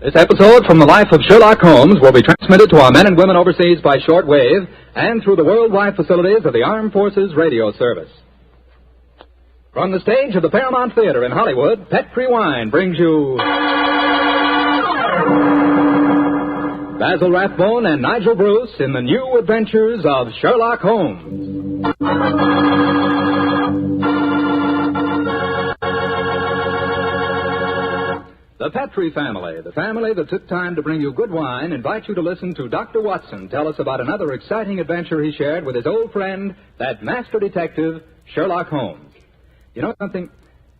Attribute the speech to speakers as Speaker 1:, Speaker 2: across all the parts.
Speaker 1: This episode from the life of Sherlock Holmes will be transmitted to our men and women overseas by shortwave and through the worldwide facilities of the Armed Forces Radio Service. From the stage of the Paramount Theater in Hollywood, Petri Wine brings you Basil Rathbone and Nigel Bruce in the new adventures of Sherlock Holmes. The Petri family, the family that took time to bring you good wine, invites you to listen to Dr. Watson tell us about another exciting adventure he shared with his old friend, that master detective, Sherlock Holmes. You know something?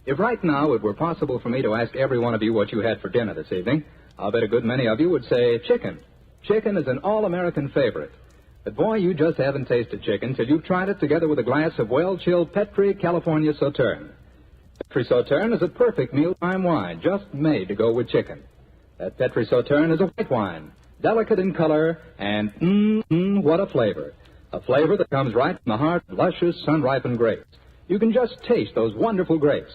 Speaker 1: If right now it were possible for me to ask every one of you what you had for dinner this evening, I'll bet a good many of you would say chicken. Chicken is an all-American favorite. But boy, you just haven't tasted chicken till you've tried it together with a glass of well-chilled Petri California Sauterne. Petri Sauterne is a perfect mealtime wine, just made to go with chicken. That Petri Sauterne is a white wine, delicate in color, and what a flavor. A flavor that comes right from the heart of luscious, sun-ripened grapes. You can just taste those wonderful grapes.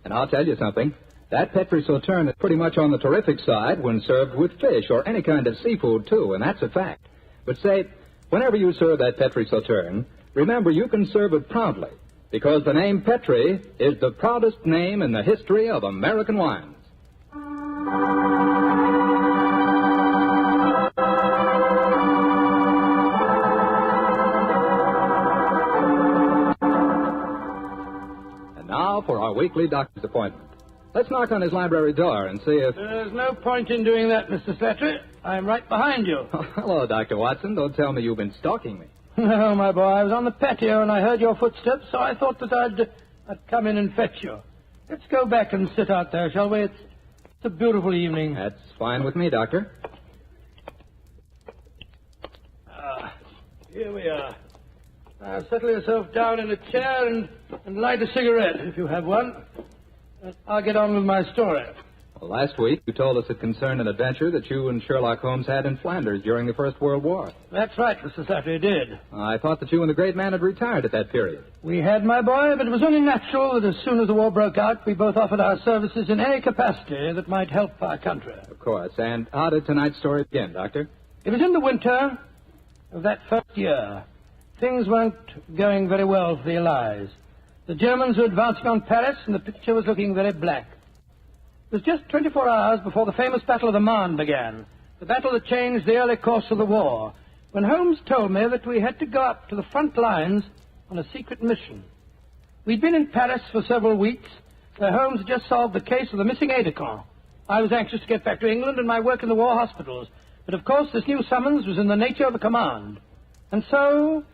Speaker 1: And I'll tell you something, that Petri Sauterne is pretty much on the terrific side when served with fish or any kind of seafood, too, and that's a fact. But say, whenever you serve that Petri Sauterne, remember you can serve it proudly, because the name Petri is the proudest name in the history of American wines. And now for our weekly doctor's appointment. Let's knock on his library door and see if...
Speaker 2: There's no point in doing that, Mr. Slattery. I'm right behind you.
Speaker 1: Oh, hello, Dr. Watson. Don't tell me you've been stalking me.
Speaker 2: No, my boy, I was on the patio and I heard your footsteps, so I thought that I'd come in and fetch you. Let's go back and sit out there, shall we? It's a beautiful evening.
Speaker 1: That's fine with me, Doctor.
Speaker 2: Here we are. Now, settle yourself down in a chair and light a cigarette, if you have one. I'll get on with my story.
Speaker 1: Well, last week you told us it concerned an adventure that you and Sherlock Holmes had in Flanders during the First World War.
Speaker 2: That's right, Mr. Slattery, did.
Speaker 1: I thought that you and the great man had retired at that period.
Speaker 2: We had, my boy, but it was only natural that as soon as the war broke out, we both offered our services in any capacity that might help our country.
Speaker 1: Of course. And how did tonight's story begin, Doctor?
Speaker 2: It was in the winter of that first year. Things weren't going very well for the Allies. The Germans were advancing on Paris, and the picture was looking very black. It was just 24 hours before the famous Battle of the Marne began, the battle that changed the early course of the war, when Holmes told me that we had to go up to the front lines on a secret mission. We'd been in Paris for several weeks, where Holmes had just solved the case of the missing aide-de-camp. I was anxious to get back to England and my work in the war hospitals, but of course this new summons was in the nature of a command. And so,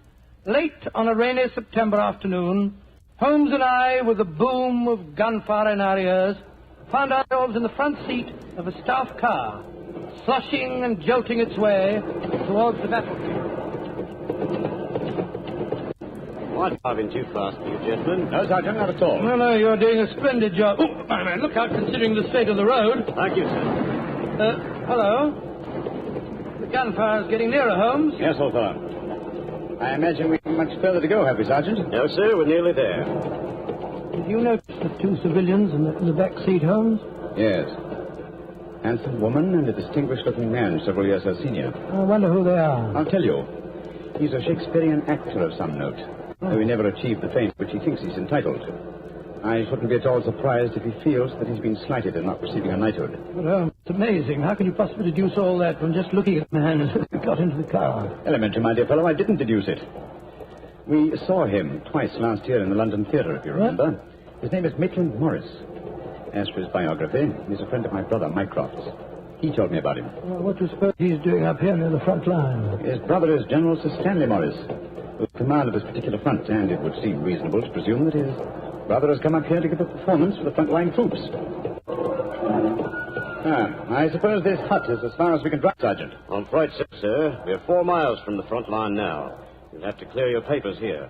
Speaker 2: late on a rainy September afternoon, Holmes and I, with the boom of gunfire in our ears, found ourselves in the front seat of a staff car, sloshing and jolting its way towards the battlefield.
Speaker 3: I've been too fast for you, gentlemen.
Speaker 4: No, Sergeant, not at all.
Speaker 2: No, you're doing a splendid job. Oh, my man, look out, considering the state of the road.
Speaker 3: Thank you, sir.
Speaker 2: Hello? The gunfire's getting nearer, Holmes.
Speaker 4: Yes, old fellow. I imagine we have much further to go, have we, Sergeant?
Speaker 3: No, sir, we're nearly there.
Speaker 2: Did you notice the two civilians in the back seat, Holmes?
Speaker 4: Yes. Handsome woman and a distinguished-looking man several years her senior.
Speaker 2: I wonder who they are.
Speaker 4: I'll tell you. He's a Shakespearean actor of some note, though he never achieved the fame which he thinks he's entitled to. I shouldn't be at all surprised if he feels that he's been slighted in not receiving a knighthood.
Speaker 2: But, it's amazing. How can you possibly deduce all that from just looking at the man as he got into the car?
Speaker 4: Elementary, my dear fellow, I didn't deduce it. We saw him twice last year in the London Theatre, if you remember. His name is Maitland Morris. As for his biography, he's a friend of my brother, Mycroft's. He told me about him.
Speaker 2: Well, what do you suppose he's doing up here near the front line?
Speaker 4: His brother is General Sir Stanley Morris, who's command of this particular front, and it would seem reasonable to presume that his brother has come up here to give a performance for the front-line troops. I suppose this hut is as far as we can drive, Sergeant.
Speaker 3: I'm afraid so, sir. We're 4 miles from the front line now. You'll have to clear your papers here.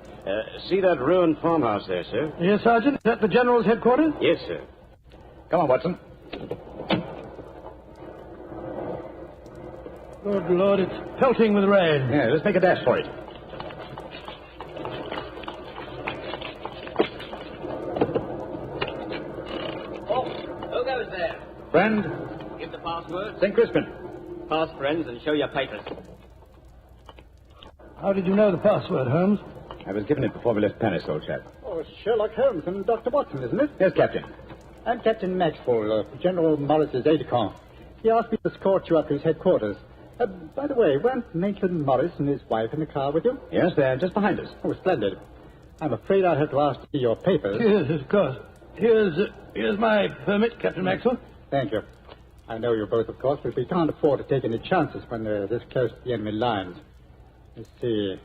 Speaker 3: See that ruined farmhouse there, sir?
Speaker 2: Yes, Sergeant. Is that the General's headquarters?
Speaker 3: Yes, sir.
Speaker 4: Come on, Watson.
Speaker 2: Good Lord, it's pelting with rain.
Speaker 4: Yeah, let's make a dash for it.
Speaker 5: Oh, who goes there?
Speaker 4: Friend?
Speaker 5: Give the password.
Speaker 4: St. Crispin.
Speaker 5: Pass, friends, and show your papers.
Speaker 2: How did you know the password, Holmes?
Speaker 4: I was given it before we left Paris, old chap.
Speaker 6: Oh, it's Sherlock Holmes and Dr. Watson, isn't it?
Speaker 4: Yes, Captain.
Speaker 6: I'm Captain Maxwell, General Morris's aide-de-camp. He asked me to escort you up to his headquarters. By the way, weren't Maitland Morris and his wife in the car with you?
Speaker 4: Yes, they're just behind us.
Speaker 6: Oh, splendid. I'm afraid I'll have to ask to see your papers.
Speaker 2: Yes, of course. Here's my permit, Captain Maxwell.
Speaker 6: Thank you. I know you both, of course, but we can't afford to take any chances when they're this close to the enemy lines. Let's see.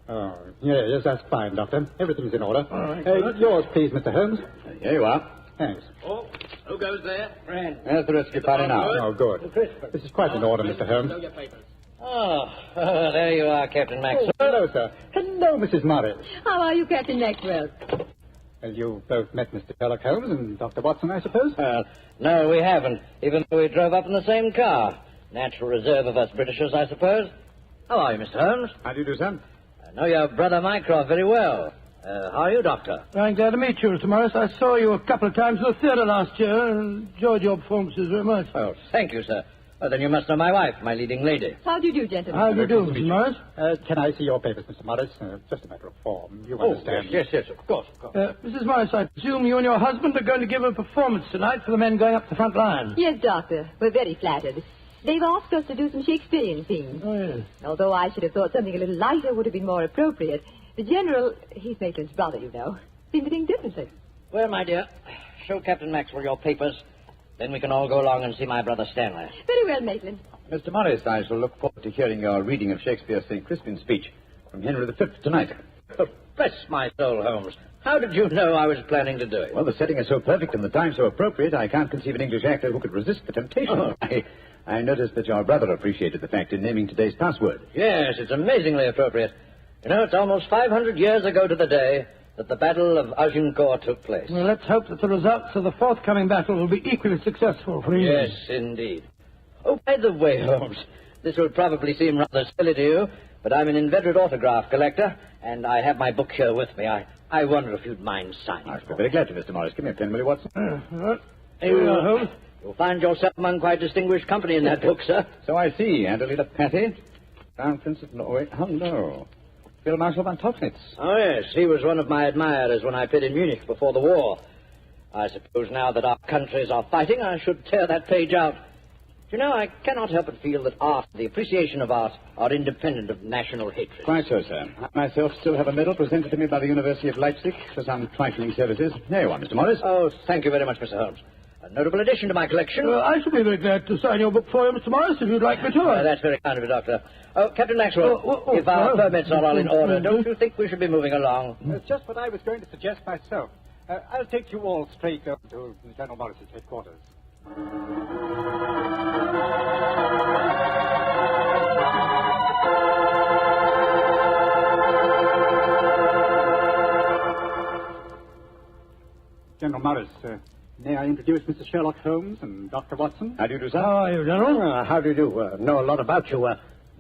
Speaker 6: Oh, yes, that's fine, Doctor. Everything's in order.
Speaker 2: All right.
Speaker 6: Yours, please, Mr. Holmes.
Speaker 4: Here you are.
Speaker 6: Thanks.
Speaker 5: Oh, who goes there?
Speaker 2: Friend.
Speaker 4: There's the rest of your party now.
Speaker 6: Oh, good. This is quite in order, Mr. Holmes.
Speaker 5: Show your papers.
Speaker 7: Oh, there you are, Captain Maxwell.
Speaker 6: Oh, hello, sir. Hello, Mrs. Morris.
Speaker 8: How are you, Captain Maxwell?
Speaker 6: Well, you both met Mr. Sherlock Holmes and Dr. Watson, I suppose?
Speaker 7: No, we haven't, even though we drove up in the same car. Natural reserve of us Britishers, I suppose. How are you, Mr. Holmes?
Speaker 4: How do you do, sir?
Speaker 7: I know your brother Mycroft very well. How are you, Doctor?
Speaker 2: I'm glad to meet you, Mr. Morris. I saw you a couple of times at the theatre last year and enjoyed your performances very much.
Speaker 7: Oh, thank you, sir. Well, then you must know my wife, my leading lady.
Speaker 8: How do you do, gentlemen?
Speaker 2: How do you do, Mr. Morris?
Speaker 6: Can I see your papers, Mr. Morris? Just a matter of form. You understand.
Speaker 7: Yes, of course.
Speaker 2: Mrs. Morris, I presume you and your husband are going to give a performance tonight for the men going up the front line.
Speaker 8: Yes, Doctor. We're very flattered. They've asked us to do some Shakespearean scenes.
Speaker 2: Oh, yes.
Speaker 8: Although I should have thought something a little lighter would have been more appropriate. The General, he's Maitland's brother, you know, seemed to think differently.
Speaker 7: Well, my dear, show Captain Maxwell your papers. Then we can all go along and see my brother Stanley.
Speaker 8: Very well, Maitland.
Speaker 4: Mr. Morris, I shall look forward to hearing your reading of Shakespeare's St. Crispin's speech from Henry V tonight.
Speaker 7: Oh, bless my soul, Holmes. How did you know I was planning to do it?
Speaker 4: Well, the setting is so perfect and the time so appropriate, I can't conceive an English actor who could resist the temptation.
Speaker 7: Oh.
Speaker 4: I noticed that your brother appreciated the fact in naming today's password.
Speaker 7: Yes, it's amazingly appropriate. You know, it's almost 500 years ago to the day that the Battle of Agincourt took place.
Speaker 2: Well, let's hope that the results of the forthcoming battle will be equally successful for England.
Speaker 7: Yes, indeed. Oh, by the way, Holmes, this will probably seem rather silly to you, but I'm an inveterate autograph collector, and I have my book here with me. I wonder if you'd mind signing.
Speaker 4: I'll be very glad to, Mr. Morris. Give me a pen, will you, Watson?
Speaker 2: Here we are, Holmes.
Speaker 7: You'll find yourself among quite distinguished company in that book, sir.
Speaker 4: So I see. Adelina Patty, Crown Prince of Norway. Oh, no. Field Marshal von Tauchnitz.
Speaker 7: Oh, yes, he was one of my admirers when I played in Munich before the war. I suppose now that our countries are fighting, I should tear that page out. You know, I cannot help but feel that art, the appreciation of art, are independent of national hatred.
Speaker 4: Quite so, sir. I myself still have a medal presented to me by the University of Leipzig for some trifling services. There you are, Mr. Morris.
Speaker 7: Oh, thank you very much, Mr. Holmes. A notable addition to my collection.
Speaker 2: Well, I shall be very glad to sign your book for you, Mr. Morris, if you'd like me to.
Speaker 7: That's very kind of you, Doctor. Oh, Captain Maxwell, if our permits are all in order, don't you think we should be moving along?
Speaker 6: Just what I was going to suggest myself. I'll take you all straight up to General Morris's headquarters. General Morris, may I introduce Mr. Sherlock Holmes and Dr. Watson?
Speaker 4: How do you do, sir?
Speaker 2: How are you, General?
Speaker 6: How do you do? Know a lot about you.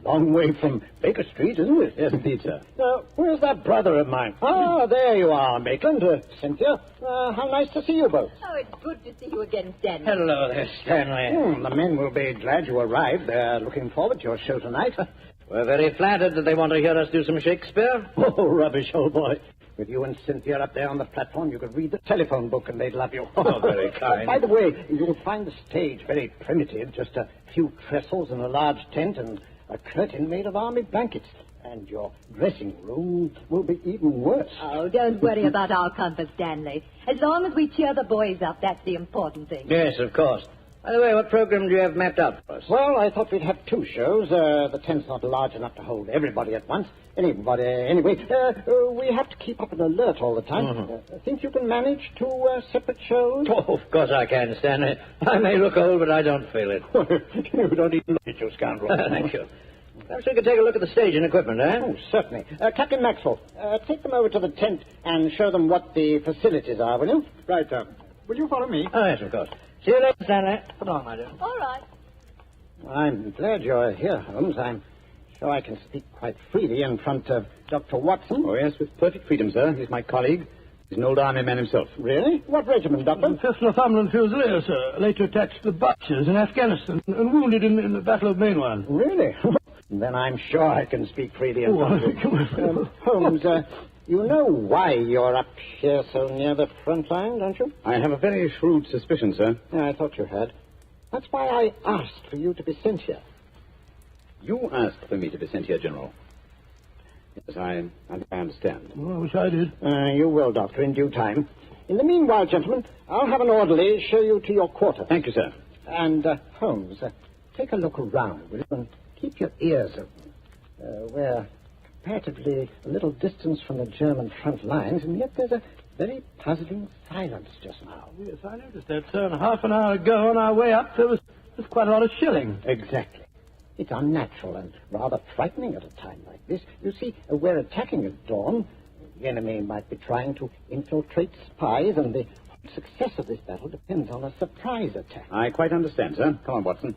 Speaker 6: Long way from Baker Street, isn't it?
Speaker 4: Yes, indeed, sir.
Speaker 6: Where's that brother of mine? Ah, there you are, Maitland. Cynthia, how nice to see you both.
Speaker 8: Oh, it's good to see you again, Stanley.
Speaker 7: Hello there, Stanley.
Speaker 6: The men will be glad you arrived. They're looking forward to your show tonight.
Speaker 7: We're very flattered that they want to hear us do some Shakespeare.
Speaker 6: Oh, rubbish, old boy. With you and Cynthia up there on the platform, you could read the telephone book and they'd love you.
Speaker 7: Oh, very kind.
Speaker 6: By the way, you'll find the stage very primitive. Just a few trestles and a large tent and a curtain made of army blankets. And your dressing room will be even worse.
Speaker 8: Oh, don't worry about our comfort, Stanley. As long as we cheer the boys up, that's the important thing.
Speaker 7: Yes, of course. By the way, what program do you have mapped out for us?
Speaker 6: Well, I thought we'd have two shows. The tent's not large enough to hold everybody at once. Anyway, we have to keep up an alert all the time.
Speaker 7: Mm-hmm.
Speaker 6: Think you can manage two separate shows?
Speaker 7: Oh, of course I can, Stanley. I may look old, but I don't feel it.
Speaker 6: You don't even look at your scoundrel.
Speaker 7: Thank you. Perhaps we could take a look at the stage and equipment, eh?
Speaker 6: Oh, certainly. Captain Maxwell, take them over to the tent and show them what the facilities are, will you? Right, will you follow me?
Speaker 7: Oh, yes, of course. See you later, Stanley. Come on, my dear.
Speaker 8: All right.
Speaker 6: I'm glad you're here, Holmes. I'm sure I can speak quite freely in front of Dr. Watson.
Speaker 4: Oh, yes, with perfect freedom, sir. He's my colleague. He's an old army man himself.
Speaker 6: Really? What regiment, Doctor?
Speaker 2: 5th Northumberland Fusiliers, sir. Later attached to the Butchers in Afghanistan and wounded in the Battle of Mainwan.
Speaker 6: Really? Then I'm sure I can speak freely in front of you. Holmes, you know why you're up here so near the front line, don't you?
Speaker 4: I have a very shrewd suspicion, sir.
Speaker 6: Yeah, I thought you had. That's why I asked for you to be sent here.
Speaker 4: You asked for me to be sent here, General. Yes, I understand.
Speaker 2: Well, I wish I did.
Speaker 6: You will, Doctor, in due time. In the meanwhile, gentlemen, I'll have an orderly show you to your quarters.
Speaker 4: Thank you, sir.
Speaker 6: And, Holmes, take a look around, will you? And keep your ears open. We're comparatively a little distance from the German front lines, and yet there's a very puzzling silence just now.
Speaker 2: Yes, I noticed that, sir. And half an hour ago, on our way up, there was quite a lot of shelling.
Speaker 6: Exactly. It's unnatural and rather frightening at a time like this. You see, we're attacking at dawn. The enemy might be trying to infiltrate spies, and the success of this battle depends on a surprise attack.
Speaker 4: I quite understand, sir. Come on, Watson.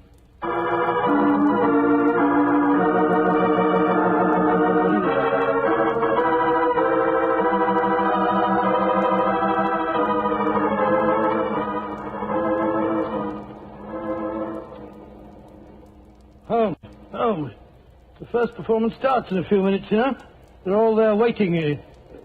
Speaker 2: Holmes, the first performance starts in a few minutes, you know. They're all there waiting.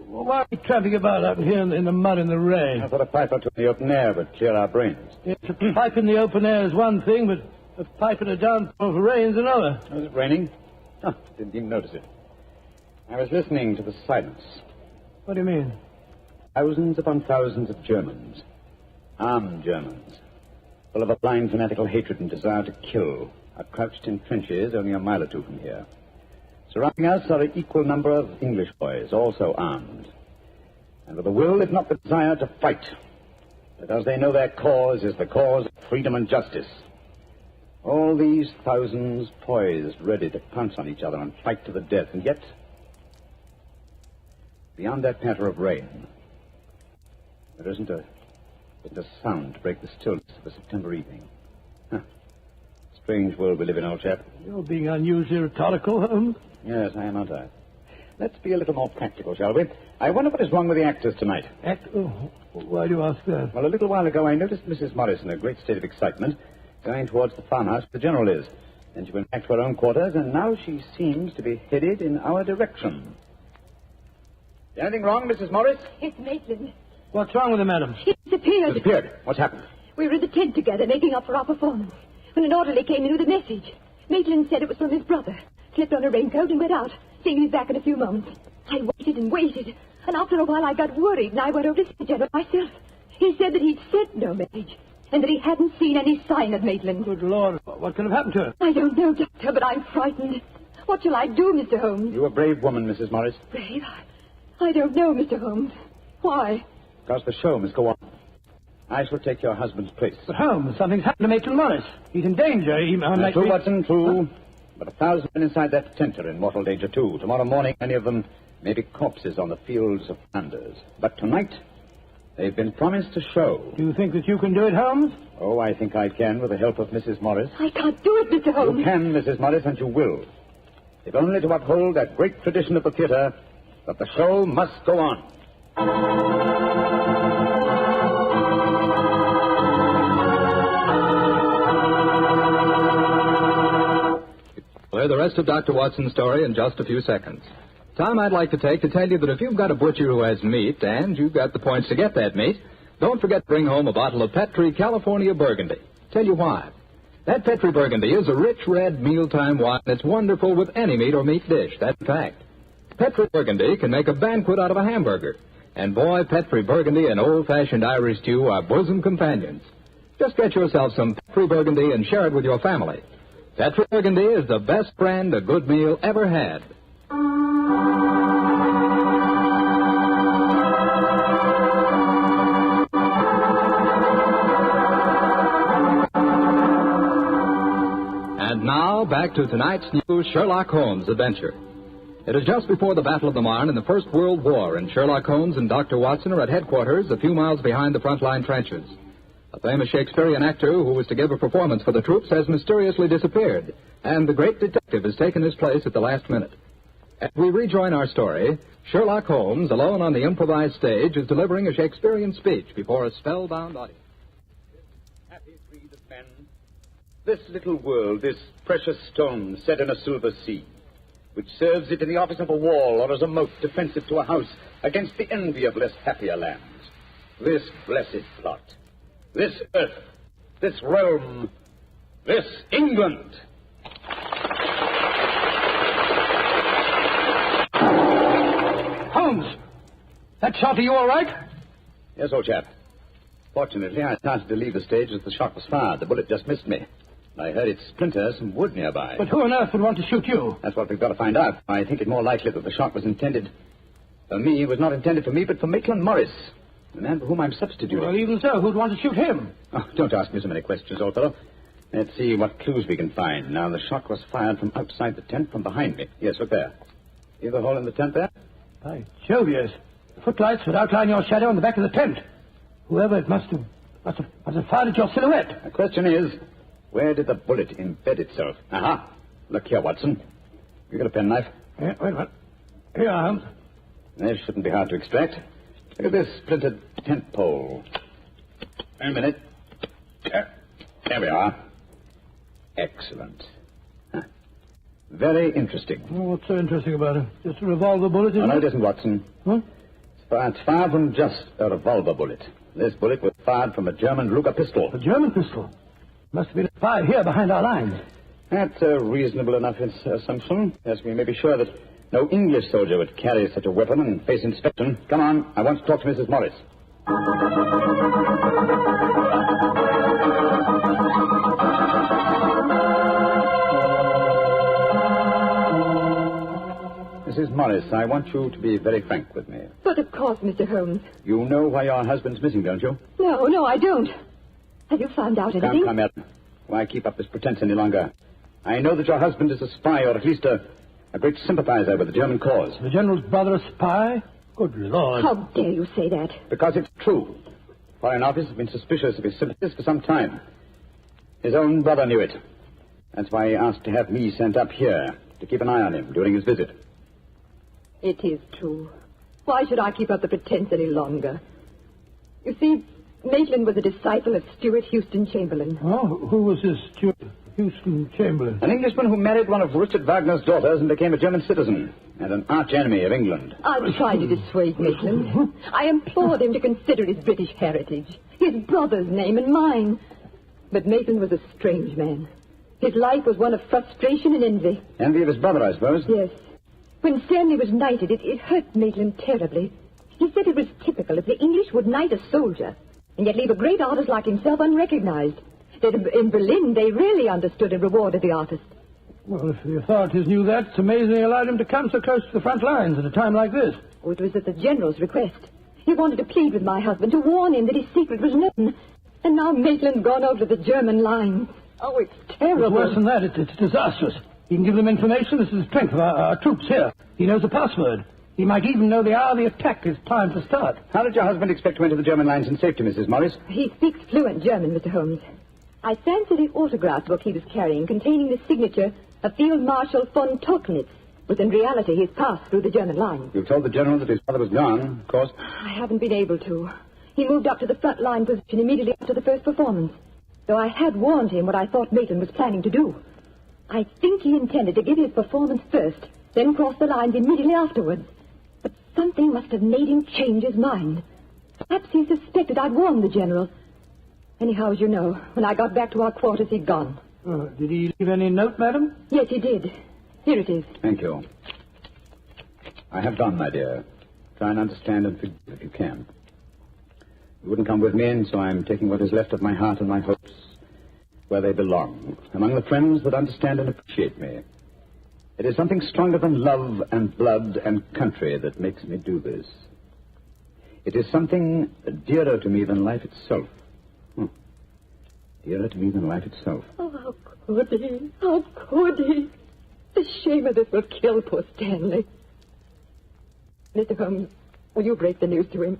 Speaker 2: Why are we tramping about out here in the mud and the rain?
Speaker 4: I thought a pipe or two in the open air would clear our brains.
Speaker 2: Yes, a pipe in the open air is one thing, but a pipe in a downpour of rain is another.
Speaker 4: Was it raining? Oh, didn't even notice it. I was listening to the silence.
Speaker 2: What do you mean?
Speaker 4: Thousands upon thousands of Germans. Armed Germans. Full of a blind fanatical hatred and desire to kill. Are crouched in trenches only a mile or two from here. Surrounding us are an equal number of English boys, also armed. And with a will, if not the desire, to fight. Because they know their cause is the cause of freedom and justice. All these thousands poised, ready to pounce on each other and fight to the death. And yet, beyond that patter of rain, there isn't a sound to break the stillness of a September evening. Strange world we live in, old chap.
Speaker 2: You're being unusually rhetorical, Holmes.
Speaker 4: Yes, I am, aren't I? Let's be a little more practical, shall we? I wonder what is wrong with the actors tonight.
Speaker 2: Why do you ask that?
Speaker 4: Well, a little while ago I noticed Mrs. Morris in a great state of excitement, going towards the farmhouse where the General is. Then she went back to her own quarters, and now she seems to be headed in our direction. Is anything wrong, Mrs. Morris?
Speaker 8: It's Maitland.
Speaker 2: What's wrong with her, madam?
Speaker 8: She disappeared.
Speaker 4: Disappeared? What's happened?
Speaker 8: We were in the tent together, making up for our performance, when an orderly came in with a message. Maitland said it was from his brother. Slipped on a raincoat and went out, saying he'd be back in a few moments. I waited and waited, and after a while I got worried, and I went over to see the General myself. He said that he'd sent no message, and that he hadn't seen any sign of Maitland.
Speaker 2: Good Lord, what could have happened to her?
Speaker 8: I don't know, Doctor, but I'm frightened. What shall I do, Mr. Holmes?
Speaker 4: You're a brave woman, Mrs. Morris.
Speaker 8: Brave? I don't know, Mr. Holmes. Why?
Speaker 4: Because the show must go on. I shall take your husband's place.
Speaker 2: But Holmes, something's happened to Maitland Morris. He's in danger.
Speaker 4: True, Watson, true. But 1,000 men inside that tent are in mortal danger, too. Tomorrow morning, many of them may be corpses on the fields of Flanders. But tonight, they've been promised a show.
Speaker 2: Do you think that you can do it, Holmes?
Speaker 4: Oh, I think I can, with the help of Mrs. Morris.
Speaker 8: I can't do it, Mr. Holmes.
Speaker 4: You can, Mrs. Morris, and you will. If only to uphold that great tradition of the theater, that the show must go on.
Speaker 1: Play the rest of Dr. Watson's story in just a few seconds. Time I'd like to take to tell you that if you've got a butcher who has meat and you've got the points to get that meat, don't forget to bring home a bottle of Petri California Burgundy. Tell you why. That Petri Burgundy is a rich red mealtime wine that's wonderful with any meat or meat dish. That's a fact. Petri Burgundy can make a banquet out of a hamburger. And boy, Petri Burgundy and old-fashioned Irish stew are bosom companions. Just get yourself some Petri Burgundy and share it with your family. Petri Burgundy is the best brand a good meal ever had. And now, back to tonight's new Sherlock Holmes adventure. It is just before the Battle of the Marne in the First World War, and Sherlock Holmes and Dr. Watson are at headquarters a few miles behind the front-line trenches. A famous Shakespearean actor who was to give a performance for the troops has mysteriously disappeared, and the great detective has taken his place at the last minute. As we rejoin our story, Sherlock Holmes, alone on the improvised stage, is delivering a Shakespearean speech before a spellbound audience.
Speaker 4: Happy breed of men, this little world, this precious stone set in a silver sea, which serves it in the office of a wall or as a moat defensive to a house against the envy of less happier lands. This blessed plot, this earth, this realm, this England.
Speaker 2: Holmes! That shot, are you all right?
Speaker 4: Yes, old chap. Fortunately, I started to leave the stage as the shot was fired. The bullet just missed me. I heard it splinter some wood nearby.
Speaker 2: But who on earth would want to shoot you?
Speaker 4: That's what we've got to find out. I think it more likely that the shot was intended for me. It was not intended for me, but for Maitland Morris, the man for whom I'm substituting.
Speaker 2: Well, even so, who'd want to shoot him?
Speaker 4: Oh, don't ask me so many questions, old fellow. Let's see what clues we can find. Now, the shot was fired from outside the tent from behind me. Yes, look there. See the hole in the tent there?
Speaker 2: By Jove, yes. The footlights would outline your shadow on the back of the tent. Whoever it must have fired at your silhouette.
Speaker 4: The question is, where did the bullet embed itself? Aha. Look here, Watson. You got a penknife?
Speaker 2: Yeah, wait a minute. Here, Holmes.
Speaker 4: This shouldn't be hard to extract. Look at this splintered tent pole. Wait a minute. There we are. Excellent. Huh. Very interesting.
Speaker 2: Oh, what's so interesting about it? Just a revolver bullet, isn't
Speaker 4: No,
Speaker 2: it?
Speaker 4: it isn't, Watson.
Speaker 2: Huh?
Speaker 4: It's fired from just a revolver bullet. This bullet was fired from a German Luger pistol.
Speaker 2: A German pistol? Must have been a spy here behind our lines.
Speaker 4: That's a reasonable enough assumption. Yes, we may be sure that no English soldier would carry such a weapon and face inspection. Come on, I want to talk to Mrs. Morris. Mrs. Morris, I want you to be very frank with me.
Speaker 8: But of course, Mr. Holmes.
Speaker 4: You know why your husband's missing, don't you?
Speaker 8: No, I don't. Have you found out anything?
Speaker 4: Come, Ellen. Why keep up this pretense any longer? I know that your husband is a spy, or at least a great sympathizer with the German cause.
Speaker 2: The General's brother a spy? Good Lord.
Speaker 8: How dare you say that?
Speaker 4: Because it's true. Foreign Office has been suspicious of his sympathies for some time. His own brother knew it. That's why he asked to have me sent up here to keep an eye on him during his visit.
Speaker 8: It is true. Why should I keep up the pretense any longer? You see, Maitland was a disciple of Stuart Houston Chamberlain.
Speaker 2: Oh, who was this Stuart Houston Chamberlain?
Speaker 4: An Englishman who married one of Richard Wagner's daughters and became a German citizen, and an arch-enemy of England.
Speaker 8: I tried to dissuade Maitland. I implored him to consider his British heritage, his brother's name and mine. But Maitland was a strange man. His life was one of frustration and envy.
Speaker 4: Envy of his brother, I suppose?
Speaker 8: Yes. When Stanley was knighted, it hurt Maitland terribly. He said it was typical if the English would knight a soldier and yet leave a great artist like himself unrecognized. That in Berlin, they really understood and rewarded the artist.
Speaker 2: Well, if the authorities knew that, it's amazing they allowed him to come so close to the front lines at a time like this.
Speaker 8: Oh, it was at the General's request. He wanted to plead with my husband to warn him that his secret was known. And now Maitland's gone over to the German lines. Oh, it's terrible.
Speaker 2: It's worse than that. It's disastrous. He can give them information. This is the strength of our troops here. He knows the password. He might even know the hour the attack is timed to start.
Speaker 4: How did your husband expect to enter the German lines in safety, Mrs. Morris?
Speaker 8: He speaks fluent German, Mr. Holmes. I fancied the autograph book he was carrying containing the signature of Field Marshal von Tolknitz, but in reality he's passed through the German lines.
Speaker 4: You told the General that his father was gone, of course.
Speaker 8: I haven't been able to. He moved up to the front line position immediately after the first performance, though I had warned him what I thought Maitland was planning to do. I think he intended to give his performance first, then cross the lines immediately afterwards. But something must have made him change his mind. Perhaps he suspected I'd warned the General. Anyhow, as you know, when I got back to our quarters, he'd gone.
Speaker 2: Did he leave any note, madam?
Speaker 8: Yes, he did. Here it is.
Speaker 4: Thank you. I have gone, my dear. Try and understand and forgive if you can. You wouldn't come with me, and so I'm taking what is left of my heart and my hopes where they belong, among the friends that understand and appreciate me. It is something stronger than love and blood and country that makes me do this. It is something dearer to me than life itself. Dearer to me than life itself.
Speaker 8: Oh, how could he? How could he? The shame of this will kill poor Stanley. Mr. Holmes, will you break the news to him?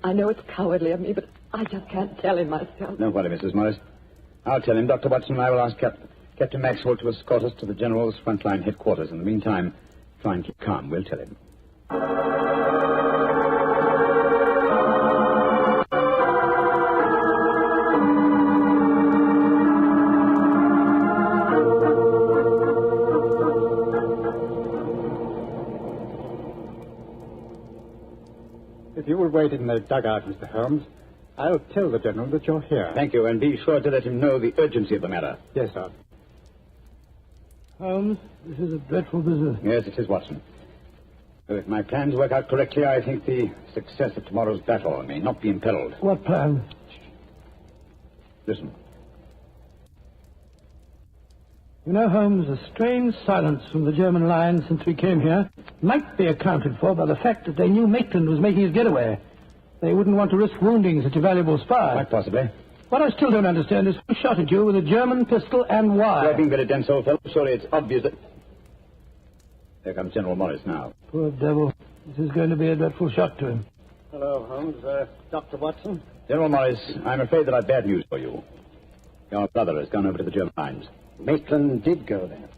Speaker 8: I know it's cowardly of me, but I just can't tell him myself.
Speaker 4: Don't worry, Mrs. Morris. I'll tell him. Dr. Watson and I will ask Captain Maxwell to escort us to the General's frontline headquarters. In the meantime, Try and keep calm. We'll tell him.
Speaker 9: If you will wait in the dugout, Mr. Holmes, I'll tell the General that you're here.
Speaker 4: Thank you, and be sure to let him know the urgency of the matter.
Speaker 9: Yes, sir.
Speaker 2: Holmes, this is a dreadful business.
Speaker 4: Yes, it is, Watson. So if my plans work out correctly, I think the success of tomorrow's battle may not be imperiled.
Speaker 2: What plan?
Speaker 4: Listen.
Speaker 2: You know, Holmes, a strange silence from the German lines since we came here might be accounted for by the fact that they knew Maitland was making his getaway. They wouldn't want to risk wounding such a valuable spy.
Speaker 4: Quite possibly.
Speaker 2: What I still don't understand is who shot at you with a German pistol and why.
Speaker 4: You're being very dense, old fellow. Surely it's obvious that... There comes General Morris now.
Speaker 2: Poor devil. This is going to be a dreadful shock to him.
Speaker 6: Hello, Holmes. Dr. Watson?
Speaker 4: General Morris, I'm afraid that I've bad news for you. Your brother has gone over to the German lines.
Speaker 6: Maitland did go there.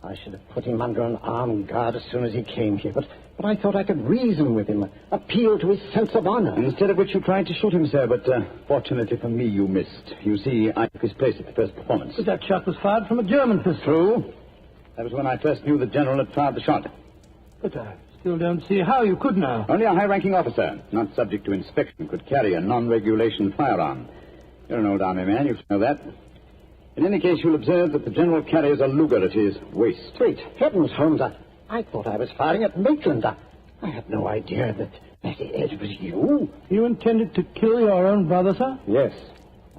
Speaker 6: I should have put him under an armed guard as soon as he came here, but I thought I could reason with him, appeal to his sense of honor.
Speaker 4: Instead of which you tried to shoot him, sir, but fortunately for me, you missed. You see, I took his place at the first performance.
Speaker 2: But that shot was fired from a German pistol.
Speaker 4: True. That was when I first knew the General had fired the shot.
Speaker 2: But I still don't see how you could now.
Speaker 4: Only a high-ranking officer, not subject to inspection, could carry a non-regulation firearm. You're an old army man, you should know that. In any case, you'll observe that the General carries a Luger at his waist.
Speaker 6: Great heavens, Holmes, I thought I was firing at Maitland. I had no idea that it was you.
Speaker 2: You intended to kill your own brother, sir?
Speaker 6: Yes,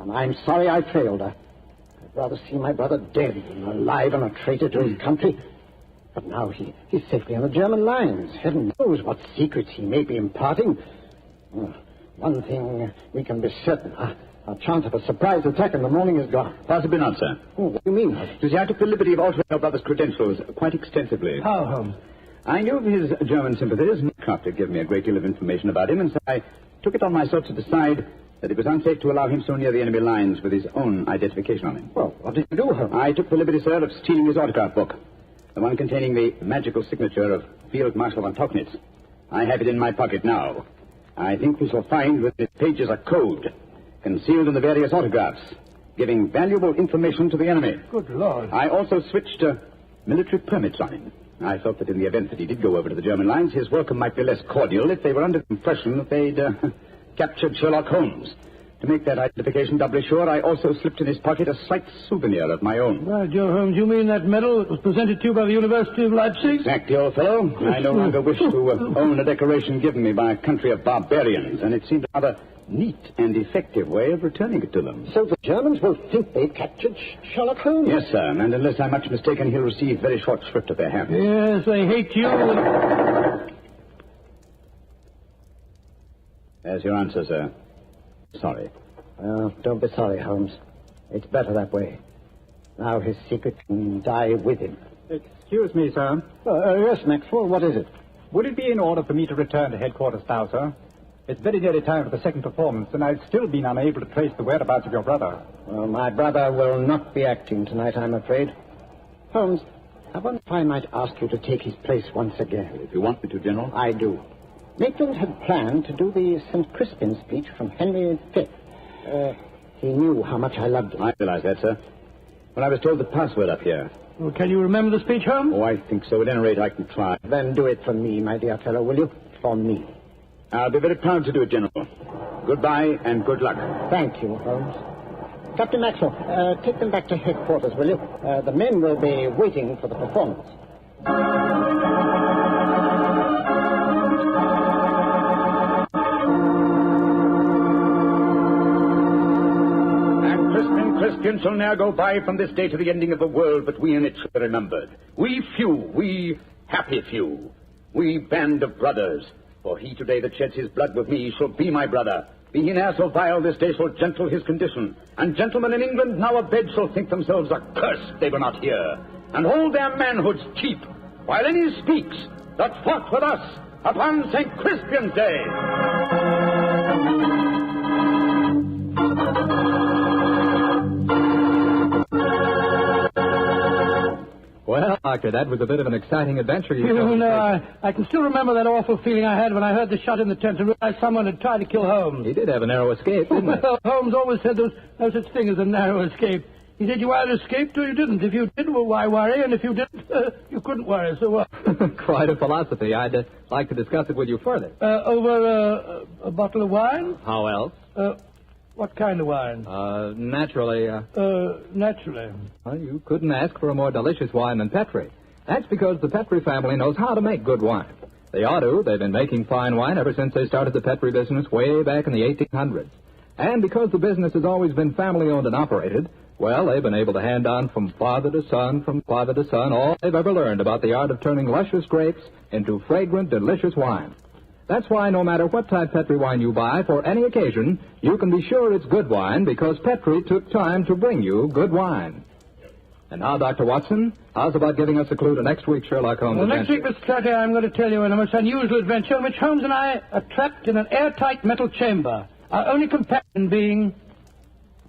Speaker 6: and I'm sorry I failed. I'd rather see my brother dead than alive and a traitor to his country. But now he's safely on the German lines. Heaven knows what secrets he may be imparting. One thing we can be certain. Our chance of a surprise attack in the morning is gone.
Speaker 4: Possibly not, sir.
Speaker 6: Oh, what do you mean?
Speaker 4: You see, I took the liberty of altering your brother's credentials quite extensively.
Speaker 2: How, Holmes?
Speaker 4: I knew of his German sympathies. Mycroft had given me a great deal of information about him, and so I took it on myself to decide that it was unsafe to allow him so near the enemy lines with his own identification on him.
Speaker 6: Well, what did you do, Holmes?
Speaker 4: I took the liberty, sir, of stealing his autograph book, the one containing the magical signature of Field Marshal von Tauchnitz. I have it in my pocket now. I think we shall find within its pages a code concealed in the various autographs, giving valuable information to the enemy.
Speaker 2: Good Lord.
Speaker 4: I also switched military permits on him. I felt that in the event that he did go over to the German lines, his welcome might be less cordial if they were under the impression that they'd captured Sherlock Holmes. To make that identification doubly sure, I also slipped in his pocket a slight souvenir of my own.
Speaker 2: Right, Joe Holmes, you mean that medal that was presented to you by the University of Leipzig?
Speaker 4: Exactly, old fellow. I no longer wish to own a decoration given me by a country of barbarians, and it seemed a rather neat and effective way of returning it to them.
Speaker 6: So the Germans will think they've captured Sherlock Holmes?
Speaker 4: Yes, sir, and unless I'm much mistaken, he'll receive very short shrift at their hands.
Speaker 2: Yes, they hate you.
Speaker 4: There's your answer, sir. Sorry.
Speaker 6: Well, don't be sorry, Holmes. It's better that way. Now his secret can die with him.
Speaker 9: Excuse me, sir.
Speaker 6: Yes, Maxwell, what is it?
Speaker 9: Would it be in order for me to return to headquarters now, sir? It's very nearly time for the second performance, and I've still been unable to trace the whereabouts of your brother.
Speaker 6: Well, my brother will not be acting tonight, I'm afraid. Holmes, I wonder if I might ask you to take his place once again.
Speaker 4: If you want me to, General.
Speaker 6: I do. Maitland had planned to do the St. Crispin speech from Henry V. He knew how much I loved him.
Speaker 4: I realize that, sir. When I was told the password up here.
Speaker 2: Well, can you remember the speech, Holmes?
Speaker 4: Oh, I think so. At any rate, I can try.
Speaker 6: Then do it for me, my dear fellow, will you? For me.
Speaker 4: I'll be very proud to do it, General. Goodbye and good luck.
Speaker 6: Thank you, Holmes. Captain Maxwell, take them back to headquarters, will you? The men will be waiting for the performance.
Speaker 4: And Crispian shall ne'er go by from this day to the ending of the world, but we in it shall be remembered. We few, we happy few, we band of brothers. For he today that sheds his blood with me shall be my brother. Be he ne'er so vile, this day shall gentle his condition. And gentlemen in England now abed shall think themselves accursed they were not here, and hold their manhoods cheap, while any speaks that fought with us upon St. Crispian's Day. Well,
Speaker 1: Doctor, that was a bit of an exciting adventure you told me.
Speaker 2: I can still remember that awful feeling I had when I heard the shot in the tent and realized someone had tried to kill Holmes.
Speaker 1: He did have a narrow escape, didn't he?
Speaker 2: Well, Holmes always said there was no such thing as a narrow escape. He said you either escaped or you didn't. If you did, well, why worry? And if you didn't, you couldn't worry, so what?
Speaker 1: Quite a philosophy. I'd like to discuss it with you further.
Speaker 2: Over a bottle of wine?
Speaker 1: How else?
Speaker 2: What kind of wine?
Speaker 1: Naturally.
Speaker 2: Naturally.
Speaker 1: Well, you couldn't ask for a more delicious wine than Petri. That's because the Petri family knows how to make good wine. They ought to. They've been making fine wine ever since they started the Petri business way back in the 1800s. And because the business has always been family-owned and operated, well, they've been able to hand on from father to son, all they've ever learned about the art of turning luscious grapes into fragrant, delicious wine. That's why no matter what type Petri wine you buy for any occasion, you can be sure it's good wine because Petri took time to bring you good wine. And now, Dr. Watson, how's about giving us a clue to next week's Sherlock Holmes adventure?
Speaker 2: Next week, Mr. Carter, I'm going to tell you a most unusual adventure in which Holmes and I are trapped in an airtight metal chamber, our only companion being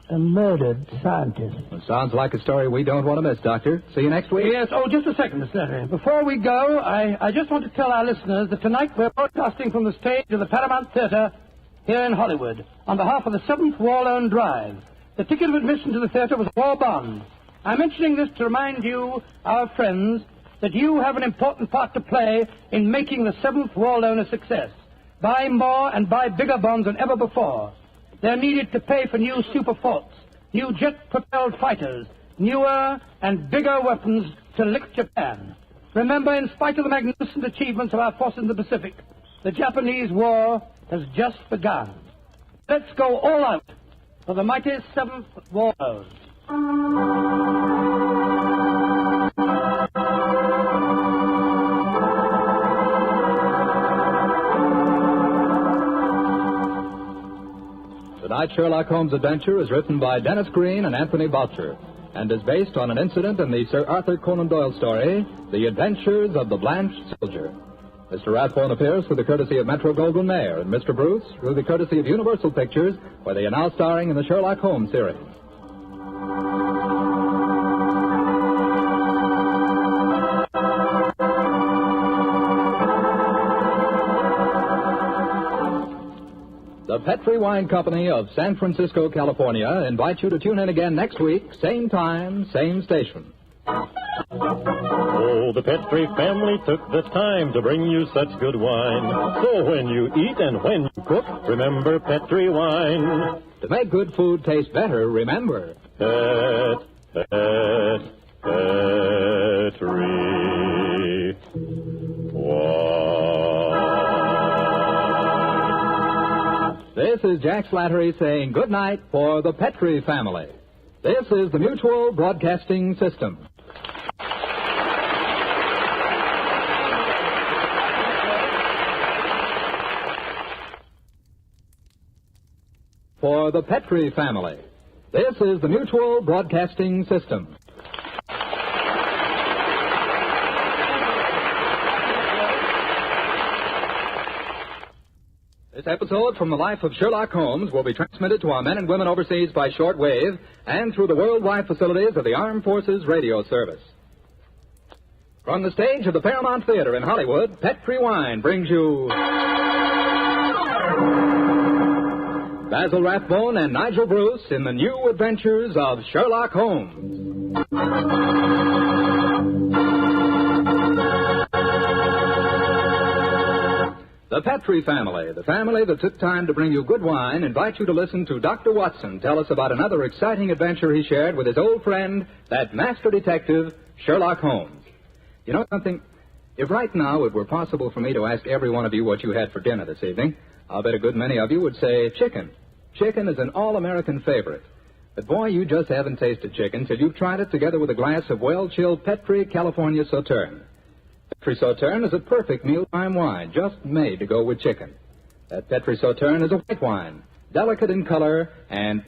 Speaker 2: a murdered scientist.
Speaker 1: Well, sounds like a story we don't want to miss, Doctor. See you next week.
Speaker 2: Yes. Oh, just a second, Mr. Larry. Before we go, I just want to tell our listeners that tonight we're broadcasting from the stage of the Paramount Theater here in Hollywood on behalf of the 7th War Loan Drive. The ticket of admission to the theater was a war bond. I'm mentioning this to remind you, our friends, that you have an important part to play in making the 7th War Loan a success. Buy more and buy bigger bonds than ever before. They're needed to pay for new super forts, new jet-propelled fighters, newer and bigger weapons to lick Japan. Remember, in spite of the magnificent achievements of our forces in the Pacific, the Japanese war has just begun. Let's go all out for the mighty 7th War Loan.
Speaker 1: Tonight's Sherlock Holmes adventure is written by Dennis Green and Anthony Boucher and is based on an incident in the Sir Arthur Conan Doyle story, The Adventures of the Blanched Soldier. Mr. Rathbone appears through the courtesy of Metro-Goldwyn-Mayer and Mr. Bruce through the courtesy of Universal Pictures, where they are now starring in the Sherlock Holmes series. The Petri Wine Company of San Francisco, California, invites you to tune in again next week, same time, same station.
Speaker 10: Oh, the Petri family took the time to bring you such good wine. So when you eat and when you cook, remember Petri wine.
Speaker 1: To make good food taste better, remember
Speaker 10: Petri wine.
Speaker 1: This is Jack Slattery saying good night for the Petri family. This is the Mutual Broadcasting System. For the Petri family. This is the Mutual Broadcasting System. This episode from the life of Sherlock Holmes will be transmitted to our men and women overseas by shortwave and through the worldwide facilities of the Armed Forces Radio Service. From the stage of the Paramount Theater in Hollywood, Petri Wine brings you Basil Rathbone and Nigel Bruce in the new adventures of Sherlock Holmes. The Petri family, the family that took time to bring you good wine, invites you to listen to Dr. Watson tell us about another exciting adventure he shared with his old friend, that master detective, Sherlock Holmes. You know something? If right now it were possible for me to ask every one of you what you had for dinner this evening, I'll bet a good many of you would say chicken. Chicken is an all-American favorite. But boy, you just haven't tasted chicken till you've tried it together with a glass of well-chilled Petri California Sauterne. Petri Sauterne is a perfect mealtime wine, just made to go with chicken. That Petri Sauterne is a white wine, delicate in color, and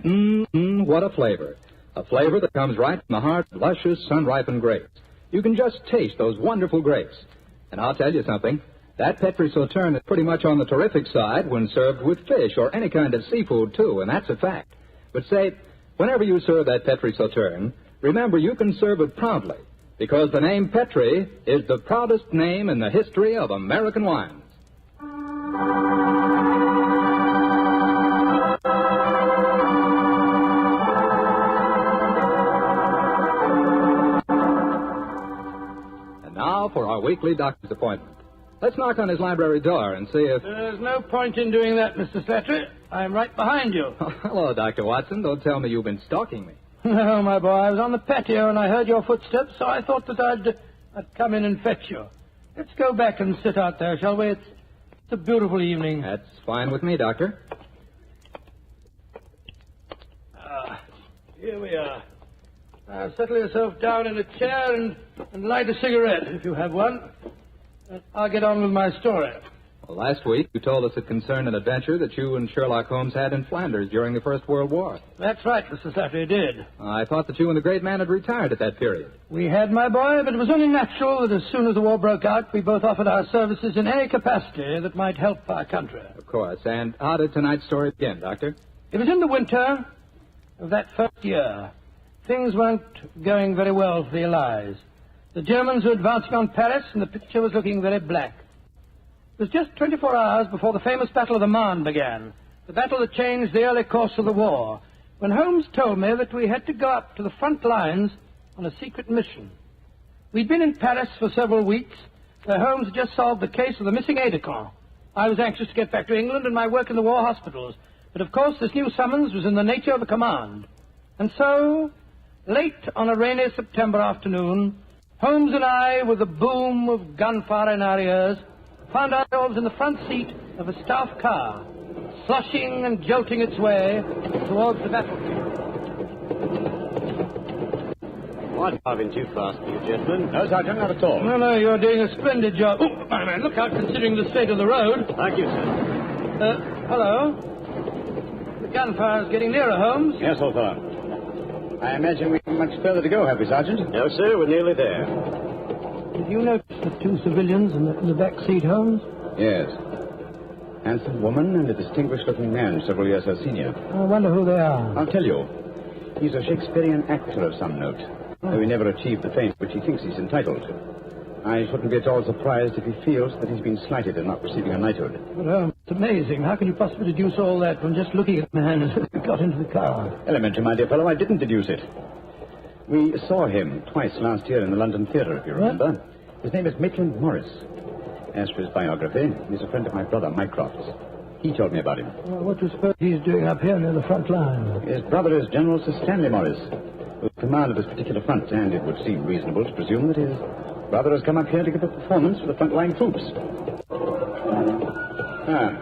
Speaker 1: what a flavor. A flavor that comes right from the heart of luscious, sun-ripened grapes. You can just taste those wonderful grapes. And I'll tell you something, that Petri Sauterne is pretty much on the terrific side when served with fish or any kind of seafood, too, and that's a fact. But say, whenever you serve that Petri Sauterne, remember you can serve it proudly, Because the name Petri is the proudest name in the history of American wines. And now for our weekly doctor's appointment. Let's knock on his library door and see if...
Speaker 2: There's no point in doing that, Mr. Slattery. I'm right behind you.
Speaker 1: Oh, hello, Dr. Watson. Don't tell me you've been stalking me.
Speaker 2: No, my boy. I was on the patio and I heard your footsteps, so I thought that I'd come in and fetch you. Let's go back and sit out there, shall we? It's a beautiful evening.
Speaker 1: That's fine with me, Doctor.
Speaker 2: Here we are. Now, settle yourself down in a chair and light a cigarette, if you have one. I'll get on with my story.
Speaker 1: Well, last week, you told us it concerned an adventure that you and Sherlock Holmes had in Flanders during the First World War.
Speaker 2: That's right, Mr. Slattery, did.
Speaker 1: I thought that you and the great man had retired at that period.
Speaker 2: We had, my boy, but it was only natural that as soon as the war broke out, we both offered our services in any capacity that might help our country.
Speaker 1: Of course. And how did tonight's story begin, Doctor?
Speaker 2: It was in the winter of that first year. Things weren't going very well for the Allies. The Germans were advancing on Paris, and the picture was looking very black. It was just 24 hours before the famous Battle of the Marne began, the battle that changed the early course of the war, when Holmes told me that we had to go up to the front lines on a secret mission. We'd been in Paris for several weeks, where Holmes had just solved the case of the missing aide-de-camp. I was anxious to get back to England and my work in the war hospitals, but of course this new summons was in the nature of a command. And so, late on a rainy September afternoon, Holmes and I, with the boom of gunfire in our ears, found ourselves in the front seat of a staff car, sloshing and jolting its way towards the battlefield.
Speaker 3: I'm driving too fast for you, gentlemen.
Speaker 4: No, Sergeant, not at all.
Speaker 2: No, you're doing a splendid job. Oh, my man, look out, considering the state of the road.
Speaker 3: Thank you, sir.
Speaker 2: Hello? The gunfire's getting nearer, Holmes.
Speaker 4: Yes, old fellow. I imagine we have much further to go, have we, Sergeant?
Speaker 3: No, sir, we're nearly there.
Speaker 2: Did you notice the two civilians in the back seat, Holmes?
Speaker 4: Yes. Handsome woman and a distinguished-looking man, several years her senior.
Speaker 2: I wonder who they are.
Speaker 4: I'll tell you. He's a Shakespearean actor of some note, though he never achieved the fame which he thinks he's entitled. I shouldn't be at all surprised if he feels that he's been slighted in not receiving a knighthood.
Speaker 2: But, Holmes, it's amazing. How can you possibly deduce all that from just looking at the man as he got into the car?
Speaker 4: Elementary, my dear fellow, I didn't deduce it. We saw him twice last year in the London Theatre, if you remember. What? His name is Maitland Morris. As for his biography, he's a friend of my brother, Mycroft's. He told me about him.
Speaker 2: Well, what do you suppose he's doing up here near the front line?
Speaker 4: His brother is General Sir Stanley Morris, who commanded this particular front, and it would seem reasonable to presume that his brother has come up here to give a performance for the front-line troops.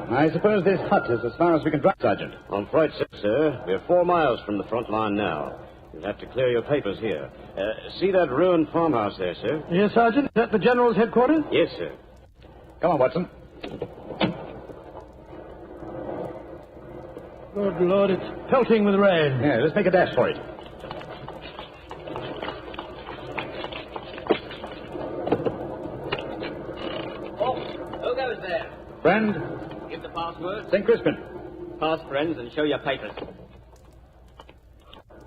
Speaker 4: I suppose this hut is as far as we can drive, Sergeant.
Speaker 3: I'm afraid so, sir. We're 4 miles from the front line now. You'll have to clear your papers here. See that ruined farmhouse there, sir?
Speaker 2: Yes, Sergeant. Is that the General's headquarters?
Speaker 3: Yes, sir.
Speaker 4: Come on, Watson.
Speaker 2: Good Lord, it's pelting with rain.
Speaker 4: Yeah, let's make a dash for it.
Speaker 5: Oh, who goes there?
Speaker 4: Friend,
Speaker 5: Give the password.
Speaker 4: St. Crispin.
Speaker 5: Pass, friends, and show your papers.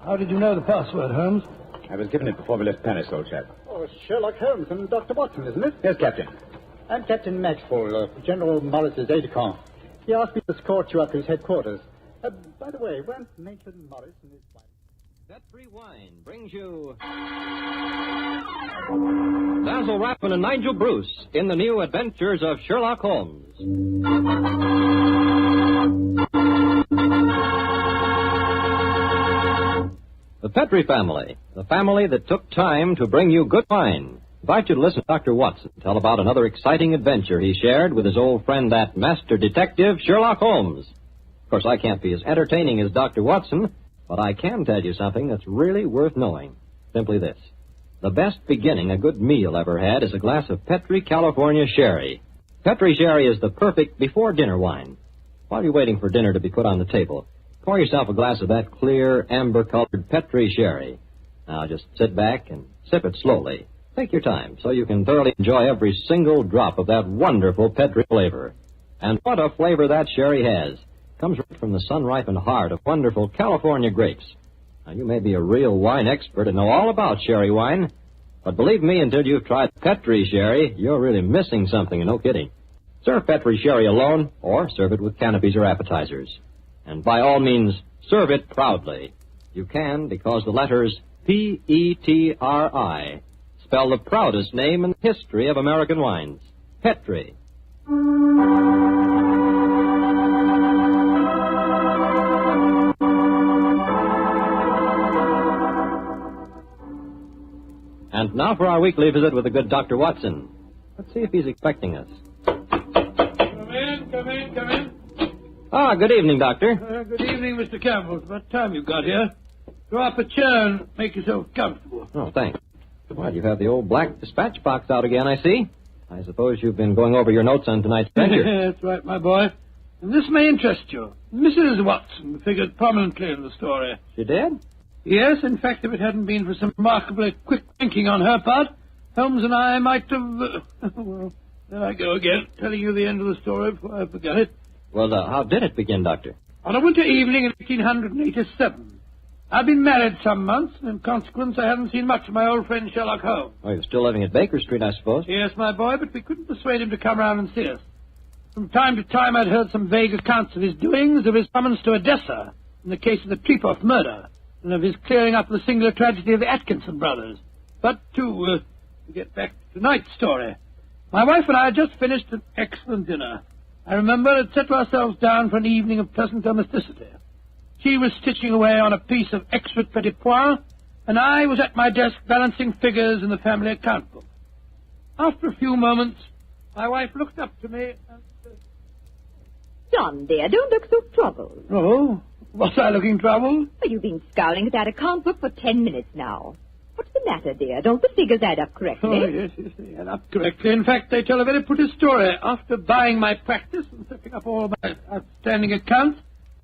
Speaker 2: How did you know the password, Holmes?
Speaker 4: I was given it before we left Paris, old chap.
Speaker 9: Oh, it's Sherlock Holmes and Dr. Watson, isn't it?
Speaker 4: Yes, Captain.
Speaker 9: I'm Captain Maxwell, General Morris's aide-de-camp. He asked me to escort you up to his headquarters. By the way, weren't Maitland Morris and his wife...
Speaker 11: That-free wine brings you Basil Rathbun and Nigel Bruce in the new adventures of Sherlock Holmes. The Petri family, the family that took time to bring you good wine. Invite you to listen to Dr. Watson tell about another exciting adventure he shared with his old friend, that master detective, Sherlock Holmes. Of course, I can't be as entertaining as Dr. Watson, but I can tell you something that's really worth knowing. Simply this. The best beginning a good meal ever had is a glass of Petri California Sherry. Petri Sherry is the perfect before-dinner wine. While you're waiting for dinner to be put on the table, pour yourself a glass of that clear, amber-colored Petri Sherry. Now, just sit back and sip it slowly. Take your time so you can thoroughly enjoy every single drop of that wonderful Petri flavor. And what a flavor that sherry has. Comes right from the sun-ripened heart of wonderful California grapes. Now, you may be a real wine expert and know all about sherry wine, But believe me, until you've tried Petri sherry, you're really missing something, and no kidding. Serve Petri sherry alone, or serve it with canopies or appetizers. And by all means, serve it proudly. You can because the letters P-E-T-R-I spell the proudest name in the history of American wines. Petri. And now for our weekly visit with the good Dr. Watson. Let's see if he's expecting us.
Speaker 2: Come in.
Speaker 11: Ah, good evening, Doctor.
Speaker 2: Good evening, Mr. Campbell. It's about time you got here. Draw up a chair and make yourself comfortable.
Speaker 11: Oh, thanks. Well, you have the old black dispatch box out again, I see. I suppose you've been going over your notes on tonight's adventure.
Speaker 2: That's right, my boy. And this may interest you. Mrs. Watson figured prominently in the story.
Speaker 11: She did?
Speaker 2: Yes, in fact, if it hadn't been for some remarkably quick thinking on her part, Holmes and I might have... well, there I go again, telling you the end of the story before I forget it.
Speaker 11: Well, how did it begin, Doctor?
Speaker 2: On a winter evening in 1887. I'd been married some months, and in consequence I hadn't seen much of my old friend Sherlock Holmes.
Speaker 11: Oh, you're still living at Baker Street, I suppose?
Speaker 2: Yes, my boy, but we couldn't persuade him to come round and see us. From time to time I'd heard some vague accounts of his doings, of his summons to Odessa, in the case of the Trepoff murder, and of his clearing up the singular tragedy of the Atkinson brothers. But to get back to tonight's story, my wife and I had just finished an excellent dinner. I remember had set ourselves down for an evening of pleasant domesticity. She was stitching away on a piece of extra petit pois, and I was at my desk balancing figures in the family account book. After a few moments, my wife looked up to me and said,
Speaker 8: John, dear, don't look so troubled.
Speaker 2: "Oh, was I looking troubled?"
Speaker 8: Well, you've been scowling at that account book for 10 minutes now. What's the matter, dear? Don't the figures add up correctly?
Speaker 2: Oh, yes, they add up correctly. In fact, they tell a very pretty story. After buying my practice and setting up all my outstanding accounts,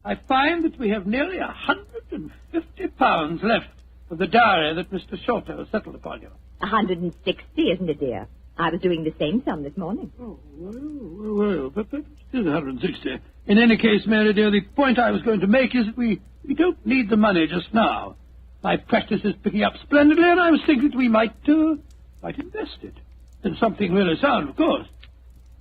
Speaker 2: I find that we have nearly £150 left of the diary that Mr. Shorter has settled upon you.
Speaker 8: 160, isn't it, dear? I was doing the same sum this morning.
Speaker 2: Oh, well, but it is 160. In any case, Mary dear, the point I was going to make is that we don't need the money just now. My practice is picking up splendidly, and I was thinking that we might invest it in something really sound, of course.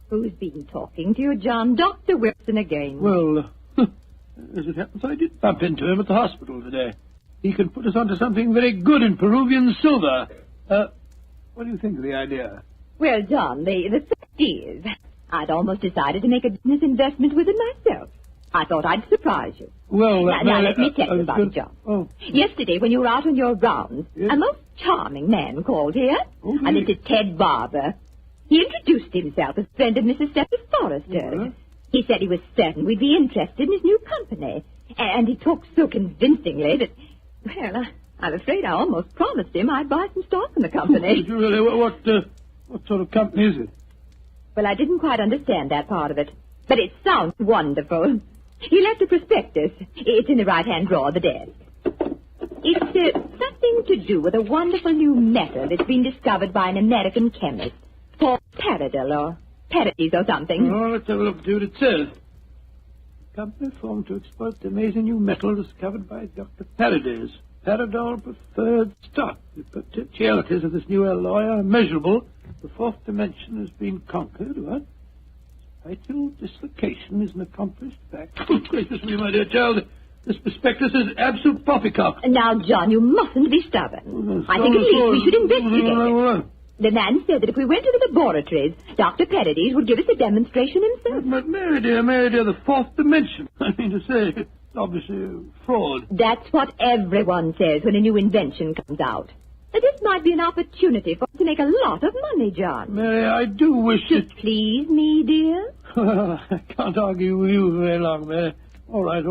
Speaker 8: Who's been talking to you, John? Dr. Wilson again.
Speaker 2: Well, as it happens, I did bump into him at the hospital today. He can put us onto something very good in Peruvian silver. What do you think of the idea?
Speaker 8: Well, John, the fact is, I'd almost decided to make a business investment with it myself. I thought I'd surprise you.
Speaker 2: Well,
Speaker 8: now let me tell you about it, John.
Speaker 2: Oh.
Speaker 8: Yesterday, when you were out on your rounds,
Speaker 2: yes?
Speaker 8: a most charming man called here.
Speaker 2: Oh,
Speaker 8: a Mr. Ted Barber. He introduced himself as a friend of Mrs. Stephen Forrester. He said he was certain we'd be interested in his new company. And he talked so convincingly that, well, I'm afraid I almost promised him I'd buy some stock in the company.
Speaker 2: Did you really? What sort of company is it?
Speaker 8: Well, I didn't quite understand that part of it. But it sounds wonderful. He left a prospectus. It's in the right-hand drawer of the desk. It's something to do with a wonderful new metal that's been discovered by an American chemist called Paradol or Paradis or something.
Speaker 2: Oh, let's have a look to what it says. Company formed to exploit the amazing new metal discovered by Dr. Paradis. Paradol preferred stock. The potentialities of this new alloy are immeasurable. The fourth dimension has been conquered. What? Vital dislocation is an accomplished fact. Oh, gracious me, my dear child. This prospectus is absolute poppycock.
Speaker 8: Now, John, you mustn't be stubborn. I think at least we should investigate it. The man said that if we went to the laboratories, Dr. Paradis would give us a demonstration himself.
Speaker 2: But Mary dear, the fourth dimension. I mean to say, it's obviously a fraud.
Speaker 8: That's what everyone says when a new invention comes out. Now, this might be an opportunity for us to make a lot of money, John.
Speaker 2: Mary, I do wish
Speaker 8: to please me, dear.
Speaker 2: Well, I can't argue with you very long, Mary. All right.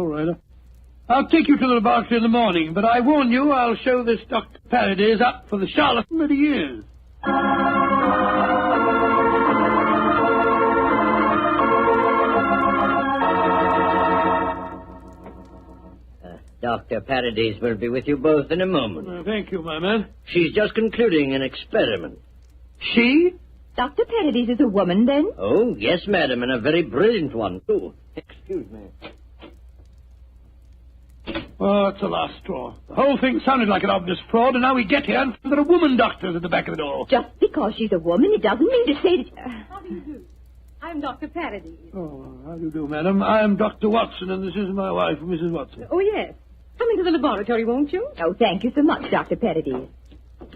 Speaker 2: I'll take you to the laboratory in the morning, but I warn you, I'll show this Dr. Paradis up for the charlatan that he is.
Speaker 7: Dr. Paradis will be with you both in a moment.
Speaker 2: Thank you, my man.
Speaker 7: She's just concluding an experiment.
Speaker 2: She?
Speaker 8: Dr. Paradis is a woman, then?
Speaker 7: Oh, yes, madam, and a very brilliant one, too. Excuse me.
Speaker 2: Oh, it's the last straw. The whole thing sounded like an obvious fraud, and now we get here and there are woman doctors at the back of the door.
Speaker 8: Just because she's a woman, it doesn't mean to say that...
Speaker 12: How do you do? I'm Dr. Paradis.
Speaker 2: Oh, how do you do, madam? I am Dr. Watson, and this is my wife, Mrs. Watson.
Speaker 12: Oh, yes. Come into the laboratory, won't you?
Speaker 8: Oh, thank you so much, Dr. Paradis.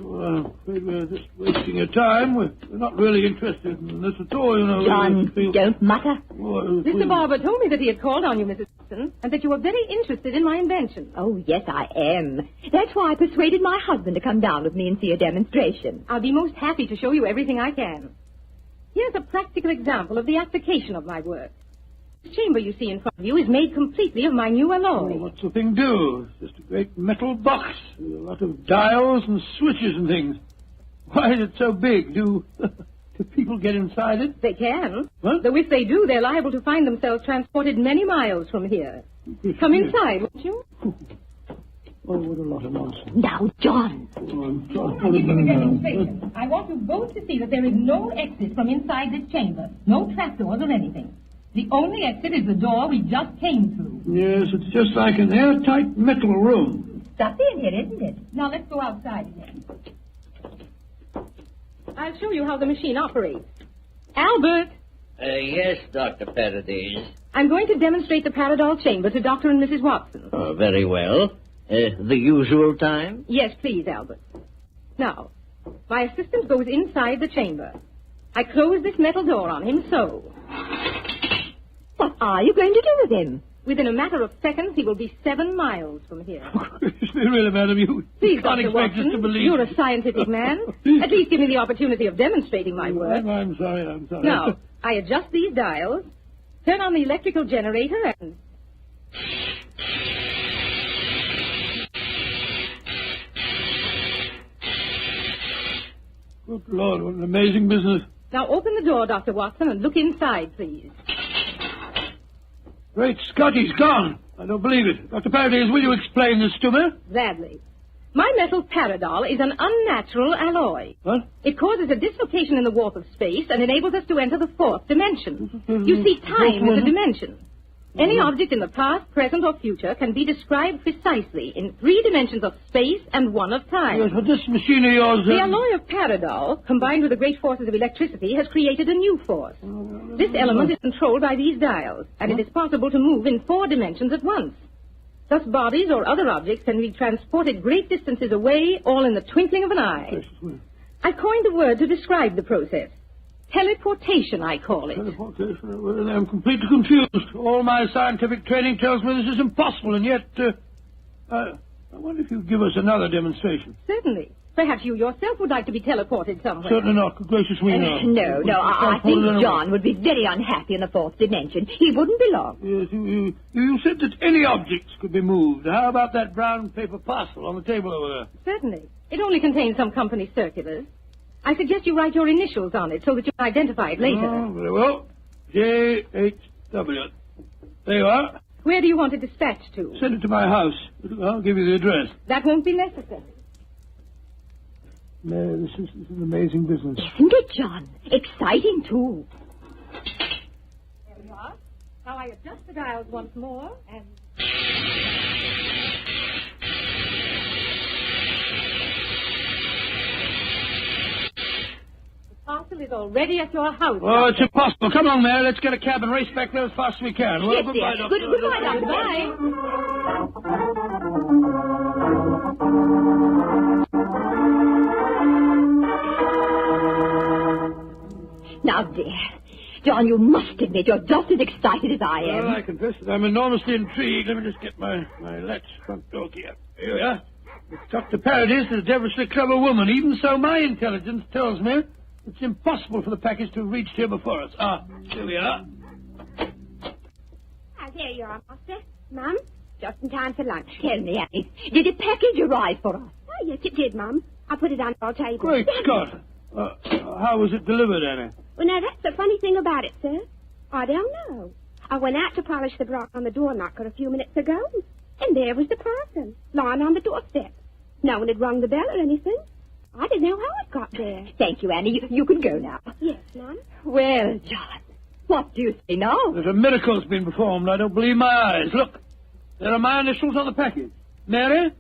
Speaker 2: Well, we're just wasting your time. We're not really interested in this at all, you know.
Speaker 8: John, don't mutter.
Speaker 12: Mr. Barber told me that he had called on you, Mrs. Watson, and that you were very interested in my invention.
Speaker 8: Oh, yes, I am. That's why I persuaded my husband to come down with me and see a demonstration.
Speaker 12: I'll be most happy to show you everything I can. Here's a practical example of the application of my work. The chamber you see in front of you is made completely of my new alloy.
Speaker 2: Oh, what's the thing do? It's just a great metal box with a lot of dials and switches and things. Why is it so big? Do people get inside it?
Speaker 12: They can.
Speaker 2: What?
Speaker 12: Though if they do, they're liable to find themselves transported many miles from here. Come inside, won't you?
Speaker 2: Oh, what a lot of nonsense.
Speaker 8: Now, John.
Speaker 12: I want you both to see that there is no exit from inside this chamber. No trapdoors or anything. The only exit is the door we just came through.
Speaker 2: Yes, it's just like an airtight metal room.
Speaker 8: Stuffy in here, isn't it?
Speaker 12: Now let's go outside again. I'll show you how the machine operates. Albert!
Speaker 7: Yes, Dr. Paradis.
Speaker 12: I'm going to demonstrate the Paradol chamber to Dr. and Mrs. Watson.
Speaker 7: Oh, very well. The usual time?
Speaker 12: Yes, please, Albert. Now, my assistant goes inside the chamber. I close this metal door on him, so.
Speaker 8: What are you going to do with him?
Speaker 12: Within a matter of seconds, he will be 7 miles from here.
Speaker 2: Really, madam, you
Speaker 12: Please,
Speaker 2: can't
Speaker 12: Dr.
Speaker 2: expect
Speaker 12: Watson,
Speaker 2: us to believe.
Speaker 12: you're a scientific man. At least give me the opportunity of demonstrating my work.
Speaker 2: I'm sorry.
Speaker 12: Now, I adjust these dials, turn on the electrical generator, and...
Speaker 2: Good Lord, what an amazing business.
Speaker 12: Now open the door, Dr. Watson, and look inside, please.
Speaker 2: Great Scott, he's gone. I don't believe it. Dr. Paradis, will you explain this to me?
Speaker 12: Gladly. My metal Paradol is an unnatural alloy.
Speaker 2: What?
Speaker 12: It causes a dislocation in the warp of space and enables us to enter the 4th dimension. You see, time is a dimension. Any object in the past, present, or future can be described precisely in 3 dimensions of space and 1 of time.
Speaker 2: Yes, but this machine of yours...
Speaker 12: The alloy of Paradol, combined with the great forces of electricity, has created a new force. This element is controlled by these dials, and it is possible to move in 4 dimensions at once. Thus, bodies or other objects can be transported great distances away, all in the twinkling of an eye. I coined a word to describe the process. Teleportation, I call it.
Speaker 2: Teleportation? Well, I'm completely confused. All my scientific training tells me this is impossible, and yet... I wonder if you'd give us another demonstration.
Speaker 12: Certainly. Perhaps you yourself would like to be teleported somewhere.
Speaker 2: Certainly not. Good gracious me, no.
Speaker 8: No, I think John would be very unhappy in the 4th dimension. He wouldn't belong.
Speaker 2: Yes, you said that any objects could be moved. How about that brown paper parcel on the table over there?
Speaker 12: Certainly. It only contains some company circulars. I suggest you write your initials on it so that you can identify it later.
Speaker 2: Oh, very well. J.H.W. There you are.
Speaker 12: Where do you want it dispatched to?
Speaker 2: Send it to my house. I'll give you the address.
Speaker 12: That won't be necessary.
Speaker 2: No, this is an amazing business.
Speaker 8: Isn't it, John? Exciting, too.
Speaker 12: There we are. Now I adjust the dials once more, and... The parcel is already at your house.
Speaker 2: Oh, it's impossible. Come on, Mary. Let's get a cab and race back there as fast as we can. Well,
Speaker 8: Yes,
Speaker 2: goodbye,
Speaker 8: dear.
Speaker 2: Doctor.
Speaker 8: Goodbye, Doctor. Now, dear, John, you must admit you're just as excited as I am.
Speaker 2: Well, I confess that I'm enormously intrigued. Let me just get my latch front door key up. Here we are. Dr. Paradis is a devilishly clever woman. Even so, my intelligence tells me it's impossible for the package to have reached here before us. Here we are.
Speaker 13: There you are, Master. Mum, just in time for lunch.
Speaker 8: Tell me, Annie, did a package arrive for us?
Speaker 13: Oh, yes, it did, Mum. I put it on our table.
Speaker 2: Great Scott. How was it delivered, Annie?
Speaker 13: Well, now, that's the funny thing about it, sir. I don't know. I went out to polish the block on the door knocker a few minutes ago, and there was the parcel, lying on the doorstep. No one had rung the bell or anything. I didn't know how it got there.
Speaker 8: Thank you, Annie. You can go now.
Speaker 13: Yes, Mum.
Speaker 8: Well, John, what do you say now?
Speaker 2: There's a miracle's been performed. I don't believe my eyes. Look. There are my initials on the package. Mary,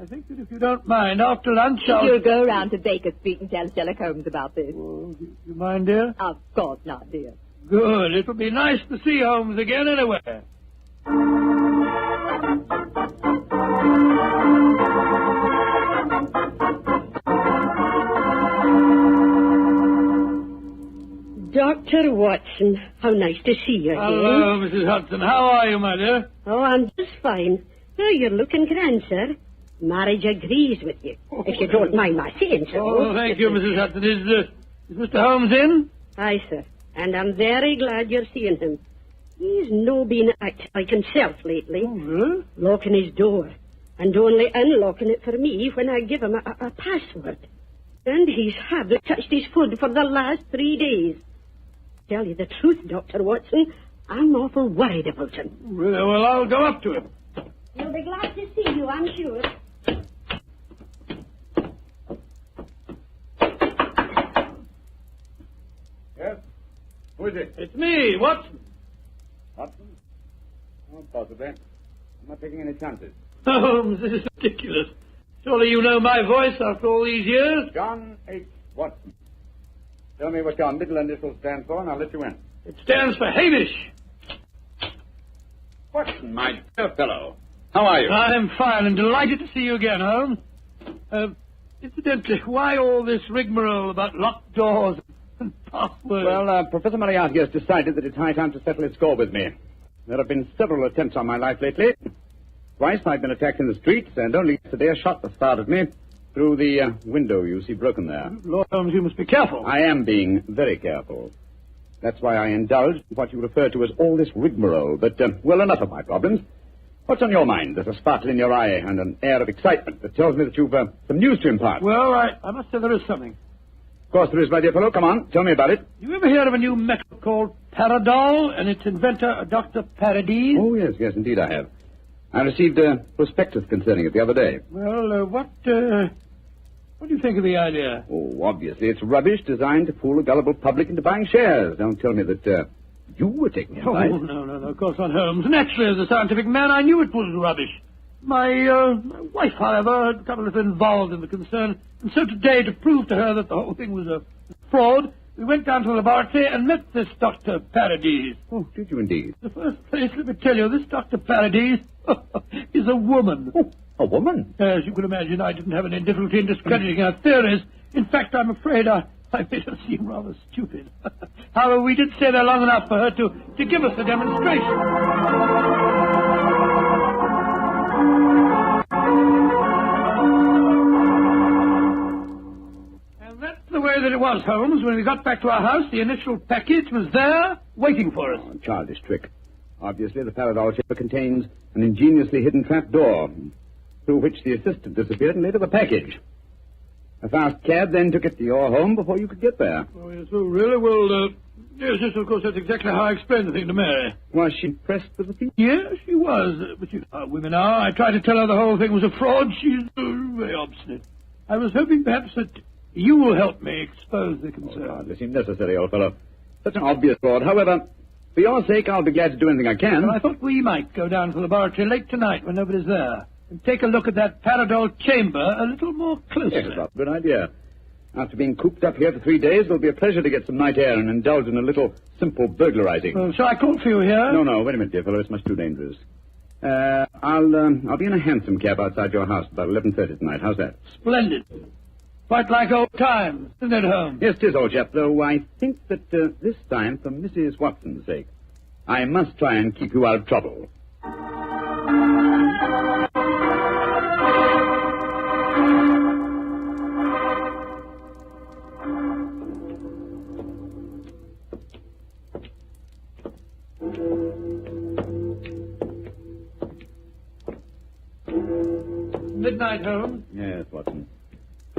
Speaker 2: I think that if you don't mind, after lunch
Speaker 8: You'll go round to Baker Street and tell Sherlock Holmes about this.
Speaker 2: Oh, do you mind, dear?
Speaker 8: Of course not, dear.
Speaker 2: Good. It'll be nice to see Holmes again anyway.
Speaker 14: Dr. Watson, how nice to see you again.
Speaker 2: Hello, Mrs. Hudson. How are you, my dear?
Speaker 14: Oh, I'm just fine. Oh, you're looking grand, sir. Marriage agrees with you, if you don't mind my saying so.
Speaker 2: Oh, thank you, Mrs. Hudson. Is Mr. Holmes in?
Speaker 14: Aye, sir. And I'm very glad you're seeing him. He's no been acting like himself lately.
Speaker 2: Oh, really?
Speaker 14: Locking his door. And only unlocking it for me when I give him a password. And he's hardly touched his food for the last 3 days. Tell you the truth, Dr. Watson, I'm awful worried about him.
Speaker 2: Really? Well, I'll go up to him.
Speaker 14: He'll be glad to see you, I'm sure.
Speaker 4: Yes? Who is it?
Speaker 2: It's me, Watson.
Speaker 4: Watson? Oh, possibly. I'm not taking any chances.
Speaker 2: Holmes, this is ridiculous. Surely you know my voice after all these years?
Speaker 4: John H. Watson. Tell me what your middle initials stand for, and I'll let you in.
Speaker 2: It stands for Hamish.
Speaker 4: Watson, my dear fellow. How are you?
Speaker 2: I'm fine and delighted to see you again, Holmes. Incidentally, why all this rigmarole about locked doors and passwords?
Speaker 4: Well, Professor Moriarty has decided that it's high time to settle his score with me. There have been several attempts on my life lately. Twice I've been attacked in the streets, and only yesterday a shot was fired at me through the window you see broken there.
Speaker 2: Lord Holmes, you must be careful.
Speaker 4: I am being very careful. That's why I indulged in what you refer to as all this rigmarole. But, well, enough of my problems. What's on your mind? There's a sparkle in your eye and an air of excitement that tells me that you've some news to impart.
Speaker 2: Well, I must say there is something.
Speaker 4: Of course there is, my dear fellow. Come on, tell me about it.
Speaker 2: You ever hear of a new metal called Paradol and its inventor, Dr. Paradis?
Speaker 4: Oh, yes, indeed I have. I received a prospectus concerning it the other day.
Speaker 2: Well, what do you think of the idea?
Speaker 4: Oh, obviously it's rubbish designed to fool a gullible public into buying shares. Don't tell me that you were taking advice.
Speaker 2: Oh, no, of course not, Holmes. Naturally, as a scientific man, I knew it was rubbish. My wife, however, had got a little involved in the concern, and so today, to prove to her that the whole thing was a fraud, we went down to the laboratory and met this Dr. Paradis.
Speaker 4: Oh, did you indeed?
Speaker 2: In the first place, let me tell you, this Dr. Paradis is a woman.
Speaker 4: Oh, a woman?
Speaker 2: As you can imagine, I didn't have any difficulty in discrediting her theories. In fact, I'm afraid I made her seem rather stupid. However, we did stay there long enough for her to give us a demonstration. And that's the way that it was, Holmes. When we got back to our house, the initial package was there, waiting for us.
Speaker 4: Oh, a childish trick. Obviously, the Paradol chamber contains an ingeniously hidden trap door, through which the assistant disappeared and later the package. A fast cab then took it to your home before you could get there.
Speaker 2: Oh, yes, oh, really? Well, yes, of course, that's exactly how I explained the thing to Mary.
Speaker 4: Was she pressed with the feet?
Speaker 2: Yes, she was. But you know how women are. I tried to tell her the whole thing was a fraud. She's very obstinate. I was hoping perhaps that you will help me expose the concern.
Speaker 4: Oh, hardly seemed necessary, old fellow. Such an obvious fraud. However, for your sake, I'll be glad to do anything I can.
Speaker 2: Well, I thought we might go down to the laboratory late tonight when nobody's there and take a look at that Paradol chamber a little more closely.
Speaker 4: Yes, that's a good idea. After being cooped up here for 3 days, it'll be a pleasure to get some night air and indulge in a little simple burglarizing.
Speaker 2: Well, shall I call for you here?
Speaker 4: No, wait a minute, dear fellow. It's much too dangerous. I'll be in a hansom cab outside your house about 11:30 tonight. How's that?
Speaker 2: Splendid. Quite like old times, isn't it, Holmes?
Speaker 4: Yes, 'tis, old chap, though I think that this time, for Mrs. Watson's sake, I must try and keep you out of trouble.
Speaker 2: Midnight, Holmes?
Speaker 4: Yes, Watson.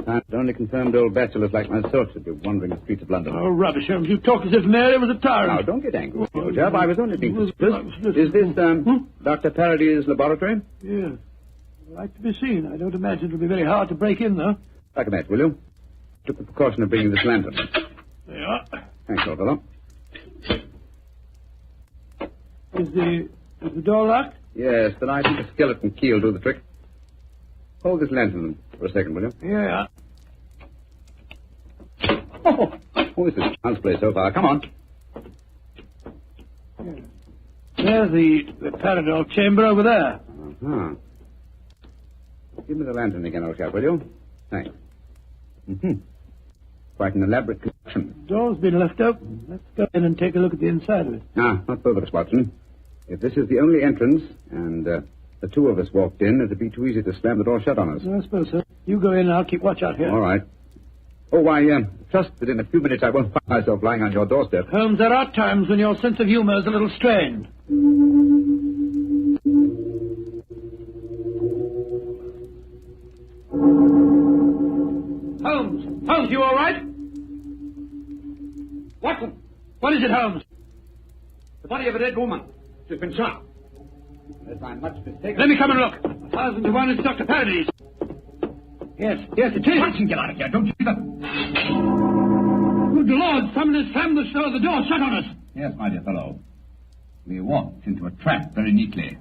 Speaker 4: I'd only confirmed old bachelors like myself should be wandering the streets of London.
Speaker 2: Oh, rubbish, Holmes. You talk as if Mary was a tyrant.
Speaker 4: Now, don't get angry, old chap. I was only being suspicious. Is this, Dr. Paradis' laboratory?
Speaker 2: Yes. I'd like to be seen. I don't imagine it'll be very hard to break in, though.
Speaker 4: Back a match, will you? Took the precaution of bringing this lantern.
Speaker 2: There you are.
Speaker 4: Thanks, old fellow.
Speaker 2: Is the door locked?
Speaker 4: Yes, but I think a skeleton key will do the trick. Hold this lantern for a second, will you?
Speaker 2: Yeah.
Speaker 4: Oh, this is child's play so far. Come on.
Speaker 2: There's the Paradol chamber over there.
Speaker 4: Uh-huh. Give me the lantern again, old chap, will you? Thanks. Mm-hmm. Quite an elaborate construction.
Speaker 2: The door's been left open. Let's go in and take a look at the inside of it.
Speaker 4: Ah, not both of us, Watson. If this is the only entrance, and the two of us walked in, it'd be too easy to slam the door shut on us.
Speaker 2: I suppose so. You go in and I'll keep watch out here.
Speaker 4: All right. Oh, I trust that in a few minutes I won't find myself lying on your doorstep.
Speaker 2: Holmes, there are times when your sense of humor is a little strained. Holmes, you all right? Watson, what is it, Holmes?
Speaker 4: The body of a dead woman. She's been shot. Unless I'm much mistaken.
Speaker 2: Let me come and look. 1,000 to 1 is Dr. Paradis. Yes, it is.
Speaker 4: Watson, get out of here. Don't you either.
Speaker 2: Good Lord, someone has slammed the door shut on us.
Speaker 4: Yes, my dear fellow. We walked into a trap very neatly.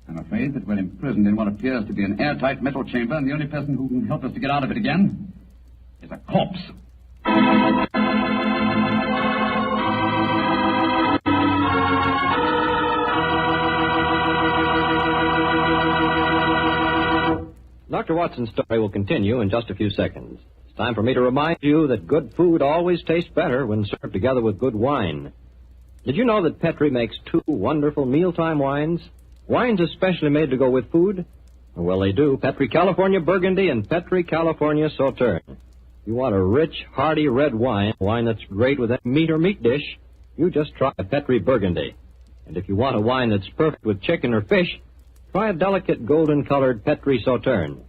Speaker 4: I'm afraid that we're imprisoned in what appears to be an airtight metal chamber, and the only person who can help us to get out of it again is a corpse.
Speaker 11: Dr. Watson's story will continue in just a few seconds. It's time for me to remind you that good food always tastes better when served together with good wine. Did you know that Petri makes 2 wonderful mealtime wines? Wines especially made to go with food? Well, they do. Petri California Burgundy and Petri California Sauterne. You want a rich, hearty red wine that's great with any meat or meat dish, you just try a Petri Burgundy. And if you want a wine that's perfect with chicken or fish, try a delicate golden-colored Petri Sauterne.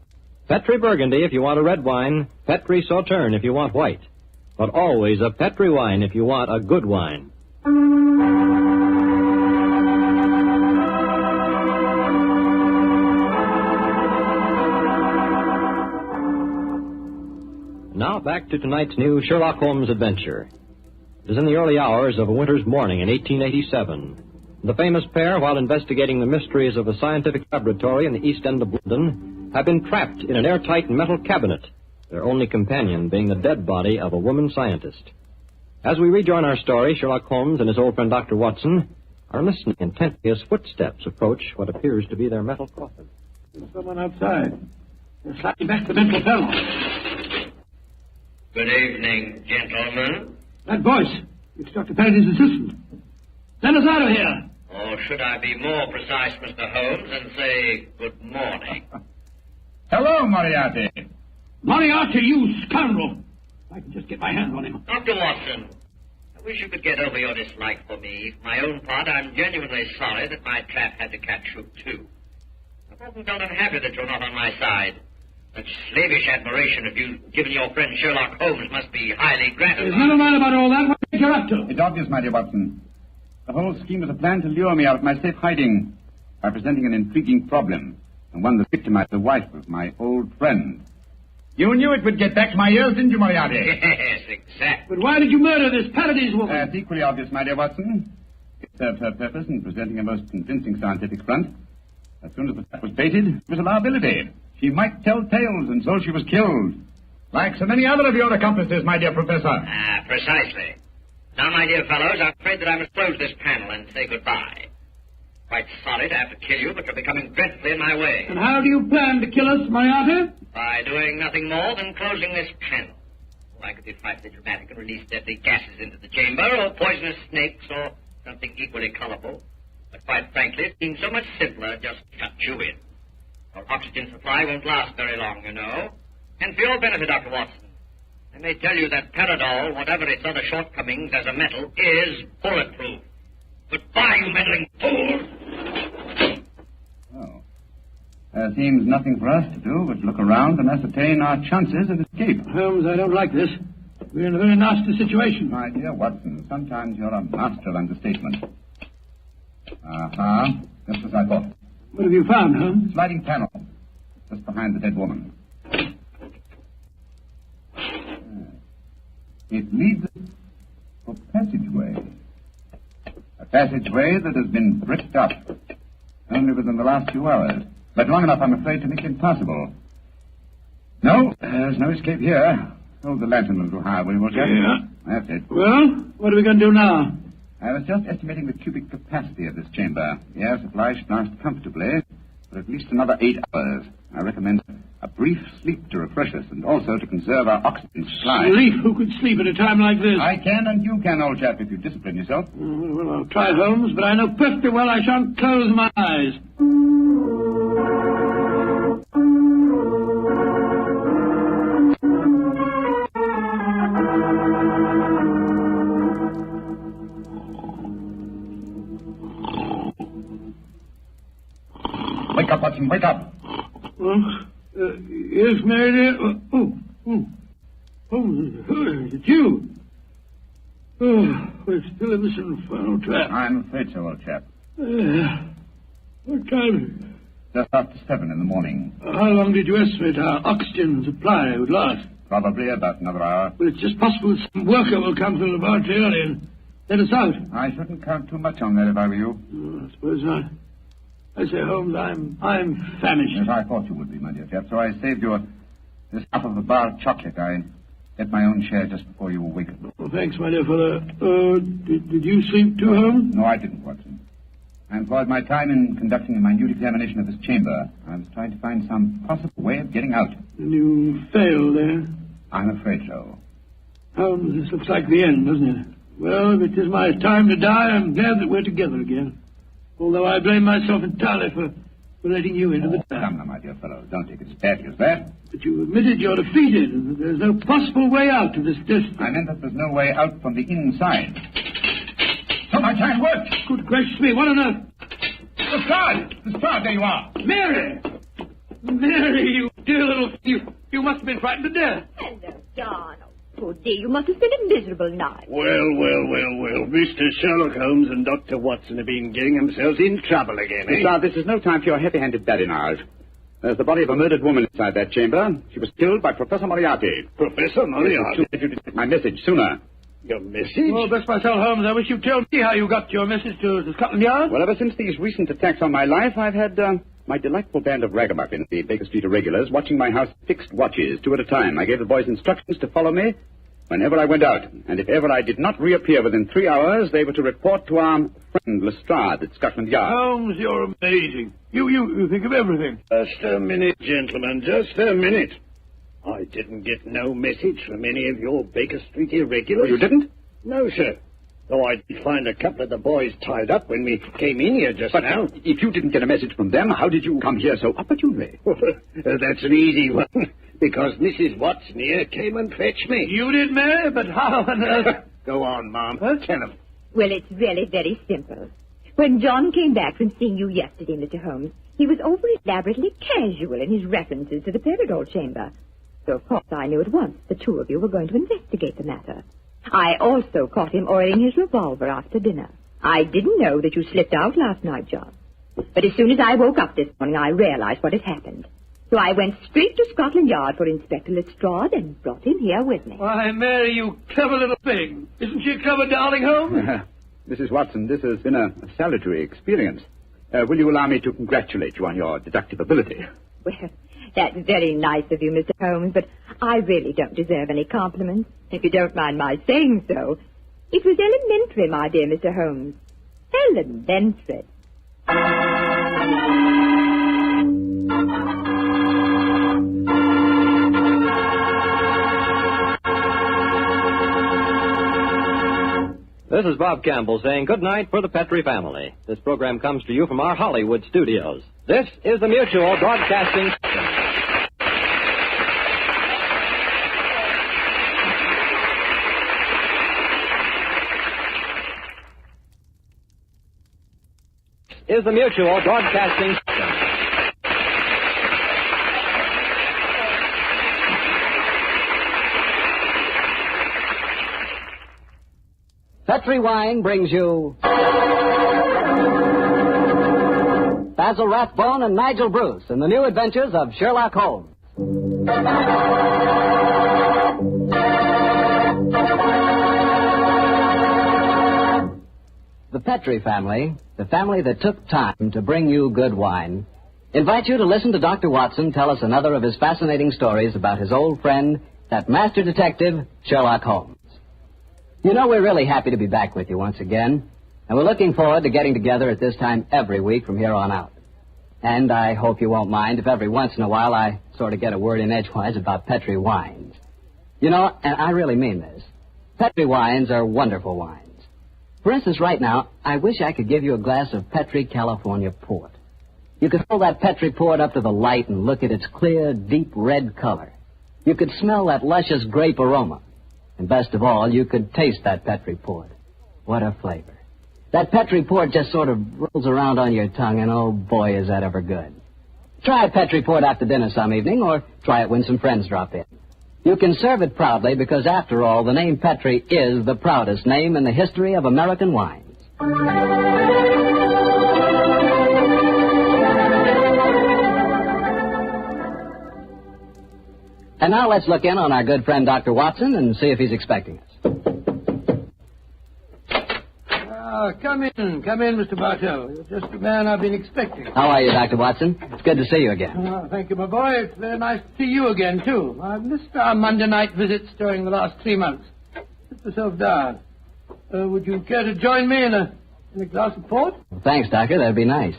Speaker 11: Petri Burgundy if you want a red wine, Petri Sauterne if you want white. But always a Petri wine if you want a good wine. Now back to tonight's new Sherlock Holmes adventure. It is in the early hours of a winter's morning in 1887. The famous pair, while investigating the mysteries of a scientific laboratory in the East End of London, have been trapped in an airtight metal cabinet, their only companion being the dead body of a woman scientist. As we rejoin our story, Sherlock Holmes and his old friend Dr. Watson are listening intently as footsteps approach what appears to be their metal coffin.
Speaker 2: There's someone outside. They're sliding back the mental fellow.
Speaker 15: Good evening, gentlemen.
Speaker 2: That voice. It's Dr. Paradis' assistant. Send us out of here.
Speaker 15: Or should I be more precise, Mr. Holmes, and say good morning?
Speaker 4: Hello, Moriarty.
Speaker 2: Moriarty, you scoundrel. I can just get my hands on him.
Speaker 15: Dr. Watson, I wish you could get over your dislike for me. For my own part, I'm genuinely sorry that my trap had to catch you, too. I've often felt unhappy that you're not on my side. Such slavish admiration of you given your friend Sherlock Holmes must be highly gratifying.
Speaker 2: There's none of mine about all that. What are you up to?
Speaker 4: It's obvious, my dear Watson. The whole scheme was a plan to lure me out of my safe hiding by presenting an intriguing problem, and one that victimized the wife of my old friend. You knew it would get back to my ears, didn't you, Moriarty?
Speaker 15: Yes, exactly.
Speaker 2: But why did you murder this Paradis woman?
Speaker 4: That's equally obvious, my dear Watson. It served her purpose in presenting a most convincing scientific front. As soon as the trap was baited, it was a liability. She might tell tales, and so she was killed. Like so many other of your accomplices, my dear Professor.
Speaker 15: Ah, precisely. Now, my dear fellows, I'm afraid that I must close this panel and say goodbye. Quite sorry to have to kill you, but you're becoming dreadfully in my way.
Speaker 2: And how do you plan to kill us, Moriarty?
Speaker 15: By doing nothing more than closing this panel. I could be frightfully dramatic and release deadly gases into the chamber, or poisonous snakes, or something equally colorful. But quite frankly, it seems so much simpler just to shut you in. Our oxygen supply won't last very long, you know. And for your benefit, Dr. Watson, I may tell you that Paradol, whatever its other shortcomings as a metal, is bulletproof. Goodbye, you meddling fool!
Speaker 4: Oh. There seems nothing for us to do but look around and ascertain our chances of escape.
Speaker 2: Holmes, I don't like this. We're in a very nasty situation.
Speaker 4: My dear Watson, sometimes you're a master of understatement. Uh-huh. Just as I thought.
Speaker 2: What have you found, Holmes?
Speaker 4: Sliding panel. Just behind the dead woman. It leads to a passageway. A passageway that has been bricked up. only within the last few hours. But long enough, I'm afraid, to make it impossible. No, there's no escape here. Hold the lantern a little higher, will you, Walter?
Speaker 2: Yeah.
Speaker 4: That's it.
Speaker 2: Well, what are we going to do now?
Speaker 4: I was just estimating the cubic capacity of this chamber. The air supply should last comfortably for at least another 8 hours. I recommend a brief sleep to refresh us and also to conserve our oxygen supply.
Speaker 2: Sleep? Who could sleep at a time like this?
Speaker 4: I can and you can, old chap, if you discipline yourself.
Speaker 2: Well, I'll try, Holmes, but I know perfectly well I shan't close my eyes.
Speaker 4: Wake up, Watson, wake up.
Speaker 2: Yes, Mary dear. It's you. We're still in this infernal trap.
Speaker 4: I'm afraid so, old chap.
Speaker 2: What time?
Speaker 4: Just after 7 in the morning.
Speaker 2: How long did you estimate our oxygen supply would last?
Speaker 4: Probably about another hour.
Speaker 2: Well, it's just possible some worker will come to the laboratory early and let us out.
Speaker 4: I shouldn't count too much on that if I were you.
Speaker 2: I suppose not. I say, Holmes, I'm famished.
Speaker 4: Yes, I thought you would be, my dear chap, so I saved you this half of the bar of chocolate. I ate my own share just before you awakened.
Speaker 2: Well, thanks, my dear fellow. Did you sleep too, Holmes?
Speaker 4: No, I didn't, Watson. I employed my time in conducting a minute examination of this chamber. I was trying to find some possible way of getting out.
Speaker 2: And you failed there?
Speaker 4: I'm afraid so.
Speaker 2: Holmes, this looks like the end, doesn't it? Well, if it is my time to die, I'm glad that we're together again. Although I blame myself entirely for letting you into the trap.
Speaker 4: Come now, my dear fellow. Don't take it as badly as that.
Speaker 2: But you admitted you're defeated and that there's no possible way out of this destiny.
Speaker 4: I meant that there's no way out from the inside. So my time worked.
Speaker 2: Good gracious me, what on earth?
Speaker 4: The Strad, there you are.
Speaker 2: Mary! Mary, you dear little... You must have been frightened to death.
Speaker 8: Hello, Donald. Poor dear, you must have spent a miserable night.
Speaker 3: Well. Mr. Sherlock Holmes and Dr. Watson have been getting themselves in trouble again, eh?
Speaker 4: Sir, this is no time for your heavy-handed badinage. There's the body of a murdered woman inside that chamber. She was killed by Professor Moriarty.
Speaker 3: Professor Moriarty?
Speaker 4: You didn't get my message sooner.
Speaker 3: Your message?
Speaker 2: Oh, bless myself, Holmes. I wish you'd tell me how you got your message to Scotland Yard.
Speaker 4: Well, ever since these recent attacks on my life, I've had my delightful band of ragamuffins, the Baker Street Irregulars, watching my house fixed watches, 2 at a time. I gave the boys instructions to follow me whenever I went out. And if ever I did not reappear within 3 hours, they were to report to our friend Lestrade at Scotland Yard.
Speaker 2: Holmes, you're amazing. You think of everything.
Speaker 3: Just a minute, gentlemen, just a minute. I didn't get no message from any of your Baker Street Irregulars.
Speaker 4: Oh, you didn't?
Speaker 3: No, sir. Though I did find a couple of the boys tied up when we came in here just now.
Speaker 4: If you didn't get a message from them, how did you come here so opportunely?
Speaker 3: That's an easy one. Because Mrs. Watson here came and fetched me.
Speaker 2: You did, Mary, but how on earth...
Speaker 3: Go on, Mom. Tell them.
Speaker 8: Well, it's really very simple. When John came back from seeing you yesterday, Mr. Holmes, he was over elaborately casual in his references to the Peridot chamber. So, of course, I knew at once the two of you were going to investigate the matter. I also caught him oiling his revolver after dinner. I didn't know that you slipped out last night, John. But as soon as I woke up this morning, I realized what had happened. So I went straight to Scotland Yard for Inspector Lestrade and brought him here with me.
Speaker 2: Why, Mary, you clever little thing. Isn't she a clever darling, Holmes?
Speaker 4: Mrs. Watson, this has been a salutary experience. Will you allow me to congratulate you on your deductive ability?
Speaker 8: Well, that's very nice of you, Mr. Holmes, but I really don't deserve any compliments, if you don't mind my saying so. It was elementary, my dear Mr. Holmes. Elementary.
Speaker 11: This is Bob Campbell saying good night for the Petrie family. This program comes to you from our Hollywood studios. This is the Mutual Broadcasting System. Is the Mutual Broadcasting System.
Speaker 16: Petrie Wine brings you Basil Rathbone and Nigel Bruce in the new adventures of Sherlock Holmes. The Petrie family, the family that took time to bring you good wine, invite you to listen to Dr. Watson tell us another of his fascinating stories about his old friend, that master detective, Sherlock Holmes. You know, we're really happy to be back with you once again, and we're looking forward to getting together at this time every week from here on out. And I hope you won't mind if every once in a while I sort of get a word in edgewise about Petrie wines. You know, and I really mean this, Petrie wines are wonderful wines. For instance, right now, I wish I could give you a glass of Petrie California port. You could hold that Petrie port up to the light and look at its clear, deep red color. You could smell that luscious grape aroma. And best of all, you could taste that Petrie port. What a flavor. That Petrie port just sort of rolls around on your tongue, and oh boy, is that ever good. Try a Petrie port after dinner some evening, or try it when some friends drop in. You can serve it proudly because, after all, the name Petrie is the proudest name in the history of American wines. And now let's look in on our good friend Dr. Watson and see if he's expecting us.
Speaker 2: Come in, Mr. Bartell. You're just the man I've been expecting.
Speaker 16: How are you, Dr. Watson? It's good to see you again.
Speaker 2: Thank you, my boy. It's very nice to see you again, too. I've missed our Monday night visits during the last 3 months. Sit yourself down. Would you care to join me in a glass of port?
Speaker 16: Well, thanks, Doctor. That'd be nice.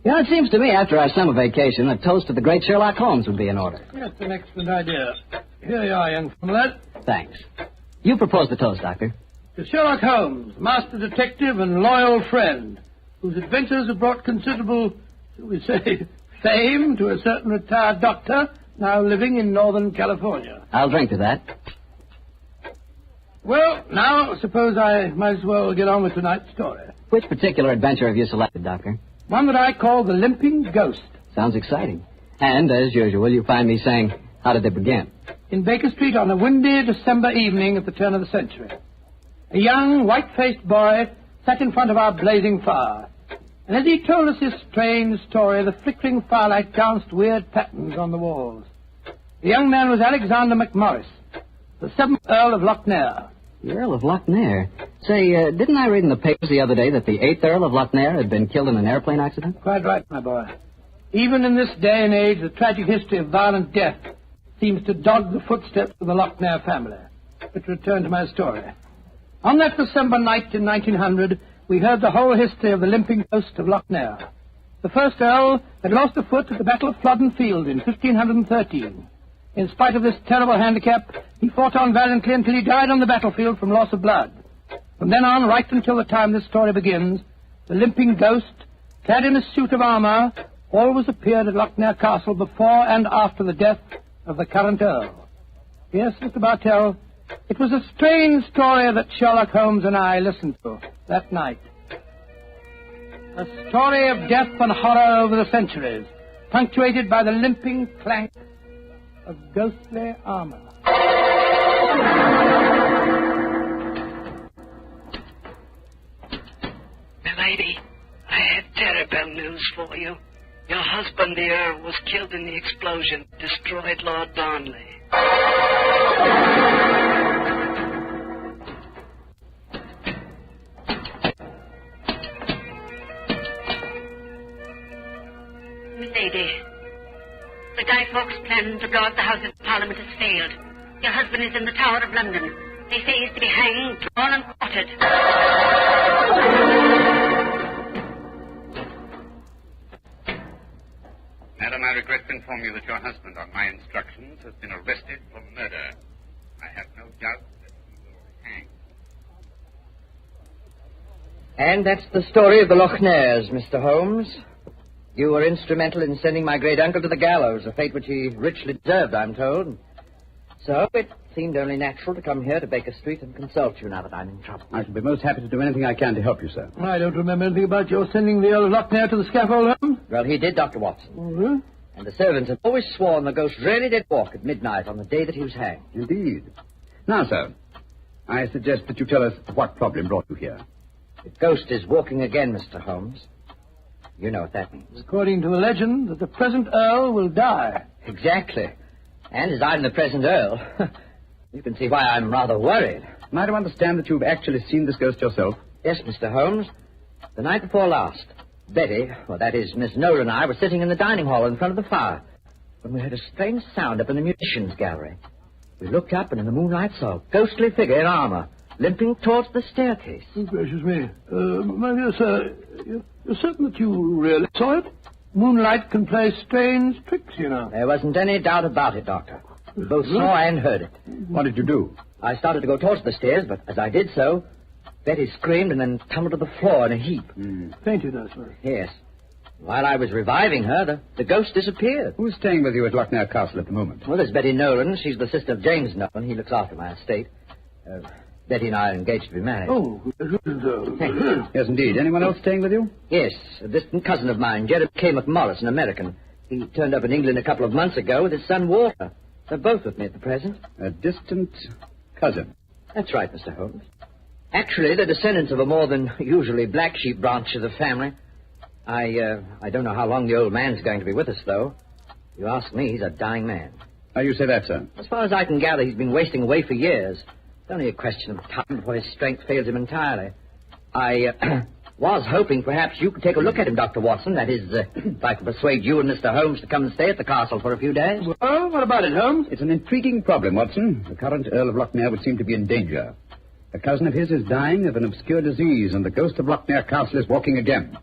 Speaker 16: You know, it seems to me after our summer vacation, a toast to the great Sherlock Holmes would be in order.
Speaker 2: That's an excellent idea. Here you are, young fellow.
Speaker 16: Thanks. You propose the toast, Doctor.
Speaker 2: To Sherlock Holmes, master detective and loyal friend, whose adventures have brought considerable, shall we say, fame to a certain retired doctor now living in Northern California.
Speaker 16: I'll drink to that.
Speaker 2: Well, now, suppose I might as well get on with tonight's story.
Speaker 16: Which particular adventure have you selected, Doctor?
Speaker 2: One that I call The Limping Ghost.
Speaker 16: Sounds exciting. And, as usual, you find me saying, how did it begin?
Speaker 2: In Baker Street on a windy December evening at the turn of the century. A young, white-faced boy sat in front of our blazing fire. And as he told us his strange story, the flickering firelight danced weird patterns on the walls. The young man was Alexander McMorris, the 7th Earl of Lochnair.
Speaker 16: The Earl of Lochnair? Say, didn't I read in the papers the other day that the 8th Earl of Lochnair had been killed in an airplane accident?
Speaker 2: Quite right, my boy. Even in this day and age, the tragic history of violent death seems to dog the footsteps of the Lochnair family. But to return to my story. On that December night in 1900, we heard the whole history of the limping ghost of Lochnair. The first Earl had lost a foot at the Battle of Flodden Field in 1513. In spite of this terrible handicap, he fought on valiantly until he died on the battlefield from loss of blood. From then on, right until the time this story begins, the limping ghost, clad in a suit of armor, always appeared at Lochnair Castle before and after the death of the current Earl. Yes, Mr. Bartell, it was a strange story that Sherlock Holmes and I listened to that night. A story of death and horror over the centuries, punctuated by the limping clank of ghostly armor.
Speaker 17: Milady, I have terrible news for you. Your husband, the Earl, was killed in the explosion that destroyed Lord Darnley.
Speaker 14: Milady, the Guy Fawkes plan to blow up the House of Parliament has failed. Your husband is in the Tower of London. They say he's to be hanged, drawn and quartered.
Speaker 18: Madam, I regret to inform you that your husband, on my instructions, has been arrested for murder. I have no doubt that he will be hanged.
Speaker 7: And that's the story of the Lochnairs, Mr. Holmes. You were instrumental in sending my great uncle to the gallows, a fate which he richly deserved, I'm told. So it seemed only natural to come here to Baker Street and consult you now that I'm in trouble.
Speaker 4: I shall be most happy to do anything I can to help you, sir.
Speaker 2: I don't remember anything about your sending the Earl of Lochnair to the scaffold, Holmes.
Speaker 7: Well, he did, Dr. Watson.
Speaker 2: Mm-hmm.
Speaker 7: And the servants have always sworn the ghost really did walk at midnight on the day that he was hanged.
Speaker 4: Indeed. Now, sir, I suggest that you tell us what problem brought you here.
Speaker 7: The ghost is walking again, Mr. Holmes. You know what that means.
Speaker 2: According to the legend, that the present Earl will die.
Speaker 7: Exactly. And as I'm the present Earl, you can see why I'm rather worried.
Speaker 4: Am I to understand that you've actually seen this ghost yourself?
Speaker 7: Yes, Mr. Holmes. The night before last, Betty, well, that is, Miss Nolan and I, were sitting in the dining hall in front of the fire when we heard a strange sound up in the musicians' gallery. We looked up and in the moonlight saw a ghostly figure in armor limping towards the staircase.
Speaker 2: Oh, gracious me. My dear sir, you're certain that you really saw it? Moonlight can play strange tricks, you know.
Speaker 7: There wasn't any doubt about it, Doctor. We both saw and heard it.
Speaker 4: What did you do?
Speaker 7: I started to go towards the stairs, but as I did so, Betty screamed and then tumbled to the floor in a heap.
Speaker 2: Fainted, I suppose.
Speaker 7: Yes. While I was reviving her, the ghost disappeared.
Speaker 4: Who's staying with you at Lochnair Castle at the moment?
Speaker 7: Well, there's Betty Nolan. She's the sister of James Nolan. He looks after my estate. Betty and I are engaged to be married.
Speaker 2: Oh,
Speaker 4: Yes, indeed. Anyone else staying with you?
Speaker 7: Yes, a distant cousin of mine, Jeremy K. McMorris, an American. He turned up in England a couple of months ago with his son Walter. They're both with me at the present.
Speaker 4: A distant cousin?
Speaker 7: That's right, Mr. Holmes. Actually, they're descendants of a more than usually black sheep branch of the family. I don't know how long the old man's going to be with us, though. If you ask me, he's a dying man.
Speaker 4: How you say that, sir?
Speaker 7: As far as I can gather, he's been wasting away for years. It's only a question of time before his strength fails him entirely. I was hoping perhaps you could take a look at him, Dr. Watson. That is, if I could persuade you and Mr. Holmes to come and stay at the castle for a few days.
Speaker 2: Well, what about it, Holmes?
Speaker 4: It's an intriguing problem, Watson. The current Earl of Lochnair would seem to be in danger. A cousin of his is dying of an obscure disease, and the ghost of Lochnair Castle is walking again.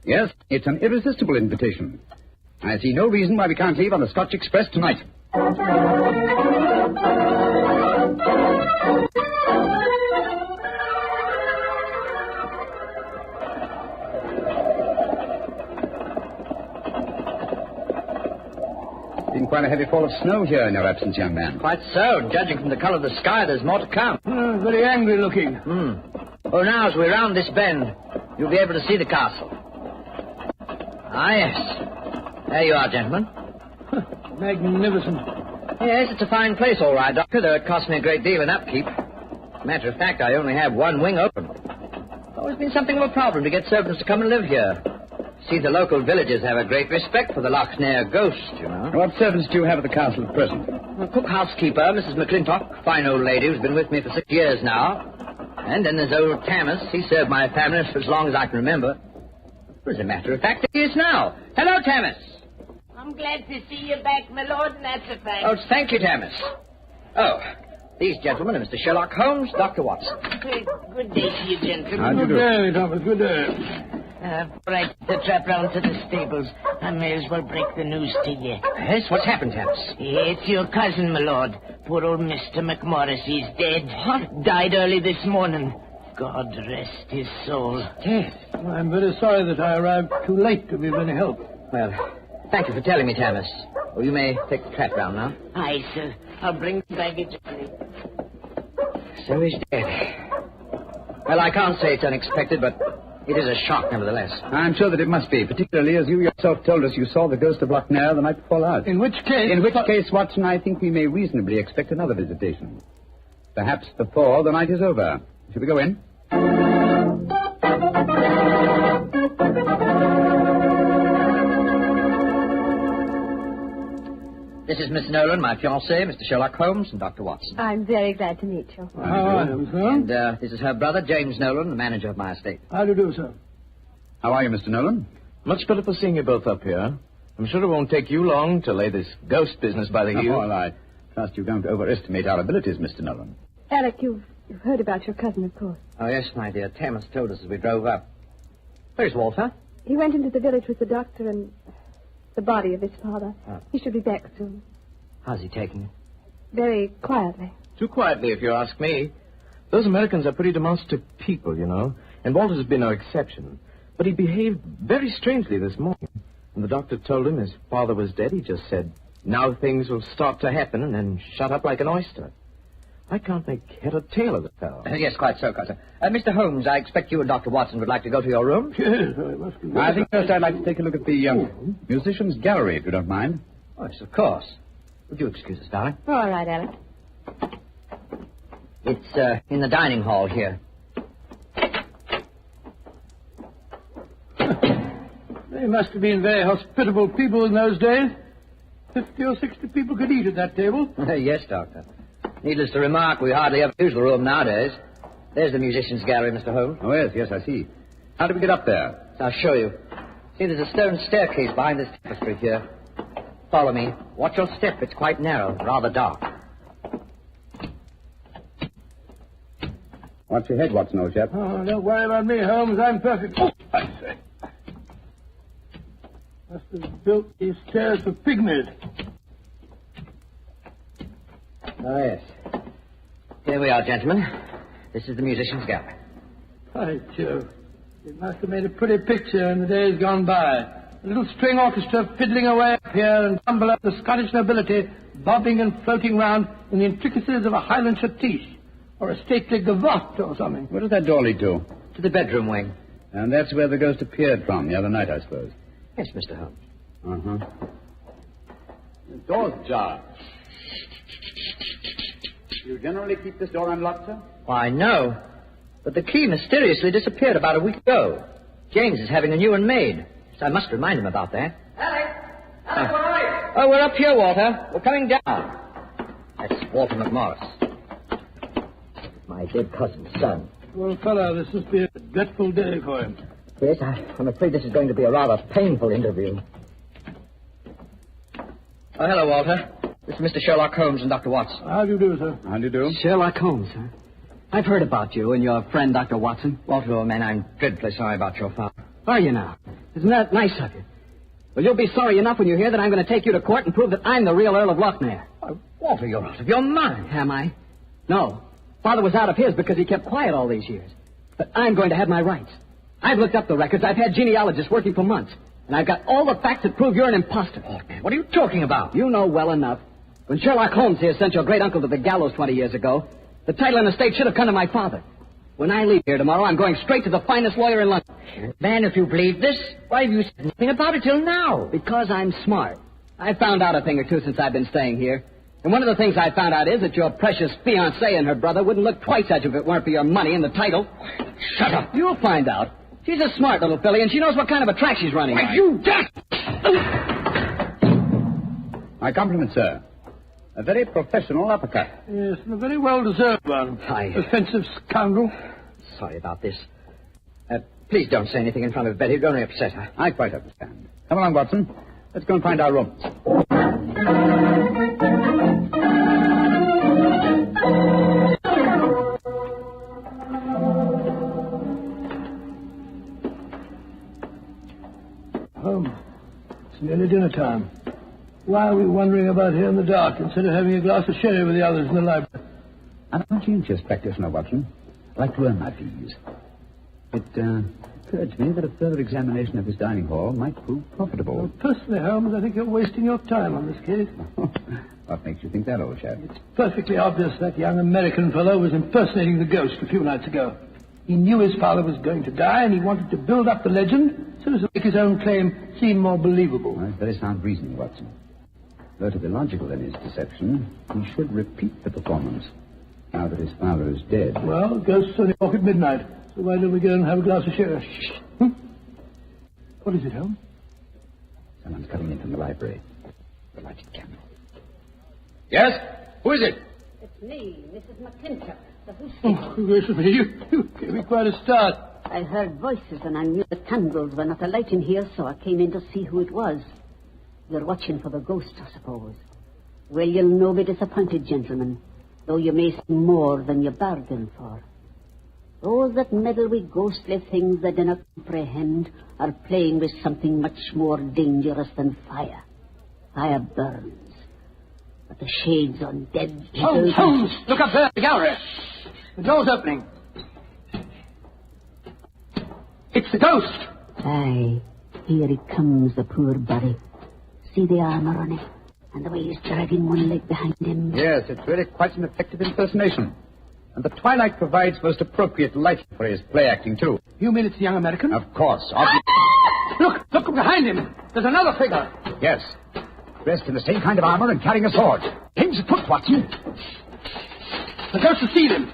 Speaker 4: Yes, it's an irresistible invitation. I see no reason why we can't leave on the Scotch Express tonight. Been quite a heavy fall of snow here in your absence, young man.
Speaker 7: Quite so. Judging from the color of the sky, there's more to come.
Speaker 2: Very angry looking.
Speaker 7: Oh, now, as we round this bend, you'll be able to see the castle. Ah, yes. There you are, gentlemen.
Speaker 2: Magnificent.
Speaker 7: Yes, it's a fine place, all right, Doctor, though it cost me a great deal in upkeep. As a matter of fact, I only have one wing open. It's always been something of a problem to get servants to come and live here. See, the local villagers have a great respect for the Lochnair ghost, you know.
Speaker 4: What servants do you have at the castle at present?
Speaker 7: The cook housekeeper, Mrs. McClintock, fine old lady who's been with me for 6 years now. And then there's old Tammas. He served my family for as long as I can remember. As a matter of fact, he is now. Hello, Tammas.
Speaker 19: I'm glad to see you back, my lord, and that's a fact.
Speaker 7: Oh, thank you, Tammas. Oh, these gentlemen are Mr. Sherlock Holmes, Dr. Watson.
Speaker 19: Good day to you, gentlemen.
Speaker 2: How do you do? Good day, Thomas. Good day.
Speaker 19: Before I get the trap round to the stables, I may as well break the news to you.
Speaker 7: Yes? What's happened, Tammas?
Speaker 19: It's your cousin, my lord. Poor old Mr. McMorris. He's dead. What? Died early this morning. God rest his soul.
Speaker 7: Dead?
Speaker 2: I'm very sorry that I arrived too late to be of any help.
Speaker 7: Well, thank you for telling me, Tammas. Well, you may take the trap round now.
Speaker 19: Aye, sir. I'll bring the baggage.
Speaker 7: So he's dead. Well, I can't say it's unexpected, but it is a shock, nevertheless.
Speaker 4: I'm sure that it must be, particularly as you yourself told us you saw the ghost of Lochnair the night before last.
Speaker 2: In which case,
Speaker 4: Watson, I think we may reasonably expect another visitation. Perhaps before the night is over. Shall we go in?
Speaker 7: This is Miss Nolan, my fiancé, Mr. Sherlock Holmes, and Dr. Watson.
Speaker 8: I'm very glad to meet you.
Speaker 2: How are you, sir?
Speaker 7: And this is her brother, James Nolan, the manager of my estate.
Speaker 2: How do you do, sir?
Speaker 4: How are you, Mr. Nolan?
Speaker 20: Much better for seeing you both up here. I'm sure it won't take you long to lay this ghost business by the heels.
Speaker 4: Well, I trust you don't overestimate our abilities, Mr. Nolan.
Speaker 8: Alec, you've heard about your cousin, of course.
Speaker 7: Oh, yes, my dear. Tammas told us as we drove up. Where's Walter?
Speaker 8: He went into the village with the doctor and the body of his father.
Speaker 7: Oh.
Speaker 8: He should be back soon.
Speaker 7: How's he taking it?
Speaker 8: Very quietly.
Speaker 20: Too quietly, if you ask me. Those Americans are pretty demonstrative people, you know, and Walter has been no exception. But he behaved very strangely this morning. When the doctor told him his father was dead, he just said, now things will start to happen, and then shut up like an oyster. I can't make head or tail of the fellow.
Speaker 7: Yes, quite so, cousin. Mr. Holmes, I expect you and Dr. Watson would like to go to your room.
Speaker 2: Yes, I must be.
Speaker 4: I think first I'd like to take a look at the musicians' gallery, if you don't mind.
Speaker 7: Oh, yes, of course. Would you excuse us, darling?
Speaker 8: All right, Alec.
Speaker 7: It's in the dining hall here.
Speaker 2: They must have been very hospitable people in those days. 50 or 60 people could eat at that table.
Speaker 7: Yes, Doctor. Needless to remark, we hardly ever use the room nowadays. There's the musician's gallery, Mr. Holmes.
Speaker 4: Oh, yes, I see. How do we get up there?
Speaker 7: I'll show you. See, there's a stone staircase behind this tapestry here. Follow me. Watch your step. It's quite narrow, rather dark.
Speaker 4: Watch your head, Watson, old chap.
Speaker 2: Oh, don't worry about me, Holmes. I'm perfect. Oh, I say. Must have built these stairs for pygmies.
Speaker 7: Oh, yes. Here we are, gentlemen. This is the musician's gallery.
Speaker 2: By Jove. It must have made a pretty picture in the days gone by. A little string orchestra fiddling away up here and tumble up the Scottish nobility, bobbing and floating round in the intricacies of a Highland schottische, or a stately gavotte or something.
Speaker 4: Where does that door lead to?
Speaker 7: To the bedroom wing.
Speaker 4: And that's where the ghost appeared from the other night, I suppose.
Speaker 7: Yes, Mr. Holmes.
Speaker 4: Uh-huh. The door's ajar. You generally keep this door unlocked, sir?
Speaker 7: Why, no. But the key mysteriously disappeared about a week ago. James is having a new one made, so I must remind him about that.
Speaker 5: Alex, where are you?
Speaker 7: Oh, we're up here, Walter. We're coming down. That's Walter McMorris. My dead cousin's son.
Speaker 2: Well, fellow, this must be a dreadful day for him.
Speaker 7: Yes, I'm afraid this is going to be a rather painful interview. Oh, hello, Walter. This is Mr. Sherlock Holmes and Dr. Watson.
Speaker 2: How do you do, sir?
Speaker 4: How do you do?
Speaker 16: Sherlock Holmes, sir. I've heard about you and your friend, Dr. Watson.
Speaker 7: Walter, old man, I'm dreadfully sorry about your father.
Speaker 16: Are you now? Isn't that nice of you? Well, you'll be sorry enough when you hear that I'm going to take you to court and prove that I'm the real Earl of Lochmere.
Speaker 7: Walter, you're out of your mind.
Speaker 16: Am I? No. Father was out of his because he kept quiet all these years. But I'm going to have my rights. I've looked up the records. I've had genealogists working for months. And I've got all the facts that prove you're an imposter.
Speaker 7: Oh, man, what are you talking about?
Speaker 16: You know well enough. When Sherlock Holmes here sent your great-uncle to the gallows 20 years ago, the title and estate should have come to my father. When I leave here tomorrow, I'm going straight to the finest lawyer in London.
Speaker 7: Man, if you believe this, why have you said nothing about it till now?
Speaker 16: Because I'm smart. I've found out a thing or two since I've been staying here. And one of the things I found out is that your precious fiancée and her brother wouldn't look twice at you if it weren't for your money and the title.
Speaker 7: Shut up.
Speaker 16: You'll find out. She's a smart little filly, and she knows what kind of a track she's running.
Speaker 7: Why, you
Speaker 4: My compliments, sir. A very professional uppercut.
Speaker 2: Yes, and a very well-deserved one. Offensive scoundrel.
Speaker 7: Sorry about this. Please don't say anything in front of Betty. You're going to upset her.
Speaker 4: I quite understand. Come along, Watson. Let's go and find our rooms.
Speaker 2: Holmes, it's nearly dinner time. Why are we wandering about here in the dark instead of having a glass of sherry with the others in the library?
Speaker 4: I'm a conscientious practitioner, Watson. I like to earn my fees. It occurred to me that a further examination of his dining hall might prove profitable.
Speaker 2: Well, personally, Holmes, I think you're wasting your time on this case.
Speaker 4: What makes you think that, old chap?
Speaker 2: It's perfectly obvious that young American fellow was impersonating the ghost a few nights ago. He knew his father was going to die, and he wanted to build up the legend so as to make his own claim seem more believable.
Speaker 4: Well, very sound reasoning, Watson. Though to be logical in his deception, he should repeat the performance now that his father is dead.
Speaker 2: Well, ghosts only walk at midnight, so why don't we go and have a glass of sherry? What is it, Holmes?
Speaker 4: Someone's coming in from the library. The lighted candle.
Speaker 20: Yes? Who is it?
Speaker 14: It's me, Mrs. McClintock, the hostess.
Speaker 2: Oh, gracious me, you gave me quite a start.
Speaker 14: I heard voices and I knew the candles were not alight in here, so I came in to see who it was. You're watching for the ghost, I suppose. Well, you'll no be disappointed, gentlemen, though you may see more than you bargained for. Those that meddle with ghostly things they do not comprehend are playing with something much more dangerous than fire. Fire burns, but the shades on dead people...
Speaker 2: Holmes! Look up there, the gallery. The door's opening. It's the ghost.
Speaker 14: Aye, here he comes, the poor body. See the armor on him, and the way he's dragging one leg behind him.
Speaker 4: Yes, it's really quite an effective impersonation. And the twilight provides most appropriate light for his play acting, too.
Speaker 2: You mean it's the young American?
Speaker 4: Of course.
Speaker 2: Look behind him. There's another figure.
Speaker 4: Yes. Dressed in the same kind of armor and carrying a sword. Aim his foot, Watson.
Speaker 2: The ghost has seen him.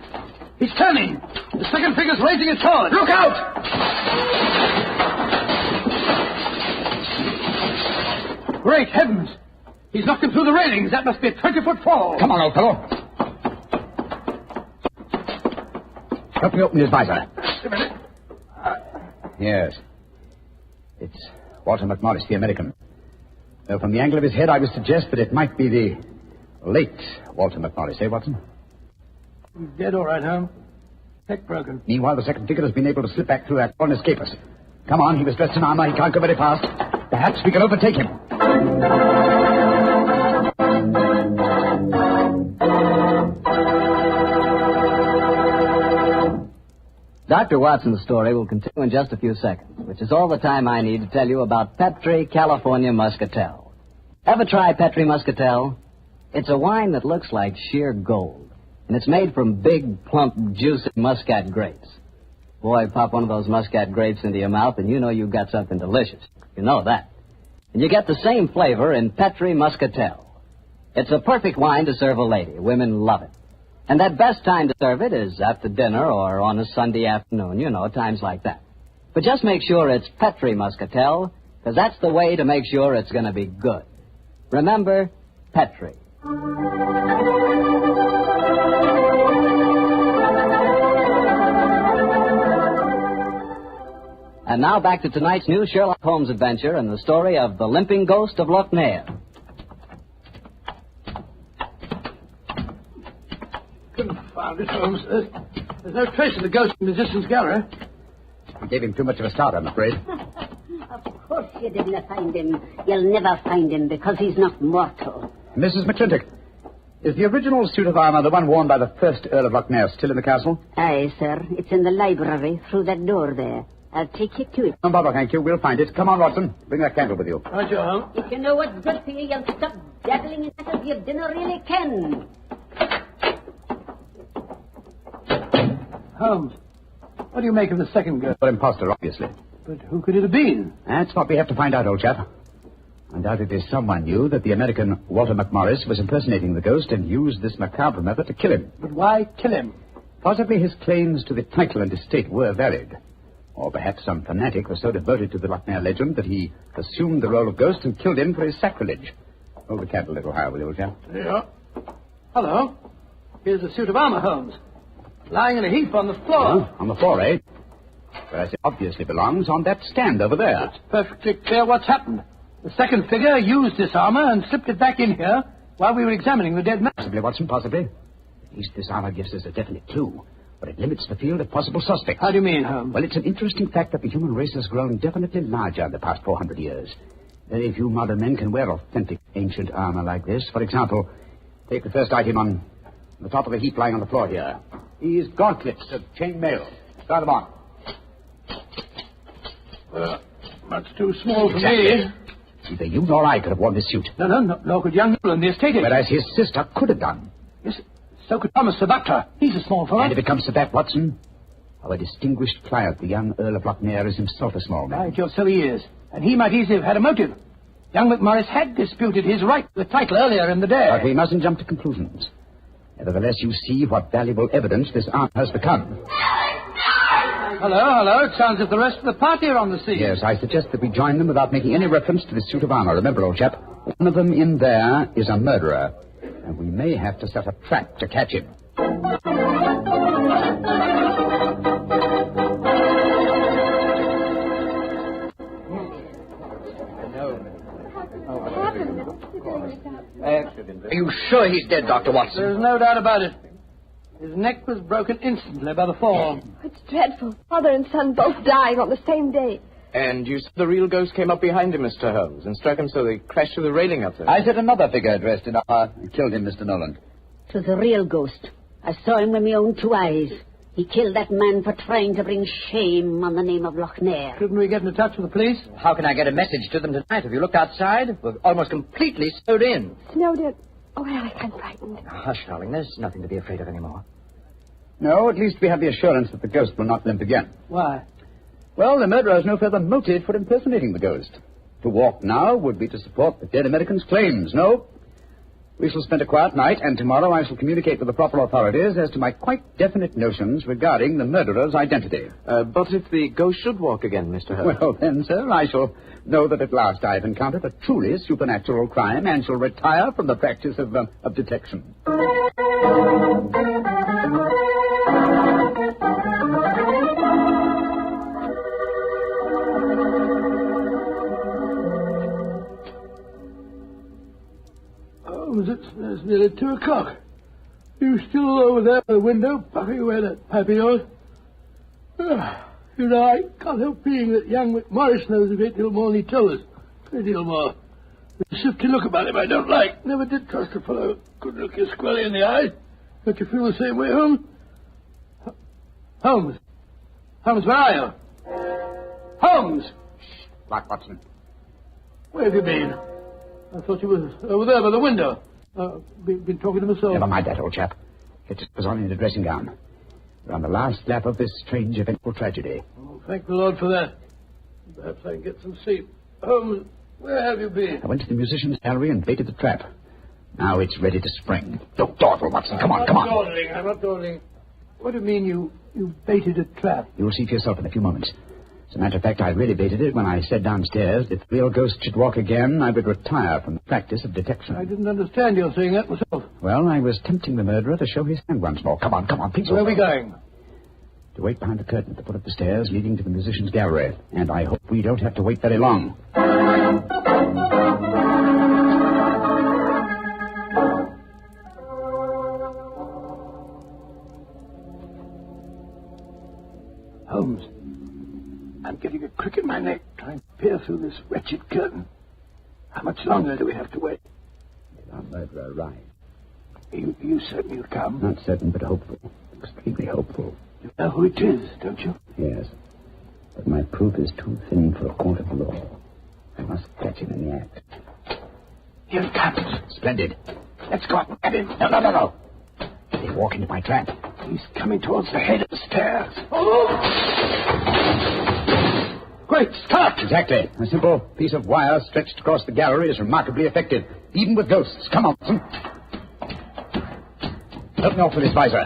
Speaker 2: He's turning. The second figure's raising his sword. Look out! Great heavens! He's knocked him through the railings. That must be a 20-foot fall.
Speaker 4: Come on, old fellow. Help me open his visor. Yes. It's Walter McMorris, the American. Though from the angle of his head, I would suggest that it might be the late Walter McMorris, eh, Watson?
Speaker 2: He's dead, all right, Holmes. Neck broken.
Speaker 4: Meanwhile, the second figure has been able to slip back through that door and escape us. Come on, he was dressed in armor. He can't go very fast. Perhaps we can overtake him.
Speaker 16: Dr. Watson's story will continue in just a few seconds, which is all the time I need to tell you about Petri California Muscatel. Ever try Petri Muscatel? It's a wine that looks like sheer gold, and it's made from big, plump, juicy muscat grapes. Boy, pop one of those muscat grapes into your mouth, and you know you've got something delicious. You know that. And you get the same flavor in Petri Muscatel. It's a perfect wine to serve a lady. Women love it. And that best time to serve it is after dinner or on a Sunday afternoon, you know, times like that. But just make sure it's Petri Muscatel, because that's the way to make sure it's going to be good. Remember, Petri. And now back to tonight's new Sherlock Holmes adventure and the story of the limping ghost of Lochnair.
Speaker 2: Confound it, Holmes. There's no trace of the ghost in Musician's Gallery.
Speaker 4: We gave him too much of a start, I'm afraid.
Speaker 14: Of course you didn't find him. You'll never find him because he's not mortal.
Speaker 4: Mrs. McClintock, is the original suit of armor the one worn by the first Earl of Lochnair still in the castle?
Speaker 14: Aye, sir. It's in the library through that door there. I'll take you to it.
Speaker 4: Don't bother, thank you. We'll find it. Come on, Watson. Bring that candle with you.
Speaker 2: Right, you Holmes.
Speaker 14: If you know what's good for you, you'll stop dabbling in that as you dinner really can.
Speaker 2: Holmes, what do you make of the second ghost?
Speaker 4: An imposter, obviously.
Speaker 2: But who could it have been?
Speaker 4: That's what we have to find out, old chap. Undoubtedly someone knew that the American Walter McMorris was impersonating the ghost and used this macabre method to kill him.
Speaker 2: But why kill him?
Speaker 4: Possibly his claims to the title and estate were valid. Or perhaps some fanatic was so devoted to the Lochnair legend that he assumed the role of ghost and killed him for his sacrilege. Hold the candle a little higher, will you, old chap?
Speaker 2: Yeah. Hello. Here's a suit of armor, Holmes. Lying in a heap on the floor.
Speaker 4: Oh, on the floor, eh? Whereas it obviously belongs on that stand over there.
Speaker 2: It's perfectly clear what's happened. The second figure used this armor and slipped it back in here while we were examining the dead man.
Speaker 4: Possibly, Watson, possibly. At least this armor gives us a definite clue. But it limits the field of possible suspects.
Speaker 2: How do you mean, Holmes?
Speaker 4: Well, it's an interesting fact that the human race has grown definitely larger in the past 400 years. Very few modern men can wear authentic ancient armor like this. For example, take the first item on the top of the heap lying on the floor here. These gauntlets of chain mail. Start them on.
Speaker 2: That's too small for
Speaker 4: Exactly.
Speaker 2: me.
Speaker 4: Neither you nor I could have worn this suit.
Speaker 2: No, nor could young Newland, the estate agent.
Speaker 4: Whereas his sister could have done.
Speaker 2: Yes, so could Thomas the butler. He's a small fellow.
Speaker 4: And if it comes to that, Watson, our distinguished client, the young Earl of Lochnair, is himself a small man.
Speaker 2: Right, so he is. And he might easily have had a motive. Young McMorris had disputed his right to the title earlier in the day.
Speaker 4: But we mustn't jump to conclusions. Nevertheless, you see what valuable evidence this arm has become.
Speaker 2: Hello. It sounds as if the rest of the party are on the scene.
Speaker 4: Yes, I suggest that we join them without making any reference to this suit of armor. Remember, old chap, one of them in there is a murderer, and we may have to set a trap to catch him.
Speaker 7: Are you sure he's dead, Dr. Watson?
Speaker 2: There's no doubt about it. His neck was broken instantly by the fall.
Speaker 8: It's dreadful. Father and son both dying on the same day.
Speaker 20: And you said the real ghost came up behind him, Mr. Holmes, and struck him so they crashed through the railing up there.
Speaker 4: I said another figure dressed in armor killed him, Mr. Nolan.
Speaker 14: It was a real ghost. I saw him with my own two eyes. He killed that man for trying to bring shame on the name of Lochnair.
Speaker 2: Couldn't we get into touch with the police?
Speaker 7: How can I get a message to them tonight? Have you looked outside? We're almost completely snowed in.
Speaker 8: Snowed in. Oh, Alec, I'm frightened.
Speaker 7: Hush, darling. There's nothing to be afraid of anymore.
Speaker 4: No, at least we have the assurance that the ghost will not limp again.
Speaker 2: Why?
Speaker 4: Well, the murderer has no further motive for impersonating the ghost. To walk now would be to support the dead American's claims. No. We shall spend a quiet night, and tomorrow I shall communicate with the proper authorities as to my quite definite notions regarding the murderer's identity.
Speaker 20: But if the ghost should walk again, Mr. Holmes?
Speaker 4: Well, then, sir, I shall know that at last I have encountered a truly supernatural crime and shall retire from the practice of detection.
Speaker 2: nearly 2 o'clock. You still over there by the window, puffing away that pipe of yours? You know, I can't help feeling that young McMorris knows a great deal more than he told us. A great deal more. The shifty look about him I don't like. Never did trust a fellow who couldn't look you squarely in the eye. Don't you feel the same way, Holmes? Holmes? Holmes, where are you? Holmes!
Speaker 4: What, Watson?
Speaker 2: Where have you been? I thought you were over there by the window. Been talking to myself.
Speaker 4: Never mind that, old chap. It was on in the dressing gown. We're on the last lap of this strange eventful tragedy.
Speaker 2: Oh, thank the Lord for that. Perhaps I can get some sleep. Holmes, where have you been?
Speaker 4: I went to the musician's gallery and baited the trap. Now it's ready to spring. Don't dawdle, Watson. Come on, come on.
Speaker 2: I'm not dawdling. What do you mean you baited a trap?
Speaker 4: You'll see for yourself in a few moments. As a matter of fact, I really baited it when I said downstairs that if the real ghost should walk again, I would retire from the practice of detection.
Speaker 2: I didn't understand your saying that myself.
Speaker 4: Well, I was tempting the murderer to show his hand once more. Come on, please.
Speaker 2: Where are we going?
Speaker 4: To wait behind the curtain at the foot of the stairs leading to the musician's gallery. And I hope we don't have to wait very long.
Speaker 2: Holmes, I'm getting a crick in my neck trying to peer through this wretched curtain. How much longer do we have to wait?
Speaker 4: Our murderer arrived.
Speaker 2: You certain he'll come?
Speaker 4: Not certain, but hopeful. Extremely hopeful.
Speaker 2: You know who it is, don't you?
Speaker 4: Yes. But my proof is too thin for a court of law. I must catch him in the act.
Speaker 2: Here he comes.
Speaker 4: Splendid.
Speaker 2: Let's go up and get him.
Speaker 4: No. They walk into my trap.
Speaker 2: He's coming towards the head of the stairs. Oh! Great Scott!
Speaker 4: Exactly. A simple piece of wire stretched across the gallery is remarkably effective, even with ghosts. Come on, Watson. Help me off with this visor.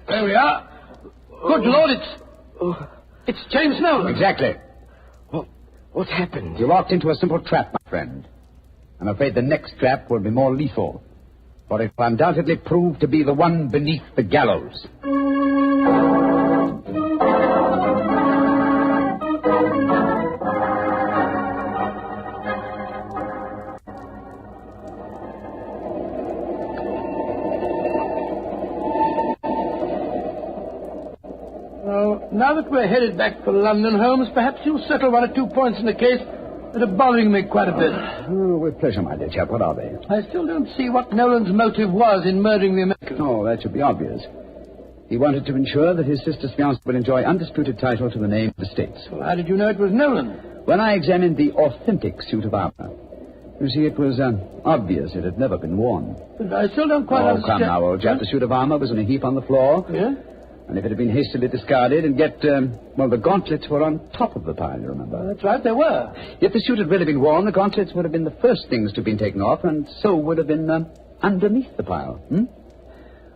Speaker 2: There we are. Good Lord, it's James Nolan.
Speaker 4: Exactly.
Speaker 20: What happened?
Speaker 4: You walked into a simple trap, my friend. I'm afraid the next trap will be more lethal, for it will undoubtedly prove to be the one beneath the gallows.
Speaker 2: Now that we're headed back for London, Holmes, perhaps you'll settle 1 or 2 points in the case that are bothering me quite a bit.
Speaker 4: Oh, with pleasure, my dear chap. What are they?
Speaker 2: I still don't see what Nolan's motive was in murdering the American.
Speaker 4: Oh, that should be obvious. He wanted to ensure that his sister's fiancé would enjoy undisputed title to the name of the States.
Speaker 2: Well, how did you know it was Nolan?
Speaker 4: When I examined the authentic suit of armor, you see, it was obvious it had never been worn.
Speaker 2: But I still don't quite understand.
Speaker 4: Oh, come now, old chap. The suit of armor was in a heap on the floor.
Speaker 2: Yeah?
Speaker 4: And if it had been hastily discarded, and yet, the gauntlets were on top of the pile, you remember?
Speaker 2: That's right, they were.
Speaker 4: If the suit had really been worn, the gauntlets would have been the first things to have been taken off, and so would have been underneath the pile.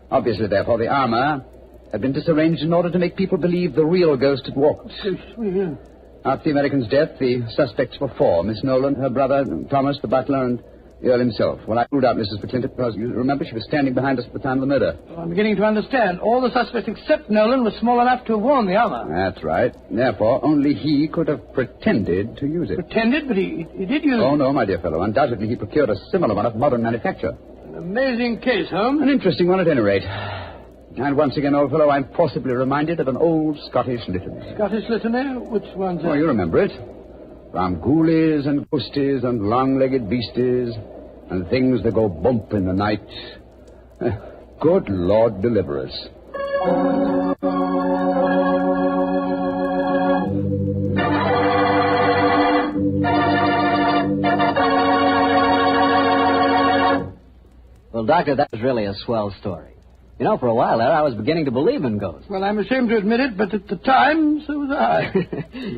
Speaker 4: Obviously, therefore, the armor had been disarranged in order to make people believe the real ghost had walked.
Speaker 2: Yeah.
Speaker 4: After the American's death, the suspects were 4. Miss Nolan, her brother, Thomas, the butler, and the Earl himself. Well, I ruled out Mrs. McClintock because, you remember, she was standing behind us at the time of the murder.
Speaker 2: Well, I'm beginning to understand. All the suspects except Nolan were small enough to have worn the armor.
Speaker 4: That's right. Therefore, only he could have pretended to use it.
Speaker 2: Pretended? But he did use it.
Speaker 4: Oh, no, my dear fellow. Undoubtedly, he procured a similar one of modern manufacture.
Speaker 2: An amazing case, Holmes.
Speaker 4: An interesting one, at any rate. And once again, old fellow, I'm possibly reminded of an old Scottish litany.
Speaker 2: Scottish litany? Which one's that?
Speaker 4: Oh, you remember it. From ghoulies and ghosties and long-legged beasties and things that go bump in the night. Good Lord deliver us.
Speaker 16: Well, Doctor, that was really a swell story. You know, for a while there, I was beginning to believe in ghosts.
Speaker 2: Well, I'm ashamed to admit it, but at the time, so was I.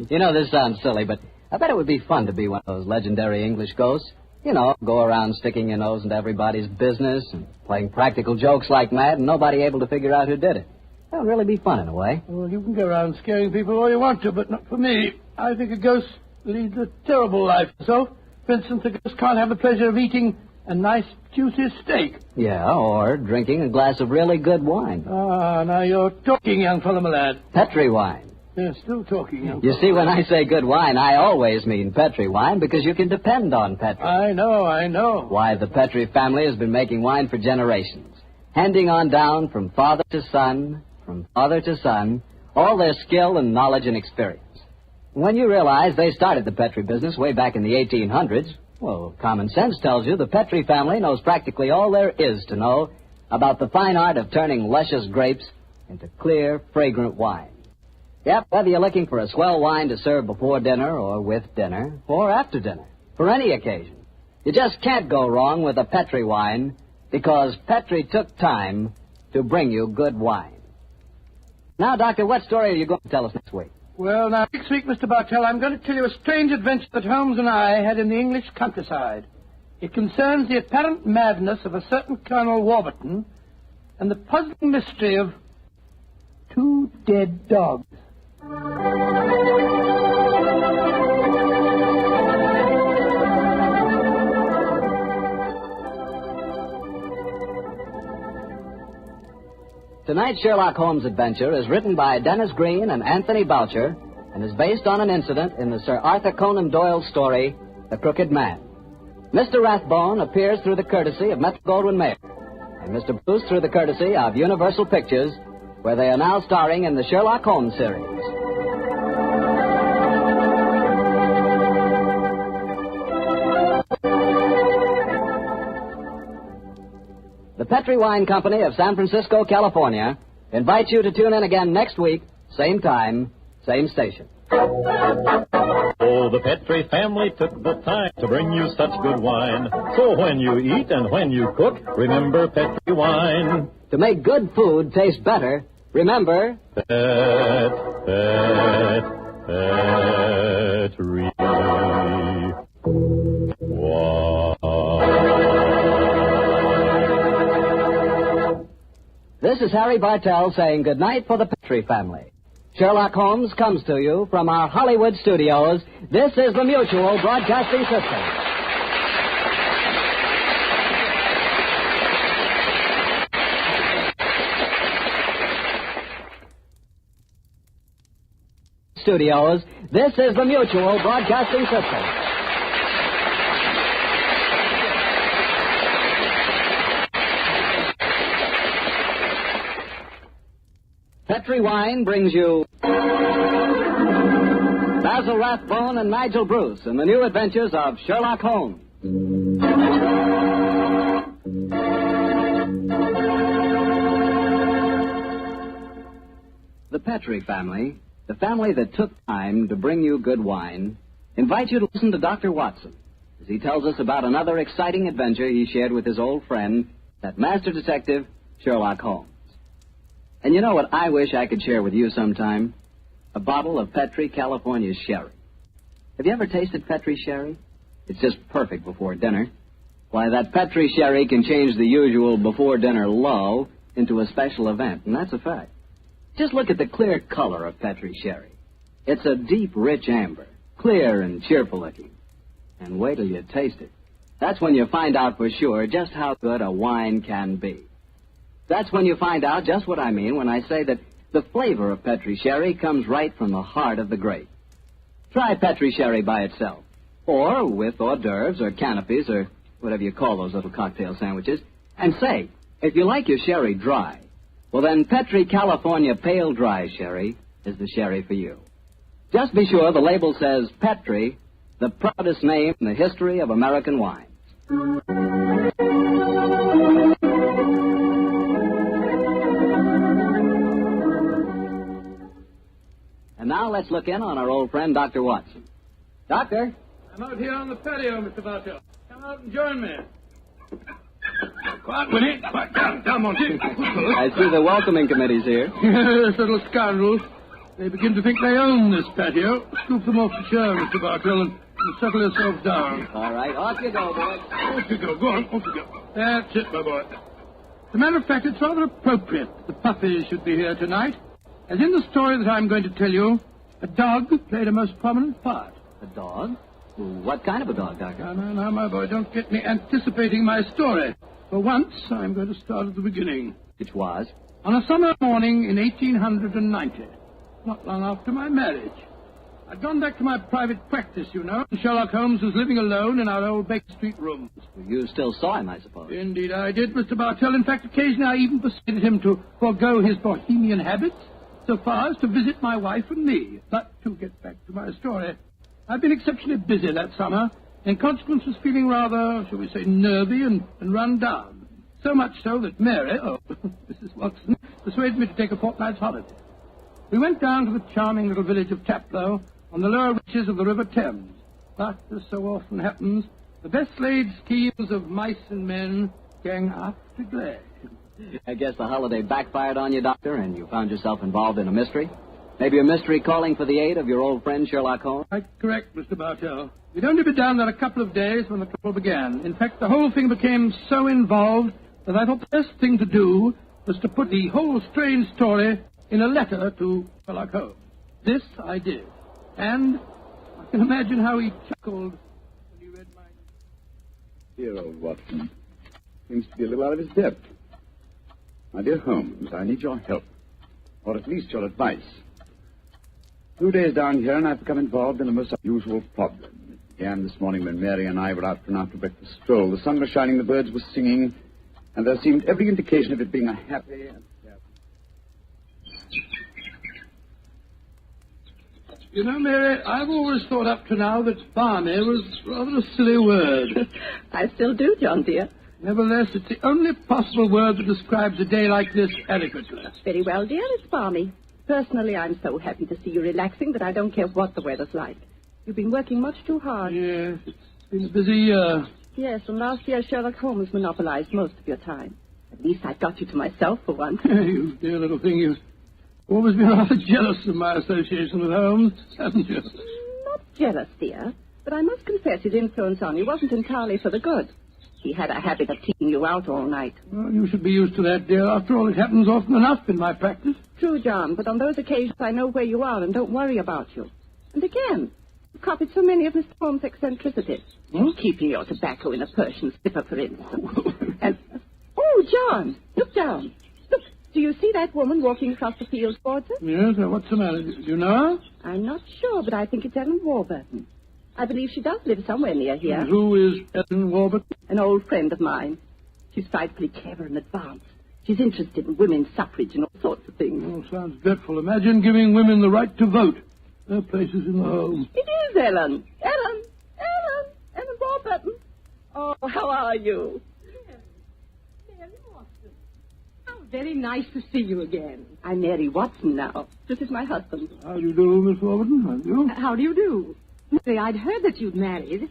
Speaker 16: You know, this sounds silly, but I bet it would be fun to be one of those legendary English ghosts. You know, go around sticking your nose into everybody's business and playing practical jokes like mad and nobody able to figure out who did it. That would really be fun in a way.
Speaker 2: Well, you can go around scaring people all you want to, but not for me. I think a ghost leads a terrible life. So, for instance, a ghost can't have the pleasure of eating a nice, juicy steak.
Speaker 16: Yeah, or drinking a glass of really good wine.
Speaker 2: Ah, now you're talking, young fellow, my lad.
Speaker 16: Petri wine.
Speaker 2: Yeah, still talking, Uncle.
Speaker 16: You see, when I say good wine, I always mean Petri wine because you can depend on Petri.
Speaker 2: I know.
Speaker 16: Why, the Petri family has been making wine for generations, handing on down from father to son, all their skill and knowledge and experience. When you realize they started the Petri business way back in the 1800s, well, common sense tells you the Petri family knows practically all there is to know about the fine art of turning luscious grapes into clear, fragrant wine. Yep, whether you're looking for a swell wine to serve before dinner or with dinner or after dinner, for any occasion, you just can't go wrong with a Petri wine because Petri took time to bring you good wine. Now, Doctor, what story are you going to tell us next week?
Speaker 2: Well, now, next week, Mr. Bartell, I'm going to tell you a strange adventure that Holmes and I had in the English countryside. It concerns the apparent madness of a certain Colonel Warburton and the puzzling mystery of 2 dead dogs.
Speaker 16: Tonight's Sherlock Holmes adventure is written by Dennis Green and Anthony Boucher and is based on an incident in the Sir Arthur Conan Doyle story, The Crooked Man. Mr. Rathbone appears through the courtesy of Metro-Goldwyn-Mayer, and Mr. Bruce through the courtesy of Universal Pictures, where they are now starring in the Sherlock Holmes series. The Petri Wine Company of San Francisco, California, invites you to tune in again next week, same time, same station.
Speaker 10: Oh, the Petri family took the time to bring you such good wine. So when you eat and when you cook, remember Petri wine.
Speaker 16: To make good food taste better, remember...
Speaker 10: Petri wine.
Speaker 16: This is Harry Bartell saying goodnight for the Petri family. Sherlock Holmes comes to you from our Hollywood studios. This is the Mutual Broadcasting System. Studios, this is the Mutual Broadcasting System. Petri Wine brings you Basil Rathbone and Nigel Bruce in the new adventures of Sherlock Holmes. The Petri family, the family that took time to bring you good wine, invites you to listen to Dr. Watson as he tells us about another exciting adventure he shared with his old friend, that master detective, Sherlock Holmes. And you know what I wish I could share with you sometime? A bottle of Petri California sherry. Have you ever tasted Petri sherry? It's just perfect before dinner. Why, that Petri sherry can change the usual before-dinner lull into a special event, and that's a fact. Just look at the clear color of Petri sherry. It's a deep, rich amber, clear and cheerful-looking. And wait till you taste it. That's when you find out for sure just how good a wine can be. That's when you find out just what I mean when I say that the flavor of Petri sherry comes right from the heart of the grape. Try Petri sherry by itself, or with hors d'oeuvres or canopies or whatever you call those little cocktail sandwiches, and say, if you like your sherry dry, well then Petri California Pale Dry Sherry is the sherry for you. Just be sure the label says Petri, the proudest name in the history of American wines. And now let's look in on our old friend, Dr. Watson. Doctor?
Speaker 2: I'm out here on the patio, Mr. Bartell. Come out and join me. Quiet, Winnie. Quiet down. Down, Monty.
Speaker 16: I see the welcoming committee's here.
Speaker 2: Yes, little scoundrels. They begin to think they own this patio. Scoop them off the chair, Mr. Bartell, and settle yourselves down.
Speaker 16: All right, off you go, boys.
Speaker 2: Off you go. Go on, off you go. That's it, my boy. As a matter of fact, it's rather appropriate that the puppies should be here tonight. As in the story that I'm going to tell you, a dog played a most prominent part.
Speaker 16: A dog? What kind of a dog, Doctor?
Speaker 2: Now, my boy, don't get me anticipating my story. For once, I'm going to start at the beginning.
Speaker 16: Which was?
Speaker 2: On a summer morning in 1890, not long after my marriage. I'd gone back to my private practice, you know, and Sherlock Holmes was living alone in our old Baker Street rooms.
Speaker 16: You still saw him, I suppose.
Speaker 2: Indeed I did, Mr. Bartell. In fact, occasionally I even persuaded him to forego his bohemian habits so far as to visit my wife and me. But to get back to my story, I've been exceptionally busy that summer, and in consequence was feeling rather, shall we say, nervy and run down. So much so that Mary, Mrs. Watson, persuaded me to take a fortnight's holiday. We went down to the charming little village of Taplow on the lower reaches of the River Thames. But, as so often happens, the best laid schemes of mice and men gang after glare.
Speaker 16: I guess the holiday backfired on you, Doctor, and you found yourself involved in a mystery. Maybe a mystery calling for the aid of your old friend Sherlock Holmes?
Speaker 2: Quite correct, Mr. Bartell. We'd only been down there a couple of days when the trouble began. In fact, the whole thing became so involved that I thought the best thing to do was to put the whole strange story in a letter to Sherlock Holmes. This I did. And I can imagine how he chuckled when he read my...
Speaker 4: Dear old Watson. Seems to be a little out of his depth. My dear Holmes, I need your help. Or at least your advice. 2 days down here, and I've become involved in a most unusual problem. It began this morning when Mary and I were out for an after-breakfast stroll. The sun was shining, the birds were singing, and there seemed every indication of it being a happy and...
Speaker 2: You know, Mary, I've always thought up to now that balmy was rather a silly word.
Speaker 21: I still do, John, dear.
Speaker 2: Nevertheless, it's the only possible word that describes a day like this adequately.
Speaker 21: Very well, dear, it's balmy. Personally, I'm so happy to see you relaxing that I don't care what the weather's like. You've been working much too hard.
Speaker 2: Yes, it's been a busy year.
Speaker 21: Yes, and last year Sherlock Holmes monopolized most of your time. At least I've got you to myself for once.
Speaker 2: You dear little thing, you've always been rather jealous of my association with Holmes, haven't you?
Speaker 21: Not jealous, dear, but I must confess his influence on you wasn't entirely for the good. He had a habit of keeping you out all night.
Speaker 2: Well, you should be used to that, dear. After all, it happens often enough in my practice.
Speaker 21: True, John, but on those occasions I know where you are and don't worry about you. And again, you've copied so many of Mr. Holmes' eccentricities.
Speaker 2: Huh?
Speaker 21: Keeping your tobacco in a Persian slipper, for instance. And, oh, John, look down. Look, do you see that woman walking across the field towards us?
Speaker 2: Yes, what's the matter? Do you know her?
Speaker 21: I'm not sure, but I think it's Ellen Warburton. I believe she does live somewhere near here.
Speaker 2: And who is Ellen Warburton?
Speaker 21: An old friend of mine. She's frightfully clever and advanced. She's interested in women's suffrage and all sorts of things.
Speaker 2: Oh, sounds dreadful. Imagine giving women the right to vote. Their place is in the home.
Speaker 21: It is Ellen. Ellen Warburton. Oh, how are you?
Speaker 12: Mary Watson. How very nice to see you again.
Speaker 21: I'm Mary Watson now. This is my husband.
Speaker 2: How do you do, Miss Warburton? How do you?
Speaker 12: How do you do? Mary, I'd heard that you'd married.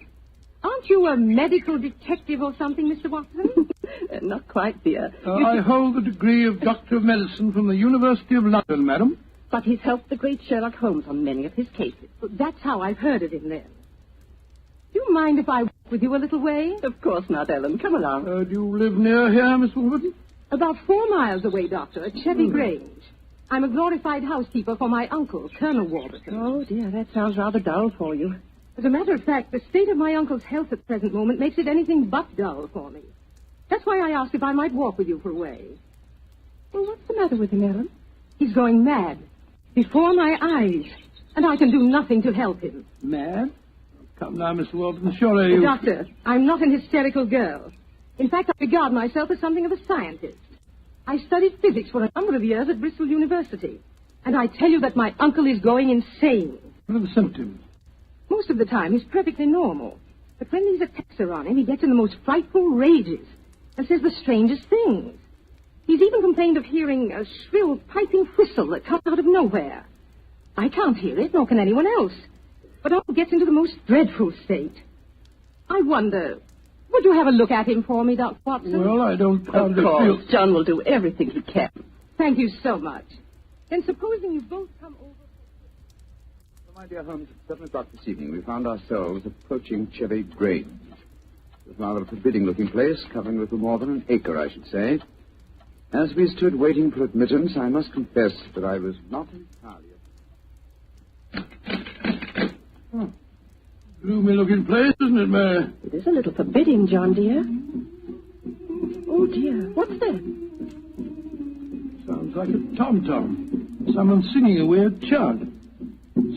Speaker 12: Aren't you a medical detective or something, Mr. Watson?
Speaker 21: Not quite, dear.
Speaker 2: I hold the degree of Doctor of Medicine from the University of London, madam.
Speaker 21: But he's helped the great Sherlock Holmes on many of his cases.
Speaker 12: That's how I've heard of him, then. Do you mind if I walk with you a little way?
Speaker 21: Of course not, Ellen. Come along.
Speaker 2: Do you live near here, Miss Warburton?
Speaker 12: About 4 miles away, Doctor, at Chevy Grange. I'm a glorified housekeeper for my uncle, Colonel Warburton.
Speaker 21: Oh, dear, that sounds rather dull for you.
Speaker 12: As a matter of fact, the state of my uncle's health at the present moment makes it anything but dull for me. That's why I asked if I might walk with you for a way.
Speaker 21: Well, what's the matter with him, Ellen?
Speaker 12: He's going mad. Before my eyes. And I can do nothing to help him.
Speaker 2: Mad? Come now, Miss Warburton, surely you...
Speaker 12: Doctor, I'm not an hysterical girl. In fact, I regard myself as something of a scientist. I studied physics for a number of years at Bristol University. And I tell you that my uncle is going insane.
Speaker 2: What are the symptoms?
Speaker 12: Most of the time, he's perfectly normal. But when these attacks are on him, he gets in the most frightful rages and says the strangest things. He's even complained of hearing a shrill, piping whistle that comes out of nowhere. I can't hear it, nor can anyone else. But Uncle gets into the most dreadful state. I wonder, would you have a look at him for me, Dr. Watson?
Speaker 2: Well, I don't...
Speaker 21: Of course, John will do everything he can.
Speaker 12: Thank you so much. Then supposing you both come over...
Speaker 4: My dear Holmes, at 7 o'clock this evening, we found ourselves approaching Chevy Grange. It was rather a forbidding-looking place, covering a little more than an acre, I should say. As we stood waiting for admittance, I must confess that I was not entirely...
Speaker 2: Gloomy-looking place, isn't it, Mary?
Speaker 21: It is a little forbidding, John, dear. Oh, dear, what's that?
Speaker 2: Sounds like a tom-tom. Someone singing a weird chant.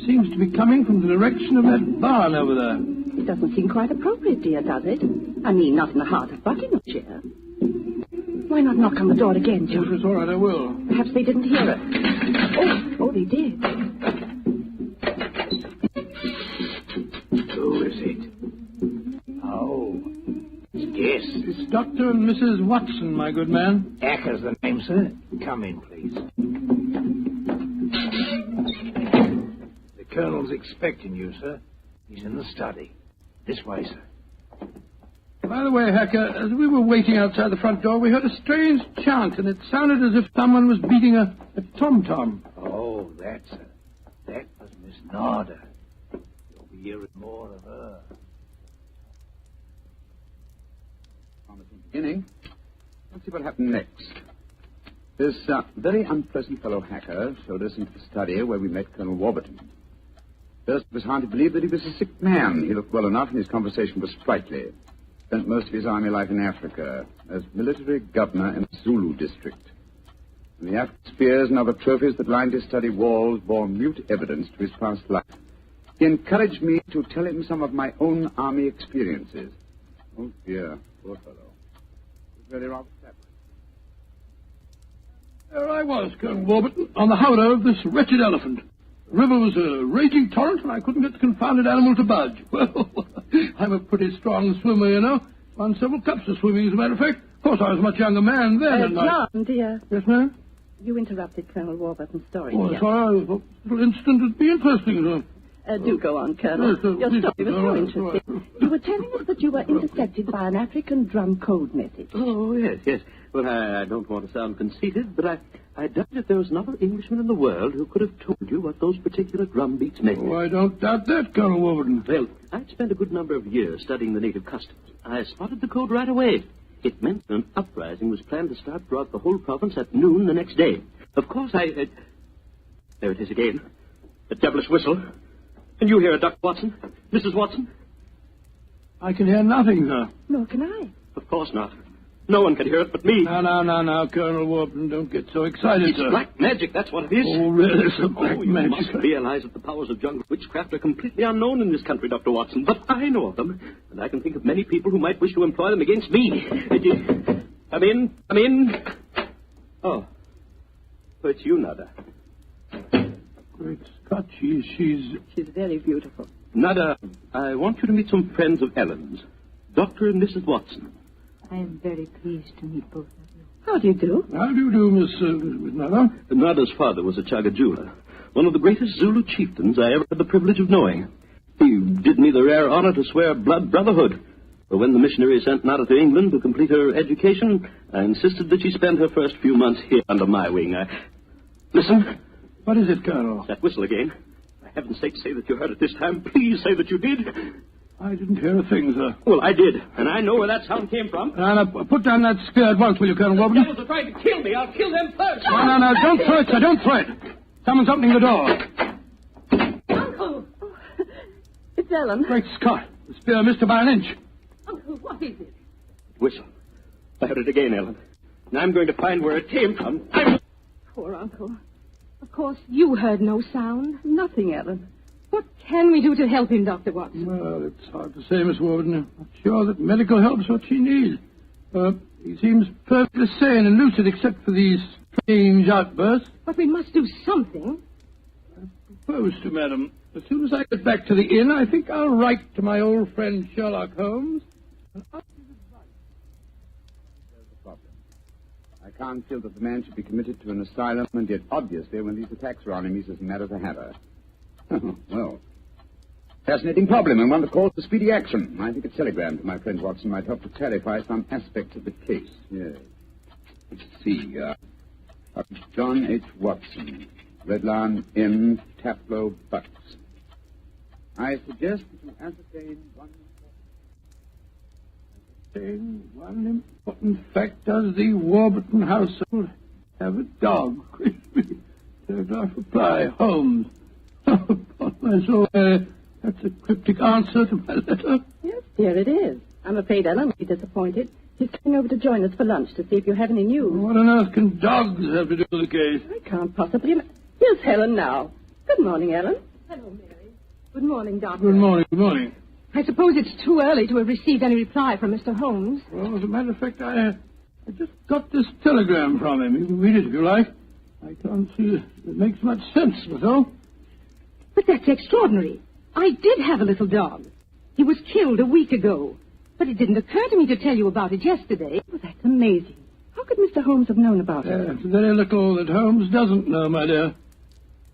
Speaker 2: Seems to be coming from the direction of that barn over there.
Speaker 21: It doesn't seem quite appropriate, dear, does it? I mean, not in the heart of Buckinghamshire. Why not knock on the door again, John?
Speaker 2: Yes, it's all right, I will.
Speaker 21: Perhaps they didn't hear us. Oh, they did.
Speaker 6: Who is it? Oh, yes.
Speaker 2: It's Dr. and Mrs. Watson, my good man.
Speaker 6: Acker's the name, sir. Come in, please. The Colonel's expecting you, sir. He's in the study. This way, sir.
Speaker 2: By the way, Hacker, as we were waiting outside the front door, we heard a strange chant, and it sounded as if someone was beating a tom-tom.
Speaker 6: Oh, that was Miss Narda. You'll be hearing more of her.
Speaker 4: Beginning. Let's see what happened next. This very unpleasant fellow Hacker showed us into the study where we met Colonel Warburton. First, it was hard to believe that he was a sick man. He looked well enough, and his conversation was sprightly. Spent most of his army life in Africa as military governor in the Zulu district. And the African spears and other trophies that lined his study walls bore mute evidence to his past life. He encouraged me to tell him some of my own army experiences. Oh, dear, poor fellow. It was really rather sad.
Speaker 2: There I was, Colonel Warburton, on the howdah of this wretched elephant. The river was a raging torrent, and I couldn't get the confounded animal to budge. Well, I'm a pretty strong swimmer, you know. Won several cups of swimming, as a matter of fact. Of course, I was a much younger man then.
Speaker 21: John, dear.
Speaker 2: Yes, ma'am?
Speaker 21: You interrupted Colonel Warburton's story.
Speaker 2: Oh, sorry. I thought this little incident would be interesting.
Speaker 21: Do go on, Colonel.
Speaker 2: Yes,
Speaker 21: Your story was so interesting.
Speaker 2: Right.
Speaker 21: You were telling us that you were intercepted by an African drum code message.
Speaker 22: Oh, yes. Well, I don't want to sound conceited, but I doubt if there was another Englishman in the world who could have told you what those particular drum beats meant.
Speaker 2: Oh, I don't doubt that, Colonel Warburton.
Speaker 22: Well, I'd spent a good number of years studying the native customs. I spotted the code right away. It meant that an uprising was planned to start throughout the whole province at noon the next day. Of course, there it is again. The devilish whistle. Can you hear it, Dr. Watson? Mrs. Watson?
Speaker 2: I can hear nothing, sir.
Speaker 21: Nor can I.
Speaker 22: Of course not. No one can hear it but me.
Speaker 2: No, Colonel Warburton, don't get so excited,
Speaker 22: It's
Speaker 2: sir.
Speaker 22: black magic, that's what it is.
Speaker 2: Oh, really, it's black
Speaker 22: you
Speaker 2: magic.
Speaker 22: must realize that the powers of jungle witchcraft are completely unknown in this country, Dr. Watson. But I know of them, and I can think of many people who might wish to employ them against me. Come in. Oh, it's you, Nada.
Speaker 2: Great Scott, she's
Speaker 21: very beautiful.
Speaker 22: Nada, I want you to meet some friends of Ellen's, Dr. and Mrs. Watson.
Speaker 21: I am very pleased to meet both of you. How do you do?
Speaker 2: How do you do, Miss Nada?
Speaker 22: Nada's father was a Chagajula, one of the greatest Zulu chieftains I ever had the privilege of knowing. He did me the rare honor to swear blood brotherhood. But when the missionary sent Nada to England to complete her education, I insisted that she spend her first few months here under my wing. Listen.
Speaker 2: What is it, Colonel?
Speaker 22: That whistle again. For heaven's sake, say that you heard it this time. Please say that you did.
Speaker 2: I didn't hear a thing, sir.
Speaker 22: Well, I did, and I know where that sound came from.
Speaker 2: Now, put down that spear at once, will you, Colonel Warburton?
Speaker 22: The devils are trying to kill me. I'll kill them first.
Speaker 2: No, don't throw it, sir, don't throw it. Someone's opening the door.
Speaker 21: Uncle! Oh, it's Ellen.
Speaker 2: Great Scott, the spear missed her by an inch.
Speaker 21: Uncle, what is it?
Speaker 22: Whistle. I heard it again, Ellen. And I'm going to find where it came from.
Speaker 21: Poor Uncle. Of course, you heard no sound. Nothing, Ellen. What can we do to help him, Dr. Watson?
Speaker 2: Well, it's hard to say, Miss Warburton. I'm not sure that medical help's what she needs. He seems perfectly sane and lucid except for these strange outbursts.
Speaker 21: But we must do something.
Speaker 2: I propose to, madam. As soon as I get back to the inn, I think I'll write to my old friend Sherlock Holmes and ask his advice.
Speaker 4: There's the problem. I can't feel that the man should be committed to an asylum, and yet, obviously, when these attacks are on him, he's as mad as a hatter. Well, fascinating problem, and one that calls for speedy action. I think a telegram to my friend Watson might help to clarify some aspects of the case. Yes. Let's see. John H. Watson, Red Lion Inn, Taplow, Bucks. I suggest that you ascertain
Speaker 2: one important fact. Does the Warburton household have a dog? Telegraph reply, Holmes. Oh, upon my soul, that's a cryptic answer to my letter.
Speaker 21: Yes, dear, it is. I'm afraid Ellen will be disappointed. He's coming over to join us for lunch to see if you have any news.
Speaker 2: What on earth can dogs have to do with the case?
Speaker 21: I can't possibly... Here's Helen now. Good morning, Ellen.
Speaker 12: Hello, Mary. Good morning, Doctor.
Speaker 2: Good morning, good morning.
Speaker 12: I suppose it's too early to have received any reply from Mr. Holmes.
Speaker 2: Well, as a matter of fact, I just got this telegram from him. You can read it if you like. I can't see it makes much sense, that's all.
Speaker 12: But that's extraordinary. I did have a little dog. He was killed a week ago. But it didn't occur to me to tell you about it yesterday.
Speaker 21: Well, that's amazing. How could Mr. Holmes have known about it?
Speaker 2: It's very little that Holmes doesn't know, my dear.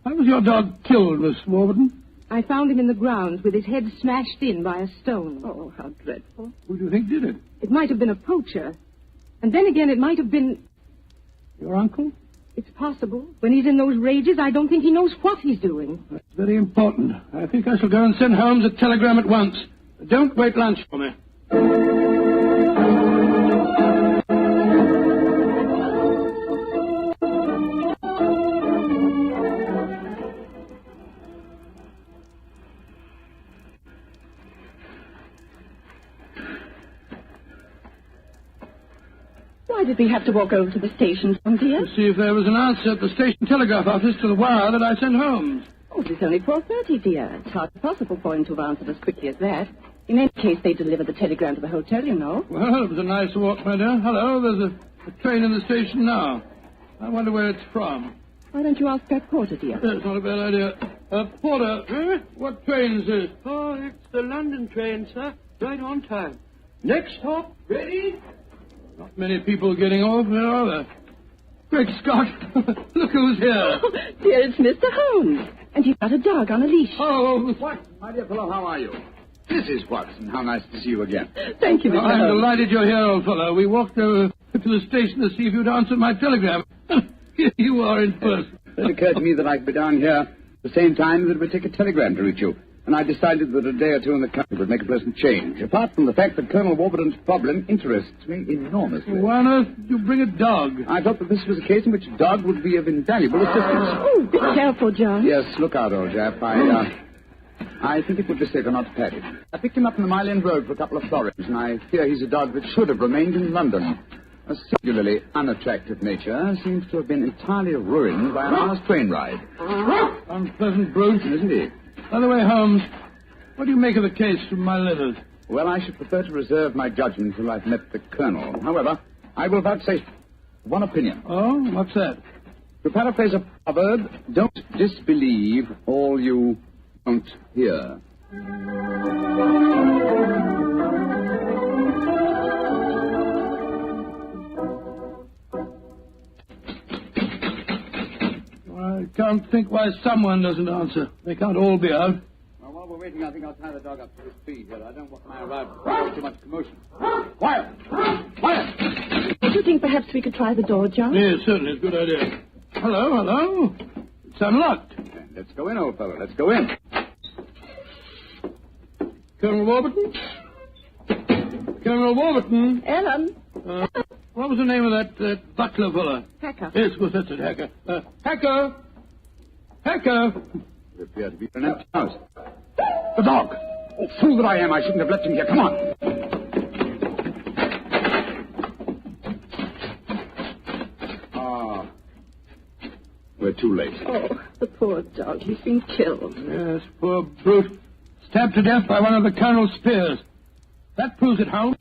Speaker 2: How was your dog killed, Miss Warburton?
Speaker 12: I found him in the grounds with his head smashed in by a stone.
Speaker 21: Oh, how dreadful.
Speaker 2: Who do you think did it?
Speaker 12: It might have been a poacher. And then again, it might have been...
Speaker 2: Your uncle?
Speaker 12: It's possible. When he's in those rages, I don't think he knows what he's doing.
Speaker 2: That's very important. I think I shall go and send Holmes a telegram at once. Don't wait lunch for me.
Speaker 21: Why did we have to walk over to the station, John, dear?
Speaker 2: To see if there was an answer at the station telegraph office to the wire that I sent Holmes.
Speaker 21: Oh, it's only 4:30, dear. It's hardly possible for him to have answered as quickly as that. In any case, they delivered the telegram to the hotel, you know.
Speaker 2: Well, it was a nice walk, my dear. Hello, there's a train in the station now. I wonder where it's from.
Speaker 21: Why don't you ask that porter, dear?
Speaker 2: That's not a bad idea. Porter, what train is this?
Speaker 1: Oh, it's the London train, sir. Right on time. Next stop, ready?
Speaker 2: Not many people getting off there, are there? Great Scott! Look who's here!
Speaker 21: Oh, dear, it's Mr. Holmes. And you've got a dog on a leash.
Speaker 2: Oh,
Speaker 4: Watson, my dear fellow, how are you? Mrs. Watson, how nice to see you again.
Speaker 21: Thank you, Mr.
Speaker 2: I'm
Speaker 21: Holmes.
Speaker 2: delighted you're here, old fellow. We walked over to the station to see if you'd answered my telegram. Here you are in person.
Speaker 4: It occurred to me that I could be down here at the same time that it would take a telegram to reach you. And I decided that a day or two in the country would make a pleasant change, apart from the fact that Colonel Warburton's problem interests me enormously.
Speaker 2: Why on earth did you bring a dog?
Speaker 4: I thought that this was a case in which a dog would be of invaluable assistance.
Speaker 21: Oh, be careful, John.
Speaker 4: Yes, look out, old chap. I think it would be safer not to pat him. I picked him up on the Mile End Road for a couple of florins, and I fear he's a dog that should have remained in London. A singularly unattractive nature seems to have been entirely ruined by an hour's train ride.
Speaker 2: Unpleasant brute,
Speaker 4: isn't he?
Speaker 2: By the way, Holmes, what do you make of the case from my letters?
Speaker 4: Well, I should prefer to reserve my judgment until I've met the Colonel. However, I will vouchsafe one opinion.
Speaker 2: Oh, what's that?
Speaker 4: To paraphrase a proverb, don't disbelieve all you don't hear.
Speaker 2: I can't think why someone doesn't answer. They can't all be out.
Speaker 4: Well, while we're waiting, I think I'll tie the dog up to his feet here. I don't want my arrival to cause too much commotion. Quiet! Quiet!
Speaker 21: Do you think perhaps we could try the door, John?
Speaker 2: Yes, certainly. It's a good idea. Hello. It's unlocked.
Speaker 4: Let's go in, old fellow. Let's go in.
Speaker 2: Colonel Warburton? Colonel Warburton?
Speaker 21: Ellen?
Speaker 2: What was the name of that butler fella?
Speaker 21: Hacker.
Speaker 2: Yes, of course, that's it, Hacker. Hacker! Hacker!
Speaker 4: You appear to be in an empty house. The dog! Oh, fool that I am, I shouldn't have left him here. Come on! We're too late.
Speaker 21: Oh, the poor dog. He's been killed.
Speaker 2: Yes, poor brute. Stabbed to death by one of the Colonel's spears. That proves it, Holmes.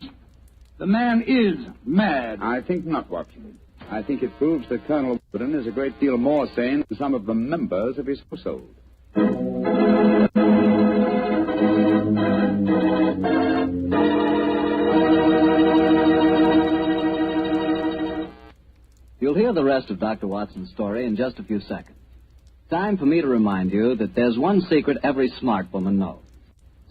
Speaker 2: The man is mad.
Speaker 4: I think not, Watson. I think it proves that Colonel Warburton is a great deal more sane than some of the members of his household.
Speaker 16: You'll hear the rest of Dr. Watson's story in just a few seconds. Time for me to remind you that there's one secret every smart woman knows.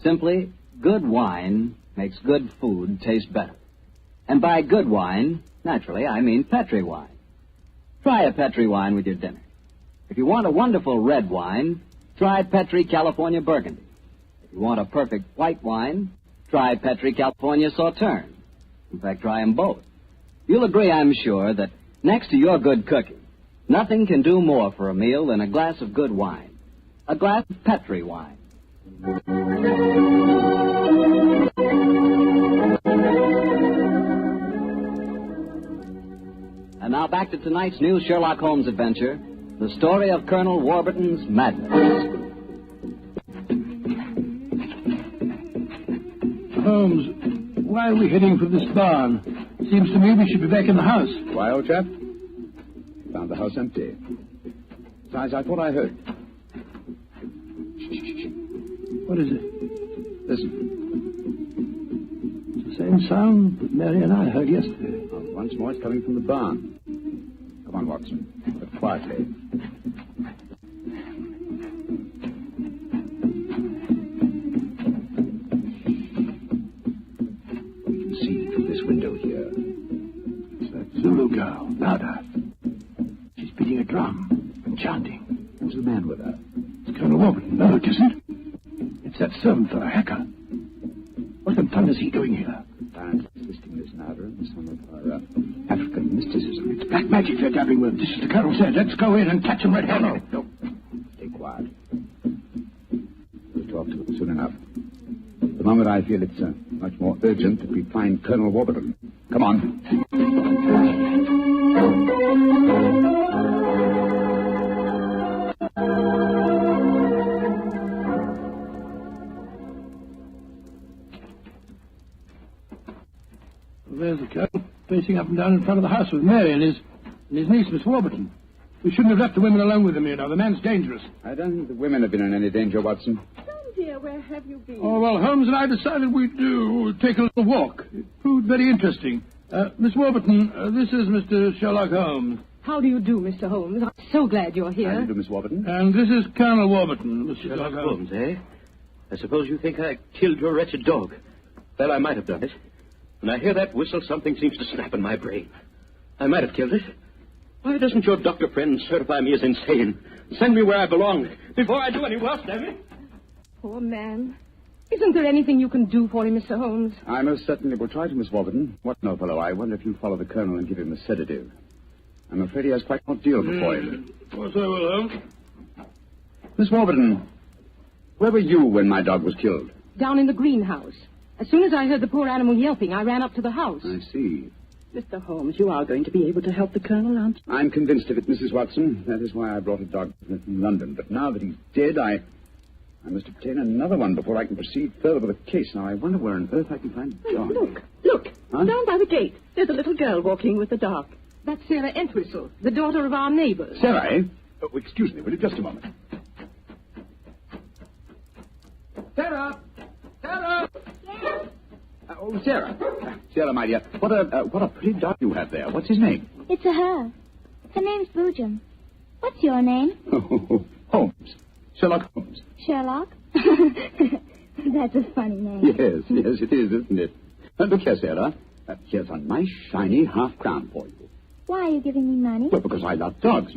Speaker 16: Simply, good wine makes good food taste better. And by good wine, naturally, I mean Petri wine. Try a Petri wine with your dinner. If you want a wonderful red wine, try Petri California Burgundy. If you want a perfect white wine, try Petri California Sauterne. In fact, try them both. You'll agree, I'm sure, that next to your good cooking, nothing can do more for a meal than a glass of good wine. A glass of Petri wine. And now back to tonight's new Sherlock Holmes adventure, the story of Colonel Warburton's madness.
Speaker 6: Holmes, why are we heading for this barn? Seems to me we should be back in the house.
Speaker 4: Why, old chap? Found the house empty. Besides, I thought I heard.
Speaker 6: What is it?
Speaker 4: Listen.
Speaker 6: It's the same sound that Mary and I heard yesterday.
Speaker 4: Oh, once more, it's coming from the barn. Come on, Watson. But quietly. We can see through this window here.
Speaker 6: It's that Zulu girl, Nada. She's beating a drum and chanting.
Speaker 4: Who's the man with her?
Speaker 6: It's Colonel Warburton. No, it isn't. It's that servant fellow, Hacker. What in thunder is he doing here?
Speaker 4: Apparently assisting Miss Nada and some of her African mysticism.
Speaker 6: It's black magic they're dabbling with. Just as the Colonel said. Let's go in and catch them red-handed.
Speaker 4: No. Stay quiet. We'll talk to them soon enough. At the moment, I feel it's much more urgent that we find Colonel Warburton. Come on.
Speaker 6: There's the Colonel, pacing up and down in front of the house with Mary and his niece, Miss Warburton. We shouldn't have left the women alone with him, you know. The man's dangerous.
Speaker 4: I don't think the women have been in any danger, Watson.
Speaker 21: Tom, dear, where have you been?
Speaker 6: Oh, well, Holmes and I decided we'd take a little walk. It proved very interesting. Miss Warburton, this is Mr. Sherlock Holmes.
Speaker 12: How do you do, Mr. Holmes? I'm so glad you're here.
Speaker 4: How do you do, Miss Warburton?
Speaker 6: And this is Colonel Warburton, Mr.
Speaker 22: Sherlock Holmes, eh? I suppose you think I killed your wretched dog. Well, I might have done it. When I hear that whistle, something seems to snap in my brain. I might have killed it. Why doesn't your doctor friend certify me as insane? Send me where I belong before I do any worse, damn it.
Speaker 12: Poor man. Isn't there anything you can do for him, Mr. Holmes?
Speaker 4: I most certainly will try to, Miss Warburton. What no, fellow, I wonder if you'll follow the Colonel and give him a sedative. I'm afraid he has quite an ordeal before him.
Speaker 6: Of course I will, Holmes.
Speaker 4: Miss Warburton, where were you when my dog was killed?
Speaker 12: Down in the greenhouse. As soon as I heard the poor animal yelping, I ran up to the house.
Speaker 4: I see.
Speaker 21: Mr. Holmes, you are going to be able to help the Colonel, aren't you?
Speaker 4: I'm convinced of it, Mrs. Watson. That is why I brought a dog from London. But now that he's dead, I must obtain another one before I can proceed further with the case. Now, I wonder where on earth I can find a dog.
Speaker 21: Look.
Speaker 4: Huh?
Speaker 21: Down by the gate. There's a little girl walking with the dog.
Speaker 12: That's Sarah Entwistle, the daughter of our neighbors.
Speaker 4: Sarah, eh? Oh, excuse me, will you? Just a moment. Sarah! Sarah!
Speaker 8: Yes?
Speaker 4: Oh, Sarah. Sarah, my dear, what a pretty dog you have there. What's his name?
Speaker 8: It's a her. Her name's Boojum. What's your name?
Speaker 4: Holmes. Sherlock Holmes.
Speaker 8: Sherlock? That's a funny name.
Speaker 4: Yes, it is, isn't it? Look here, Sarah. Here's a nice, shiny half-crown for you.
Speaker 8: Why are you giving me money?
Speaker 4: Well, because I love dogs.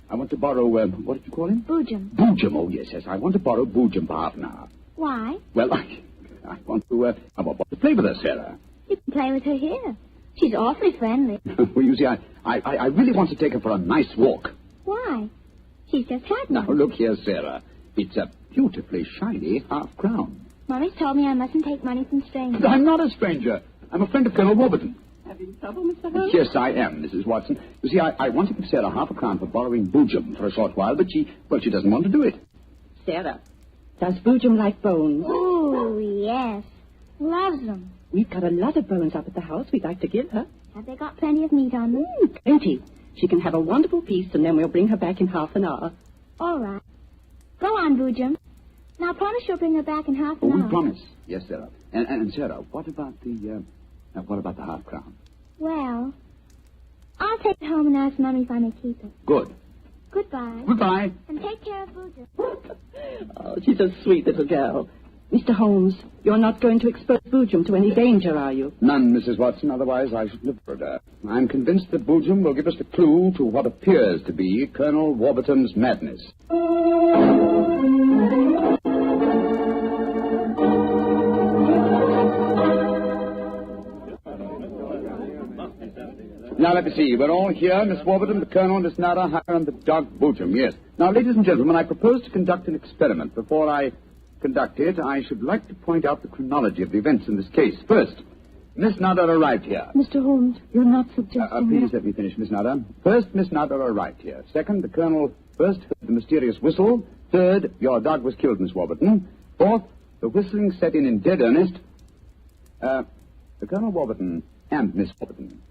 Speaker 4: I want to borrow, what did you call him?
Speaker 8: Boojum.
Speaker 4: Boojum, oh, yes. I want to borrow Boojum for half an hour.
Speaker 8: Why?
Speaker 4: Well, I want to play with her, Sarah.
Speaker 8: You can play with her here. She's awfully friendly.
Speaker 4: Well, you see, I really want to take her for a nice walk.
Speaker 8: Why? She's just had
Speaker 4: Now,
Speaker 8: one.
Speaker 4: look here, Sarah. It's a beautifully shiny half-crown.
Speaker 8: Mommy's told me I mustn't take money from strangers.
Speaker 4: I'm not a stranger. I'm a friend of Colonel Warburton.
Speaker 21: Having trouble, Mr. Holmes?
Speaker 4: Yes, I am, Mrs. Watson. You see, I want to give Sarah half a crown for borrowing Boojum for a short while, but she doesn't want to do it.
Speaker 21: Sarah, does Boojum like bones?
Speaker 8: Oh, yes. Loves them.
Speaker 21: We've got a lot of bones up at the house we'd like to give her.
Speaker 8: Have they got plenty of meat on them?
Speaker 21: Plenty. She can have a wonderful feast, and then we'll bring her back in half an hour.
Speaker 8: All right. Go on, Boojum. Now, promise you'll bring her back in half an hour.
Speaker 4: We promise. Yes, Sarah. And Sarah, what about the half crown?
Speaker 8: Well, I'll take it home and ask Mommy if I may keep it.
Speaker 4: Good.
Speaker 8: Goodbye.
Speaker 4: Goodbye.
Speaker 8: And take care of Boojum.
Speaker 21: Oh, she's a sweet little girl. Mr. Holmes, you're not going to expose Boojum to any danger, are you?
Speaker 4: None, Mrs. Watson. Otherwise, I should have heard her. I'm convinced that Boojum will give us the clue to what appears to be Colonel Warburton's madness. Now, let me see. We're all here. Miss Warburton, the Colonel, Miss Nada, Hire, and the dog Boojum. Yes. Now, ladies and gentlemen, I propose to conduct an experiment. Before I conduct it, I should like to point out the chronology of the events in this case. First, Miss Nodder arrived here.
Speaker 21: Mr. Holmes, you're not suggesting
Speaker 4: Please let me finish, Miss Nodder. First, Miss Nodder arrived here. Second, the Colonel first heard the mysterious whistle. Third, your dog was killed, Miss Warburton. Fourth, the whistling set in dead earnest. The Colonel Warburton and Miss Warburton.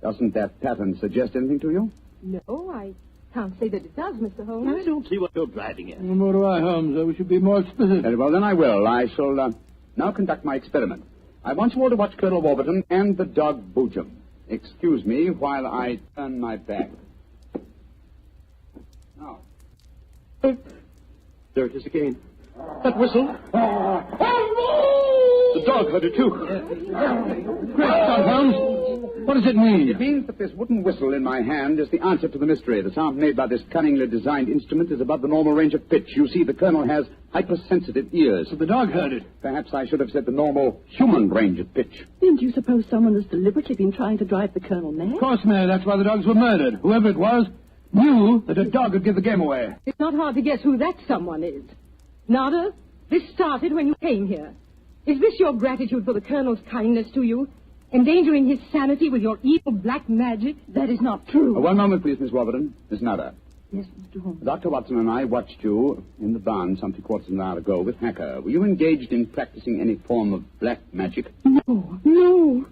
Speaker 4: Doesn't that pattern suggest anything to you?
Speaker 21: No, I can't say that it does, Mr. Holmes.
Speaker 22: I don't see what you're driving at.
Speaker 6: Nor do I, Holmes. We should be more explicit.
Speaker 4: Very well, then I will. I shall now conduct my experiment. I want you all to watch Colonel Warburton and the dog Boojum. Excuse me while I turn my back. Now.
Speaker 22: There it is again. That whistle. The dog heard it, too.
Speaker 6: Great Scott, Holmes. What does it mean?
Speaker 4: It means that this wooden whistle in my hand is the answer to the mystery. The sound made by this cunningly designed instrument is above the normal range of pitch. You see, the Colonel has hypersensitive ears.
Speaker 6: So the dog heard it.
Speaker 4: Perhaps I should have said the normal human range of pitch.
Speaker 21: Then do you suppose someone has deliberately been trying to drive the Colonel mad?
Speaker 6: Of course, Mary. That's why the dogs were murdered. Whoever it was knew that a dog would give the game away.
Speaker 12: It's not hard to guess who that someone is. Nada, this started when you came here. Is this your gratitude for the Colonel's kindness to you? Endangering his sanity with your evil black magic? That is not true.
Speaker 4: One moment, please, Miss Warburton. Miss Nada.
Speaker 21: Yes, Mr. Holmes.
Speaker 4: Dr. Watson and I watched you in the barn some 3/4 of an hour ago with Hacker. Were you engaged in practicing any form of black magic?
Speaker 21: No.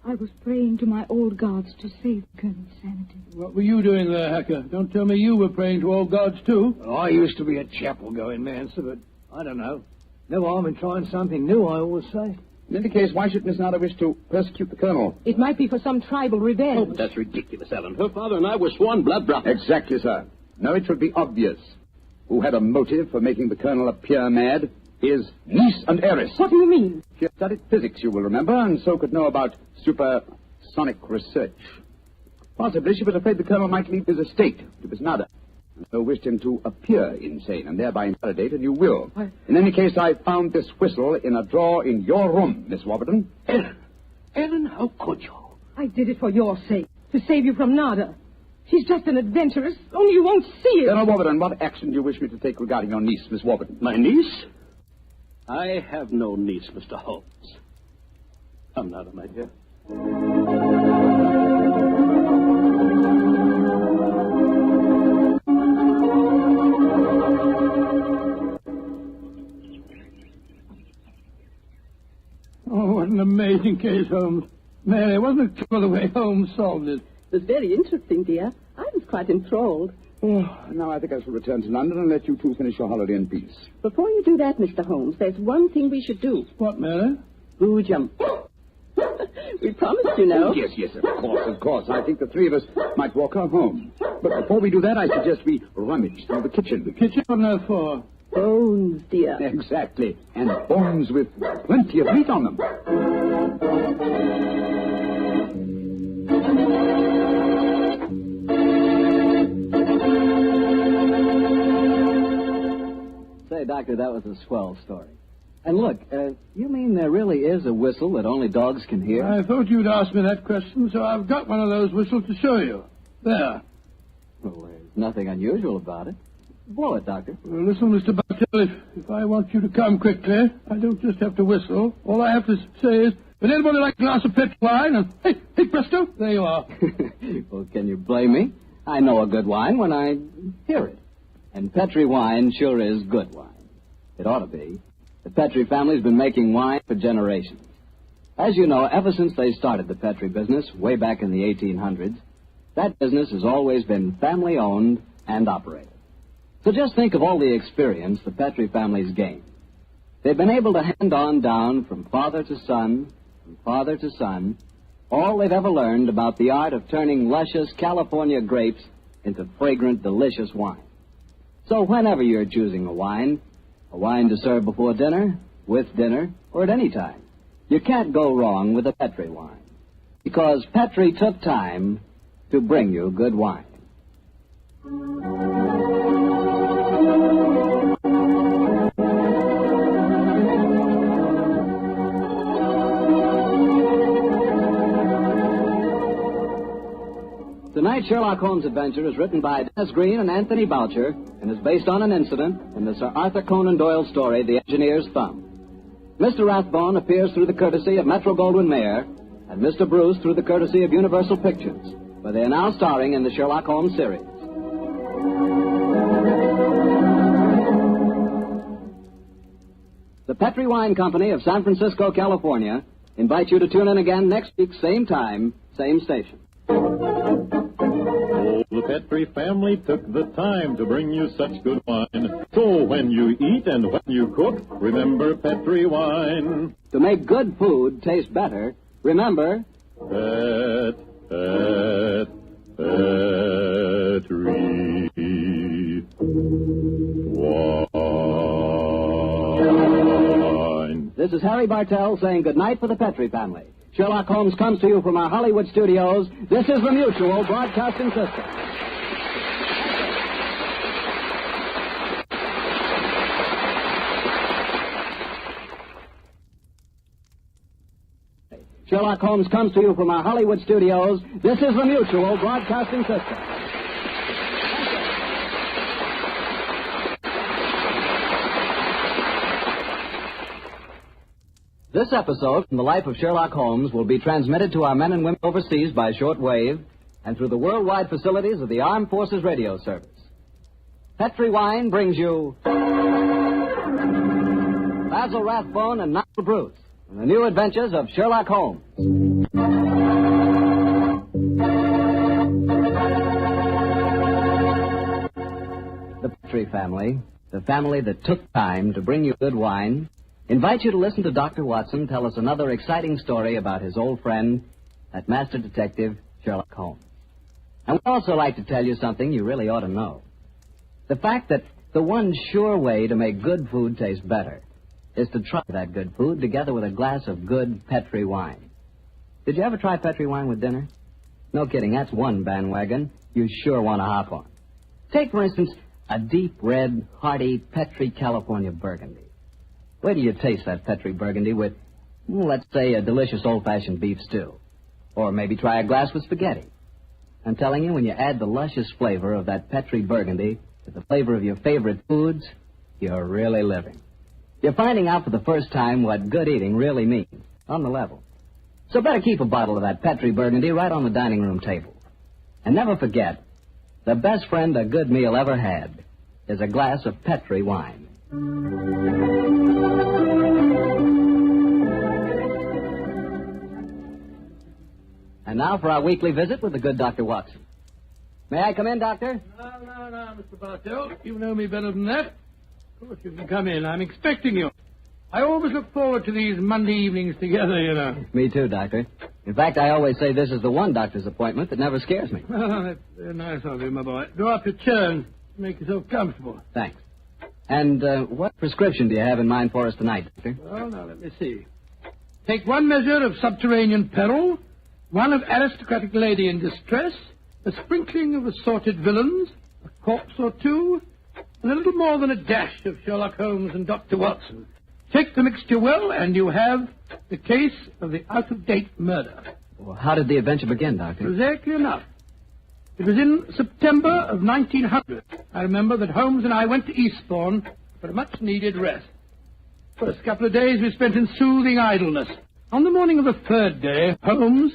Speaker 21: I was praying to my old gods to save the Colonel's sanity.
Speaker 6: What were you doing there, Hacker? Don't tell me you were praying to old gods, too.
Speaker 2: Well, I used to be a chapel-going man, sir, but I don't know. No harm in trying something new, I always say.
Speaker 4: In any case, why should Miss Nada wish to persecute the Colonel?
Speaker 12: It might be for some tribal revenge.
Speaker 22: Oh, but that's ridiculous, Ellen. Her father and I were sworn blood brothers.
Speaker 4: Exactly, sir. Now, it should be obvious who had a motive for making the Colonel appear mad. His niece and heiress.
Speaker 12: What do you mean?
Speaker 4: She had studied physics, you will remember, and so could know about supersonic research. Possibly she was afraid the Colonel might leave his estate to Miss Nada, and so wished him to appear insane and thereby invalidate a new will. In any case, I found this whistle in a drawer in your room, Miss Warburton.
Speaker 22: Ellen, how could you?
Speaker 12: I did it for your sake, to save you from Nada. She's just an adventuress, only you won't see it.
Speaker 4: Colonel Warburton, what action do you wish me to take regarding your niece, Miss Warburton?
Speaker 22: My niece? I have no niece, Mr. Holmes. Come, Nada, my dear.
Speaker 6: Oh, what an amazing case, Holmes. Mary, wasn't it clever the way Holmes solved it?
Speaker 21: It was very interesting, dear. I was quite enthralled.
Speaker 4: Oh, now I think I shall return to London and let you two finish your holiday in peace.
Speaker 21: Before you do that, Mr. Holmes, there's one thing we should do.
Speaker 6: What, Mary?
Speaker 21: Boojum. We promised, you know.
Speaker 4: Yes, of course. I think the three of us might walk her home. But before we do that, I suggest we rummage through the kitchen.
Speaker 6: The kitchen? What on earth for?
Speaker 21: Bones, dear.
Speaker 4: Exactly. And bones with plenty of meat on them.
Speaker 16: Say, Doctor, that was a swell story. And look, you mean there really is a whistle that only dogs can hear?
Speaker 6: I thought you'd ask me that question, so I've got one of those whistles to show you. There.
Speaker 16: Well, there's nothing unusual about it. Blow it, Doctor.
Speaker 6: Well, listen, Mr. Bartell, if I want you to come quickly, I don't just have to whistle. All I have to say is, would anybody like a glass of Petri wine? And hey, presto, there you are.
Speaker 16: Well, can you blame me? I know a good wine when I hear it. And Petri wine sure is good wine. It ought to be. The Petri family's been making wine for generations. As you know, ever since they started the Petri business way back in the 1800s, that business has always been family-owned and operated. So just think of all the experience the Petri family's gained. They've been able to hand on down from father to son, all they've ever learned about the art of turning luscious California grapes into fragrant, delicious wine. So whenever you're choosing a wine to serve before dinner, with dinner, or at any time, you can't go wrong with a Petri wine. Because Petri took time to bring you good wine. Tonight's Sherlock Holmes adventure is written by Dennis Green and Anthony Boucher and is based on an incident in the Sir Arthur Conan Doyle story, The Engineer's Thumb. Mr. Rathbone appears through the courtesy of Metro-Goldwyn-Mayer, and Mr. Bruce through the courtesy of Universal Pictures, where they are now starring in the Sherlock Holmes series. The Petri Wine Company of San Francisco, California, invites you to tune in again next week, same time, same station.
Speaker 10: Oh, the Petri family took the time to bring you such good wine. So when you eat and when you cook, remember Petri wine.
Speaker 16: To make good food taste better, remember...
Speaker 10: Petri wine.
Speaker 16: This is Harry Bartell saying goodnight for the Petri family. Sherlock Holmes comes to you from our Hollywood studios. This is the Mutual Broadcasting System. Sherlock Holmes comes to you from our Hollywood studios. This is the Mutual Broadcasting System. This episode from the life of Sherlock Holmes will be transmitted to our men and women overseas by short wave and through the worldwide facilities of the Armed Forces Radio Service. Petri Wine brings you Basil Rathbone and Nigel Bruce and the new adventures of Sherlock Holmes. The Petri family, the family that took time to bring you good wine, invite you to listen to Dr. Watson tell us another exciting story about his old friend, that master detective, Sherlock Holmes. And we'd also like to tell you something you really ought to know. The fact that the one sure way to make good food taste better is to try that good food together with a glass of good Petri wine. Did you ever try Petri wine with dinner? No kidding, that's one bandwagon you sure want to hop on. Take, for instance, a deep red, hearty Petri California Burgundy. Wait till you taste that Petri Burgundy with, let's say, a delicious old-fashioned beef stew. Or maybe try a glass with spaghetti. I'm telling you, when you add the luscious flavor of that Petri Burgundy to the flavor of your favorite foods, you're really living. You're finding out for the first time what good eating really means, on the level. So better keep a bottle of that Petri Burgundy right on the dining room table. And never forget, the best friend a good meal ever had is a glass of Petri wine. And now for our weekly visit with the good Dr. Watson. May I come in, Doctor?
Speaker 6: No, Mr. Bartell. You know me better than that. Of course, you can come in. I'm expecting you. I always look forward to these Monday evenings together, you know.
Speaker 16: Me too, Doctor. In fact, I always say this is the one doctor's appointment that never scares me.
Speaker 6: Oh, that's very nice of you, my boy. Draw up your chair and make yourself comfortable.
Speaker 16: Thanks. And what prescription do you have in mind for us tonight, Doctor?
Speaker 6: Well, now, let me see. Take one measure of subterranean peril, one of aristocratic lady in distress, a sprinkling of assorted villains, a corpse or two, and a little more than a dash of Sherlock Holmes and Dr. Watson. Take the mixture well, and you have the case of the out-of-date murder.
Speaker 16: Well, how did the adventure begin, Doctor?
Speaker 6: Exactly enough. It was in September of 1900. I remember that Holmes and I went to Eastbourne for a much-needed rest. First couple of days we spent in soothing idleness. On the morning of the third day, Holmes,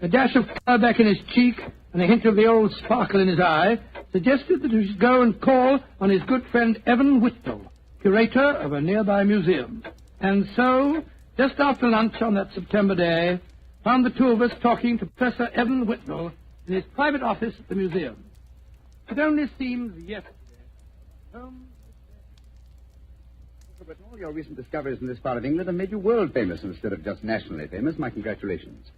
Speaker 6: a dash of colour back in his cheek and a hint of the old sparkle in his eye, suggested that we should go and call on his good friend Evan Whitnell, curator of a nearby museum. And so, just after lunch on that September day, found the two of us talking to Professor Evan Whitnell in his private office at the museum. It only seems yesterday.
Speaker 4: But all your recent discoveries in this part of England have made you world famous instead of just nationally famous. My congratulations.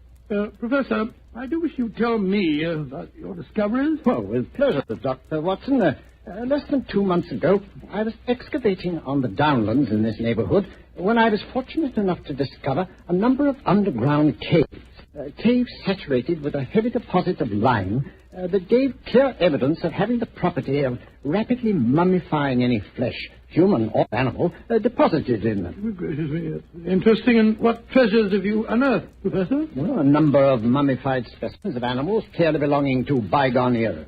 Speaker 6: Professor, I do wish you'd tell me about your discoveries.
Speaker 2: Well, with pleasure, Dr. Watson. Less than 2 months ago, I was excavating on the downlands in this neighborhood when I was fortunate enough to discover a number of underground caves. Caves saturated with a heavy deposit of lime that gave clear evidence of having the property of rapidly mummifying any flesh, human or animal, deposited in them.
Speaker 6: Oh, gracious me. Interesting. And what treasures have you unearthed, Professor?
Speaker 2: Well, a number of mummified specimens of animals clearly belonging to bygone eras.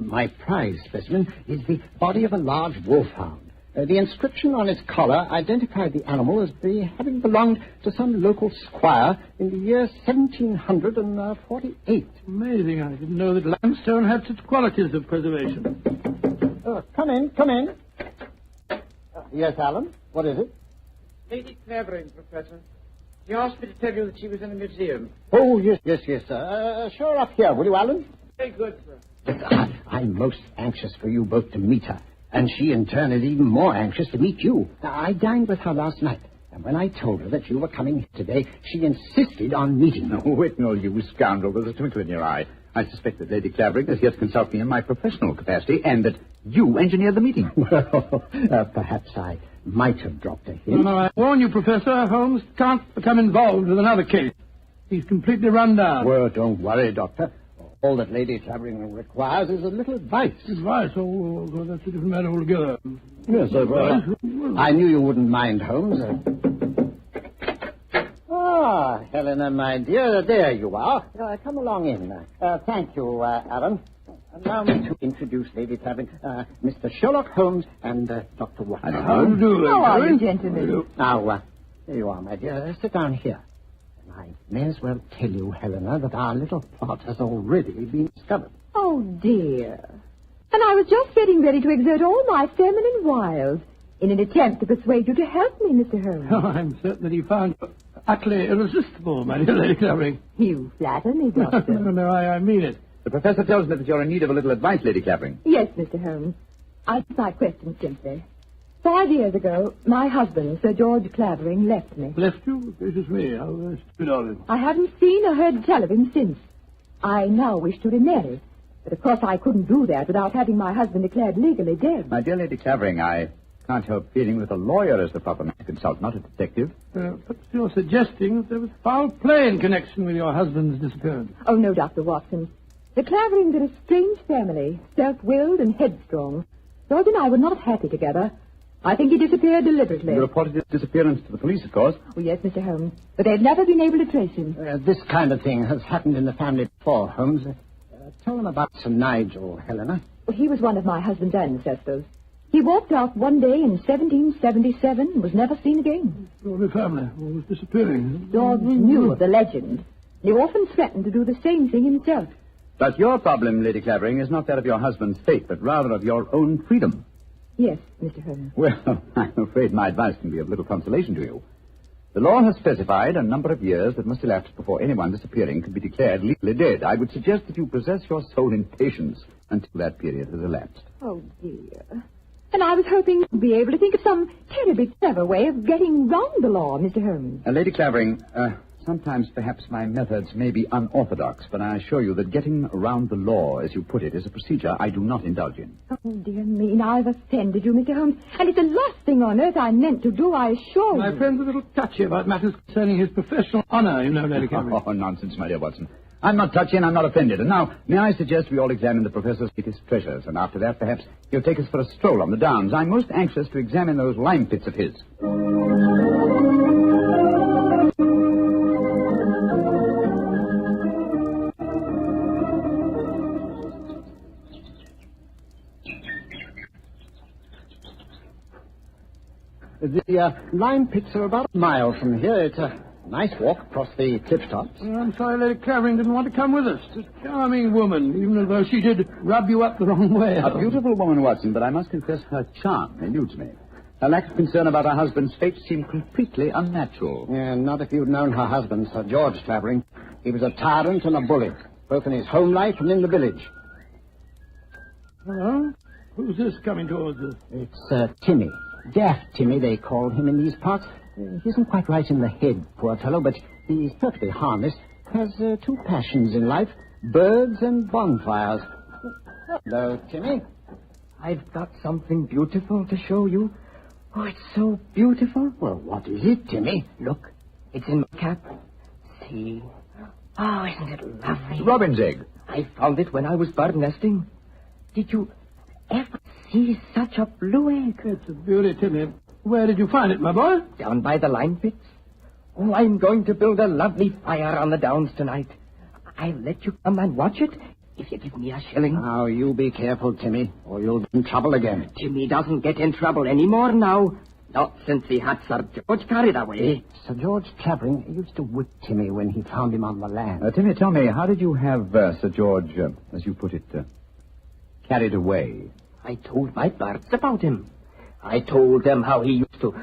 Speaker 2: My prize specimen is the body of a large wolfhound,
Speaker 9: The inscription on its collar identified the animal as having belonged to some local squire in the year 1748.
Speaker 6: Amazing. I didn't know that limestone had such qualities of preservation.
Speaker 9: Come in. Yes, Alan? What is it?
Speaker 2: Lady Clavering, Professor. She asked me to tell you that she was in the museum.
Speaker 9: Oh, yes, sir. Show her up here, will you, Alan?
Speaker 2: Very good, sir.
Speaker 9: I'm most anxious for you both to meet her, and she in turn is even more anxious to meet you. I dined with her last night, and when I told her that you were coming today, she insisted on meeting you.
Speaker 4: Oh, Whitnell, you scoundrel, there's a twinkle in your eye. I suspect that Lady Clavering is here to consult me in my professional capacity, and that you engineered the meeting.
Speaker 9: Well, perhaps I might have dropped a hint.
Speaker 6: No, I warn you, Professor, Holmes can't become involved with another case. He's completely run down.
Speaker 9: Well, don't worry, Doctor. All that Lady Clavering requires is a little advice.
Speaker 6: Advice? Oh, that's a different matter altogether.
Speaker 9: Yes, advice. I knew you wouldn't mind, Holmes. Helena, my dear, there you are. Come along in. Thank you, Alan. Allow me to introduce Lady Clavering, Mr. Sherlock Holmes and Dr. Watson.
Speaker 6: How do you do,
Speaker 8: How are you, gentlemen?
Speaker 9: Now, there you are, my dear. Sit down here. I may as well tell you, Helena, that our little plot has already been discovered.
Speaker 8: Oh, dear. And I was just getting ready to exert all my feminine wiles in an attempt to persuade you to help me, Mr. Holmes.
Speaker 6: Oh, I'm certain that he found you utterly irresistible, my dear Lady Clavering.
Speaker 8: You flatter me, Doctor.
Speaker 6: No, I mean it.
Speaker 4: The professor tells me that you're in need of a little advice, Lady Clavering.
Speaker 8: Yes, Mr. Holmes. I'll put my question simply. 5 years ago, my husband, Sir George Clavering, left me.
Speaker 6: Left you? This is me. How stupid of him.
Speaker 8: I haven't seen or heard tell of him since. I now wish to remarry. But of course I couldn't do that without having my husband declared legally dead.
Speaker 4: My dear Lady Clavering, I can't help feeling that a lawyer is the proper man to consult, not a detective.
Speaker 6: But you're suggesting that there was foul play in connection with your husband's disappearance.
Speaker 8: Oh, no, Dr. Watson. The Claverings are a strange family, self-willed and headstrong. George and I were not happy together. I think he disappeared deliberately.
Speaker 4: You reported his disappearance to the police, of course.
Speaker 8: Oh, yes, Mr. Holmes. But they've never been able to trace him.
Speaker 9: This kind of thing has happened in the family before, Holmes. Tell them about Sir Nigel, Helena.
Speaker 8: Well, he was one of my husband's ancestors. He walked out one day in 1777 and was never seen again.
Speaker 6: The family was disappearing.
Speaker 8: George knew of the legend. He often threatened to do the same thing himself.
Speaker 4: But your problem, Lady Clavering, is not that of your husband's fate, but rather of your own freedom.
Speaker 8: Yes, Mr. Holmes.
Speaker 4: Well, I'm afraid my advice can be of little consolation to you. The law has specified a number of years that must elapse before anyone disappearing can be declared legally dead. I would suggest that you possess your soul in patience until that period has elapsed.
Speaker 8: Oh, dear. And I was hoping to be able to think of some terribly clever way of getting round the law, Mr. Holmes.
Speaker 4: Lady Clavering, sometimes perhaps my methods may be unorthodox, but I assure you that getting around the law, as you put it, is a procedure I do not indulge in.
Speaker 8: Oh, dear me, now I've offended you, Mr. Holmes. And it's the last thing on earth I meant to do, I assure you.
Speaker 6: My friend's a little touchy about matters concerning his professional honor, you know, Lady Clavering.
Speaker 4: Oh, nonsense, my dear Watson. I'm not touchy and I'm not offended. And now, may I suggest we all examine the professor's latest treasures, and after that, perhaps he'll take us for a stroll on the downs. I'm most anxious to examine those lime pits of his.
Speaker 9: The lime pits are about a mile from here. It's a nice walk across the cliff tops.
Speaker 6: I'm sorry Lady Clavering didn't want to come with us. She's a charming woman, even though she did rub you up the wrong way.
Speaker 4: A beautiful woman, Watson, but I must confess her charm eludes me. Her lack of concern about her husband's fate seemed completely unnatural.
Speaker 9: Yeah, not if you'd known her husband, Sir George Clavering. He was a tyrant and a bully, both in his home life and in the village.
Speaker 6: Hello? Who's this coming towards us?
Speaker 9: It's Timmy. Daft Timmy, they call him in these parts. He isn't quite right in the head, poor fellow, but he's perfectly harmless. Has two passions in life, birds and bonfires. Hello, Timmy.
Speaker 2: I've got something beautiful to show you. Oh, it's so beautiful.
Speaker 9: Well, what is it, Timmy?
Speaker 2: Look, it's in my cap. See? Oh, isn't it lovely?
Speaker 4: Robin's egg.
Speaker 2: I found it when I was bird nesting. Did you ever see such a blue egg?
Speaker 6: It's a beauty, Timmy. Where did you find it, my boy?
Speaker 2: Down by the lime pits. Oh, I'm going to build a lovely fire on the downs tonight. I'll let you come and watch it
Speaker 19: if you give me a shilling.
Speaker 9: Now, you be careful, Timmy, or you'll be in trouble again.
Speaker 19: Timmy doesn't get in trouble anymore now. Not since he had Sir George carried away.
Speaker 9: Sir George Clavering used to whip Timmy when he found him on the land.
Speaker 4: Timmy, tell me, how did you have Sir George, as you put it, carried away?
Speaker 19: I told my birds about him. I told them how he used to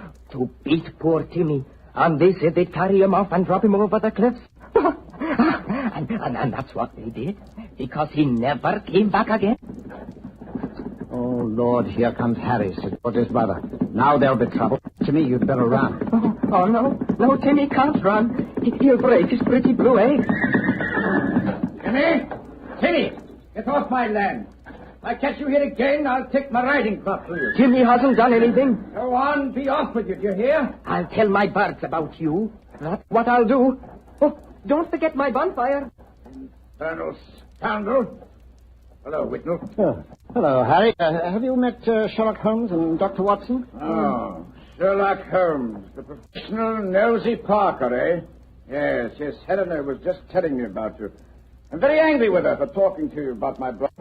Speaker 19: beat poor Timmy. And they said they'd carry him off and drop him over the cliffs. and that's what they did. Because he never came back again.
Speaker 9: Oh, Lord, here comes Harry, Sir George's brother. Now there'll be trouble. Timmy, you'd better run.
Speaker 19: Oh, no. No, Timmy can't run. He'll break his pretty blue egg.
Speaker 2: Timmy, get off my land. If I catch you here again, I'll take my riding crop for you.
Speaker 19: Timmy hasn't done anything.
Speaker 2: Go on, be off with you, do you hear?
Speaker 19: I'll tell my birds about you. That's what I'll do. Oh, don't forget my bonfire.
Speaker 2: Infernal scoundrel. Hello, Whitnell.
Speaker 9: Oh. Hello, Harry. Have you met Sherlock Holmes and Dr. Watson?
Speaker 2: Oh, Sherlock Holmes, the professional nosy Parker, eh? Yes, Helena was just telling me about you. I'm very angry with her for talking to you about my brother.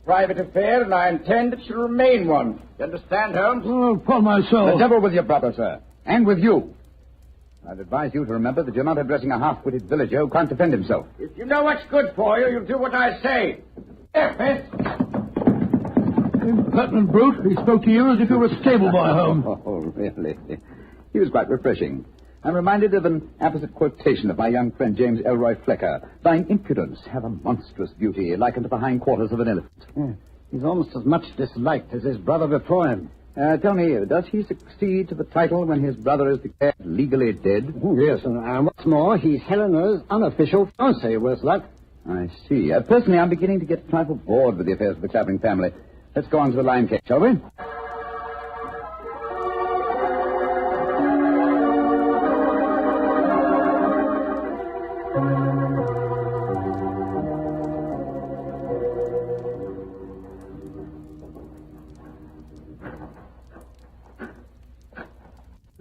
Speaker 2: Private affair, and I intend it shall remain one. You understand, Holmes?
Speaker 6: Oh, upon my soul.
Speaker 4: The devil with your brother, sir. And with you. I'd advise you to remember that you're not addressing a half-witted villager who can't defend himself.
Speaker 2: If you know what's good for you, you'll do what I say.
Speaker 6: Impertinent brute. He spoke to you as if you were a stable boy, Holmes.
Speaker 4: Oh, really? He was quite refreshing. I'm reminded of an apposite quotation of my young friend James Elroy Flecker. Thine impudence have a monstrous beauty, likened to the hindquarters of an elephant.
Speaker 9: Yeah. He's almost as much disliked as his brother before him.
Speaker 4: Tell me, does he succeed to the title when his brother is declared legally dead?
Speaker 9: Oh, yes, and what's more, he's Helena's unofficial fiancé, worse luck.
Speaker 4: I see. Personally, I'm beginning to get a trifle bored with the affairs of the Clavering family. Let's go on to the lime cake, shall we?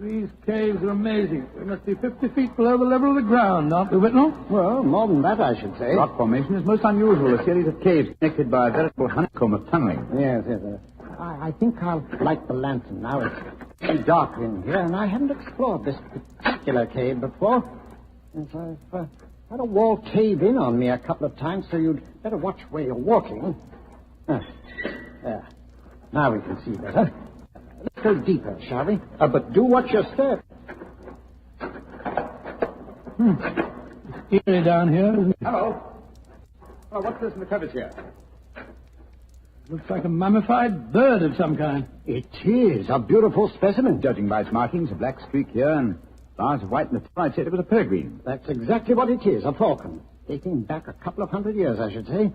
Speaker 6: These caves are amazing. We must be 50 feet below the level of the ground, aren't we, Whitnell?
Speaker 9: Well, more than that, I should say.
Speaker 4: Rock formation is most unusual, a series of caves connected by a veritable honeycomb of tunneling.
Speaker 9: Yes. I think I'll light the lantern now. It's pretty dark in here, and I haven't explored this particular cave before. Yes, I've had a wall cave in on me a couple of times, so you'd better watch where you're walking. There. Now we can see better. Let's go deeper, shall we? But do watch your step.
Speaker 6: It's eerie down here, isn't it?
Speaker 4: Hello. Oh, what's this in the crevice here?
Speaker 6: Looks like a mummified bird of some kind.
Speaker 9: It is a beautiful specimen.
Speaker 4: Judging by its markings, a black streak here and bars of white in the top, I'd say it was a peregrine.
Speaker 9: That's exactly what it is, a falcon. Dating back a couple of 100 years, I should say.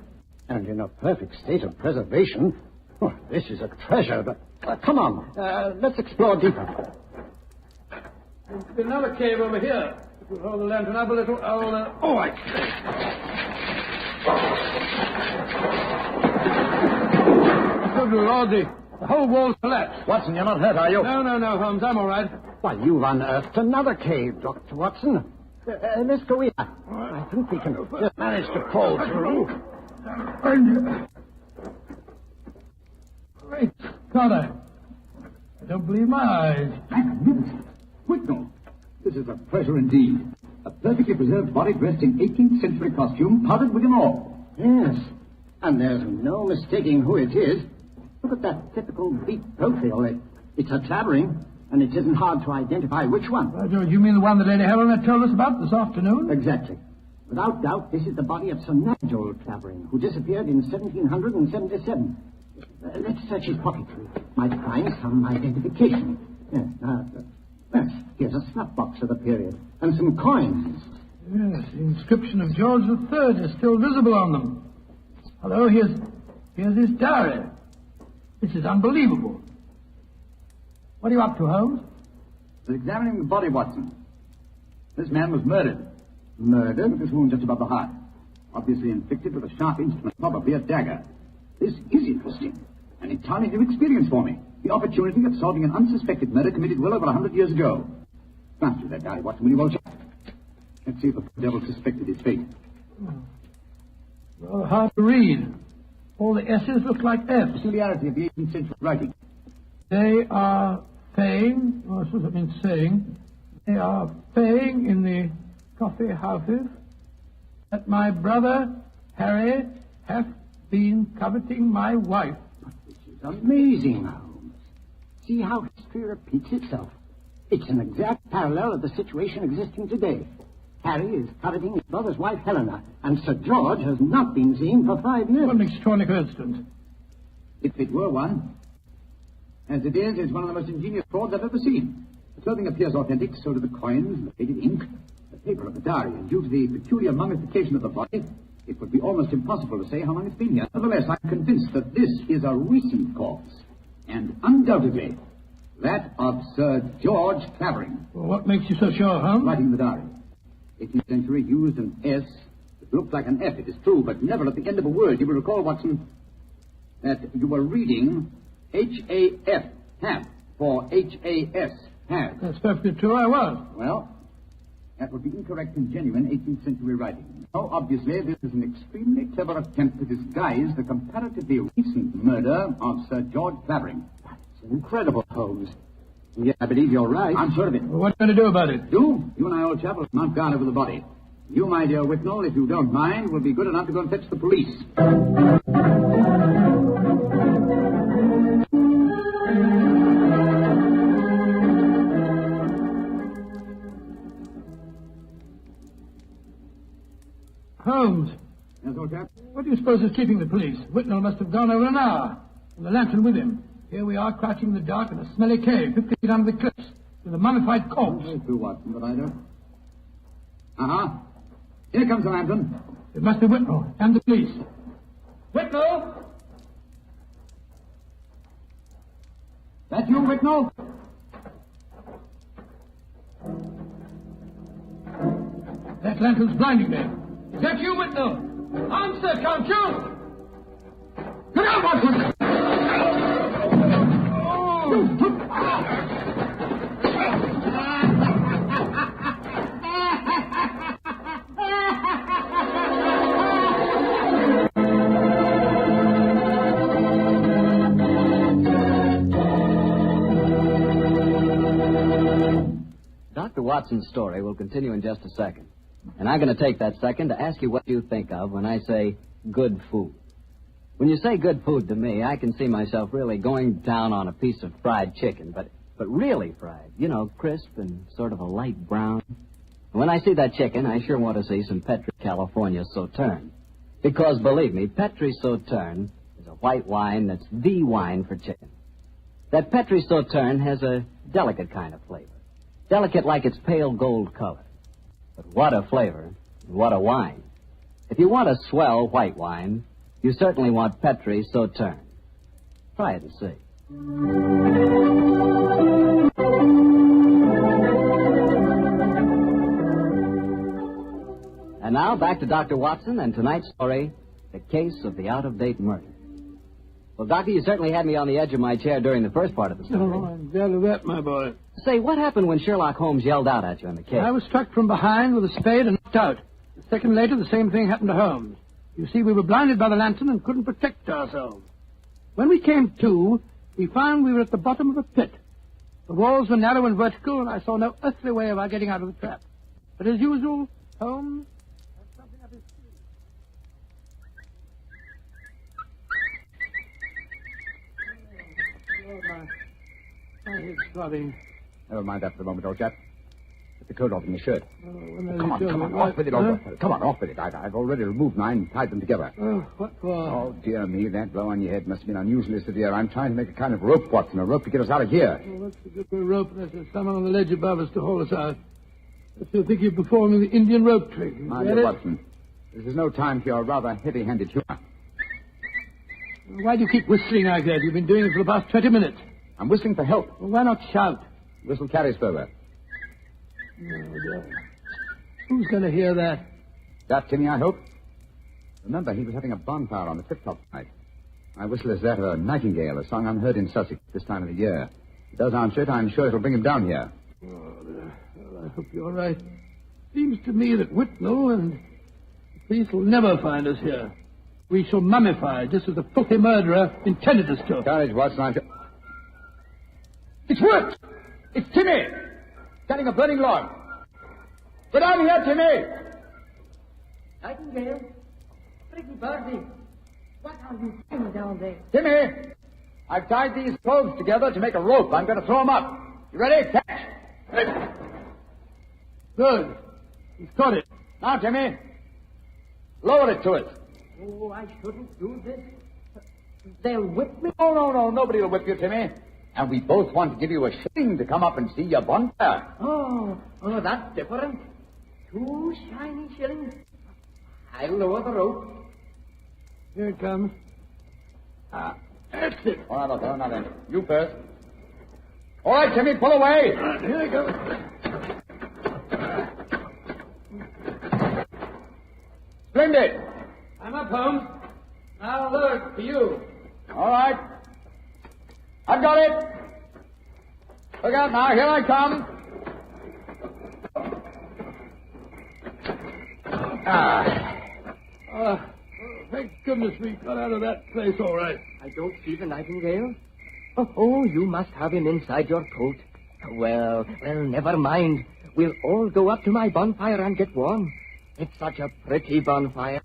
Speaker 9: And in a perfect state of preservation. Oh, this is a treasure, but... come on, let's explore deeper.
Speaker 6: There's another cave over here. If we'll hold the lantern up a little, I say. Good Lord, the whole wall's collapsed.
Speaker 9: Watson, you're not hurt, are you?
Speaker 6: No, Holmes, I'm all right.
Speaker 9: Why, you've unearthed another cave, Dr. Watson. Let's go in. I think we can just manage to pull through.
Speaker 6: Great God, I don't believe my eyes.
Speaker 13: Magnificent. Whitnell, this is a pleasure indeed. A perfectly preserved body dressed in 18th century costume, powdered with an ore.
Speaker 9: Yes, and there's no mistaking who it is. Look at that typical deep profile. It's a Clavering, and it isn't hard to identify which one.
Speaker 6: You mean the one that Lady Helena told us about this afternoon?
Speaker 9: Exactly. Without doubt, this is the body of Sir Nigel Clavering, who disappeared in 1777. Let's search his pocket. Might find some identification. Yes, here's a snuff box of the period, and some coins.
Speaker 6: Yes, the inscription of George III is still visible on them. Hello, here's his diary. This is unbelievable. What are you up to, Holmes?
Speaker 13: They're examining the body, Watson. This man was murdered.
Speaker 9: Murdered?
Speaker 13: With his wound just above the heart. Obviously inflicted with a sharp instrument, probably a dagger. This is interesting. An entirely new experience for me. The opportunity of solving an unsuspected murder committed well over 100 years ago. Glance through that diary, Watson, will you, old chap? Let's see if the devil suspected his fate.
Speaker 6: Well, hard to read. All the S's look like F's.
Speaker 13: Peculiarity of the 18th century writing.
Speaker 6: They are saying, or I suppose that means saying, they are saying in the coffee houses that my brother Harry hath been coveting my wife.
Speaker 9: This is amazing, Holmes. See how history repeats itself. It's an exact parallel of the situation existing today. Harry is coveting his brother's wife, Helena, and Sir George has not been seen for 5 years.
Speaker 6: What an extraordinary coincidence.
Speaker 13: If it were one. As it is, it's one of the most ingenious frauds I've ever seen. The clothing appears authentic, so do the coins, the faded ink, the paper of the diary, and due to the peculiar mummification of the body, it would be almost impossible to say how long it's been here. Nevertheless, I'm convinced that this is a recent corpse, and undoubtedly that of Sir George Clavering.
Speaker 6: Well, what makes you so sure, Holmes?
Speaker 13: Writing the diary. 18th century used an S. It looked like an F, it is true, but never at the end of a word. You will recall, Watson, that you were reading H-A-F, have, for H-A-S, have.
Speaker 6: That's perfectly true, I was.
Speaker 13: Well, that would be incorrect and genuine 18th century writing. So, obviously, this is an extremely clever attempt to disguise the comparatively recent murder of Sir George Clavering.
Speaker 9: It's incredible, Holmes. And yet I believe you're right.
Speaker 13: I'm sure of it.
Speaker 6: Well, what are you going to do about it?
Speaker 13: You and I, old chap, will mount guard over the body. You, my dear Whitnall, if you don't mind, will be good enough to go and fetch the police.
Speaker 6: Holmes.
Speaker 13: Yes, old chap?
Speaker 6: What do you suppose is keeping the police? Whitnall must have gone over an hour, and the lantern with him. Here we are, crouching in the dark in a smelly cave, 50 feet under the cliffs, with a mummified corpse.
Speaker 13: Very true, Watson, but I don't... Uh-huh. Here comes the lantern.
Speaker 6: It must be Whitnall and the police. Whitnall!
Speaker 13: That you, Whitnall?
Speaker 6: That lantern's blinding me. Is that you, Whitnall? Answer, can't you? Get out, Watson!
Speaker 16: Dr. Watson's story will continue in just a second. And I'm going to take that second to ask you what you think of when I say good food. When you say good food to me, I can see myself really going down on a piece of fried chicken, but really fried. You know, crisp and sort of a light brown. And when I see that chicken, I sure want to see some Petri California Sauterne. Because, believe me, Petri Sauterne is a white wine that's the wine for chicken. That Petri Sauterne has a delicate kind of flavor. Delicate like its pale gold color. But what a flavor, and what a wine. If you want a swell white wine, you certainly want Petri Sauterne. Try it and see. And now, back to Dr. Watson and tonight's story, The Case of the Out-of-Date Murder. Well, Doctor, you certainly had me on the edge of my chair during the first part of the story.
Speaker 6: Oh, I'm glad of that, my boy.
Speaker 16: Say, what happened when Sherlock Holmes yelled out at you in the cave?
Speaker 6: I was struck from behind with a spade and knocked out. A second later, the same thing happened to Holmes. You see, we were blinded by the lantern and couldn't protect ourselves. When we came to, we found we were at the bottom of a pit. The walls were narrow and vertical, and I saw no earthly way of our getting out of the trap. But as usual, Holmes had something up his sleeve. Oh, my head's throbbing.
Speaker 4: Never mind that for the moment, old chap. Put the coat off in your shirt.
Speaker 6: Come
Speaker 4: on, off with it, old boy. Come on, off with it. I've already removed mine and tied them together.
Speaker 6: Oh, what for?
Speaker 4: Oh, dear me, that blow on your head must have been unusually severe. I'm trying to make a kind of rope, Watson, a rope to get us out of here.
Speaker 6: Well, what's the good of a rope unless there's someone on the ledge above us to haul us out? If you think you're performing the Indian rope trick.
Speaker 4: My dear Watson, this is no time for your rather heavy-handed humor.
Speaker 6: Why do you keep whistling like that? You've been doing it for the past 20 minutes.
Speaker 4: I'm whistling for help.
Speaker 6: Well, why not shout?
Speaker 4: Whistle carries further.
Speaker 6: Oh, who's going to hear that?
Speaker 4: That, Timmy, I hope. Remember, he was having a bonfire on the cliff top tonight. My whistle is that of a nightingale, a song unheard in Sussex this time of the year. If it does answer it, I'm sure it'll bring him down here.
Speaker 6: Oh, well, I hope you're right. Seems to me that Whitnall and the police will never find us here. We shall mummify, just as the filthy murderer intended us to.
Speaker 4: Courage, Watson.
Speaker 3: It's worked! It's Timmy! Cutting a burning log. Get down here, Timmy!
Speaker 15: Nightingale, pretty birdie, what are you doing down there?
Speaker 3: Timmy! I've tied these clothes together to make a rope. I'm going to throw them up. You ready? Catch!
Speaker 6: Good. He's caught it.
Speaker 3: Now, Timmy, lower it to it.
Speaker 15: Oh, I shouldn't do this. They'll whip me.
Speaker 3: Oh, no. Nobody will whip you, Timmy. And we both want to give you a shilling to come up and see your bonfire.
Speaker 15: Oh, that's different. 2 shiny shillings. I'll lower the rope.
Speaker 6: Here it comes. That's it.
Speaker 3: Oh, no, now then. You first. All right, Timmy, pull away.
Speaker 6: Here it goes.
Speaker 3: Splendid.
Speaker 2: I'm up, Holmes. Now lower it for you.
Speaker 3: All right. I've got it. Look out now. Here I come.
Speaker 6: Thank goodness we got out of that place all right.
Speaker 15: I don't see the Nightingale. Oh, you must have him inside your coat. Well, never mind. We'll all go up to my bonfire and get warm. It's such a pretty bonfire.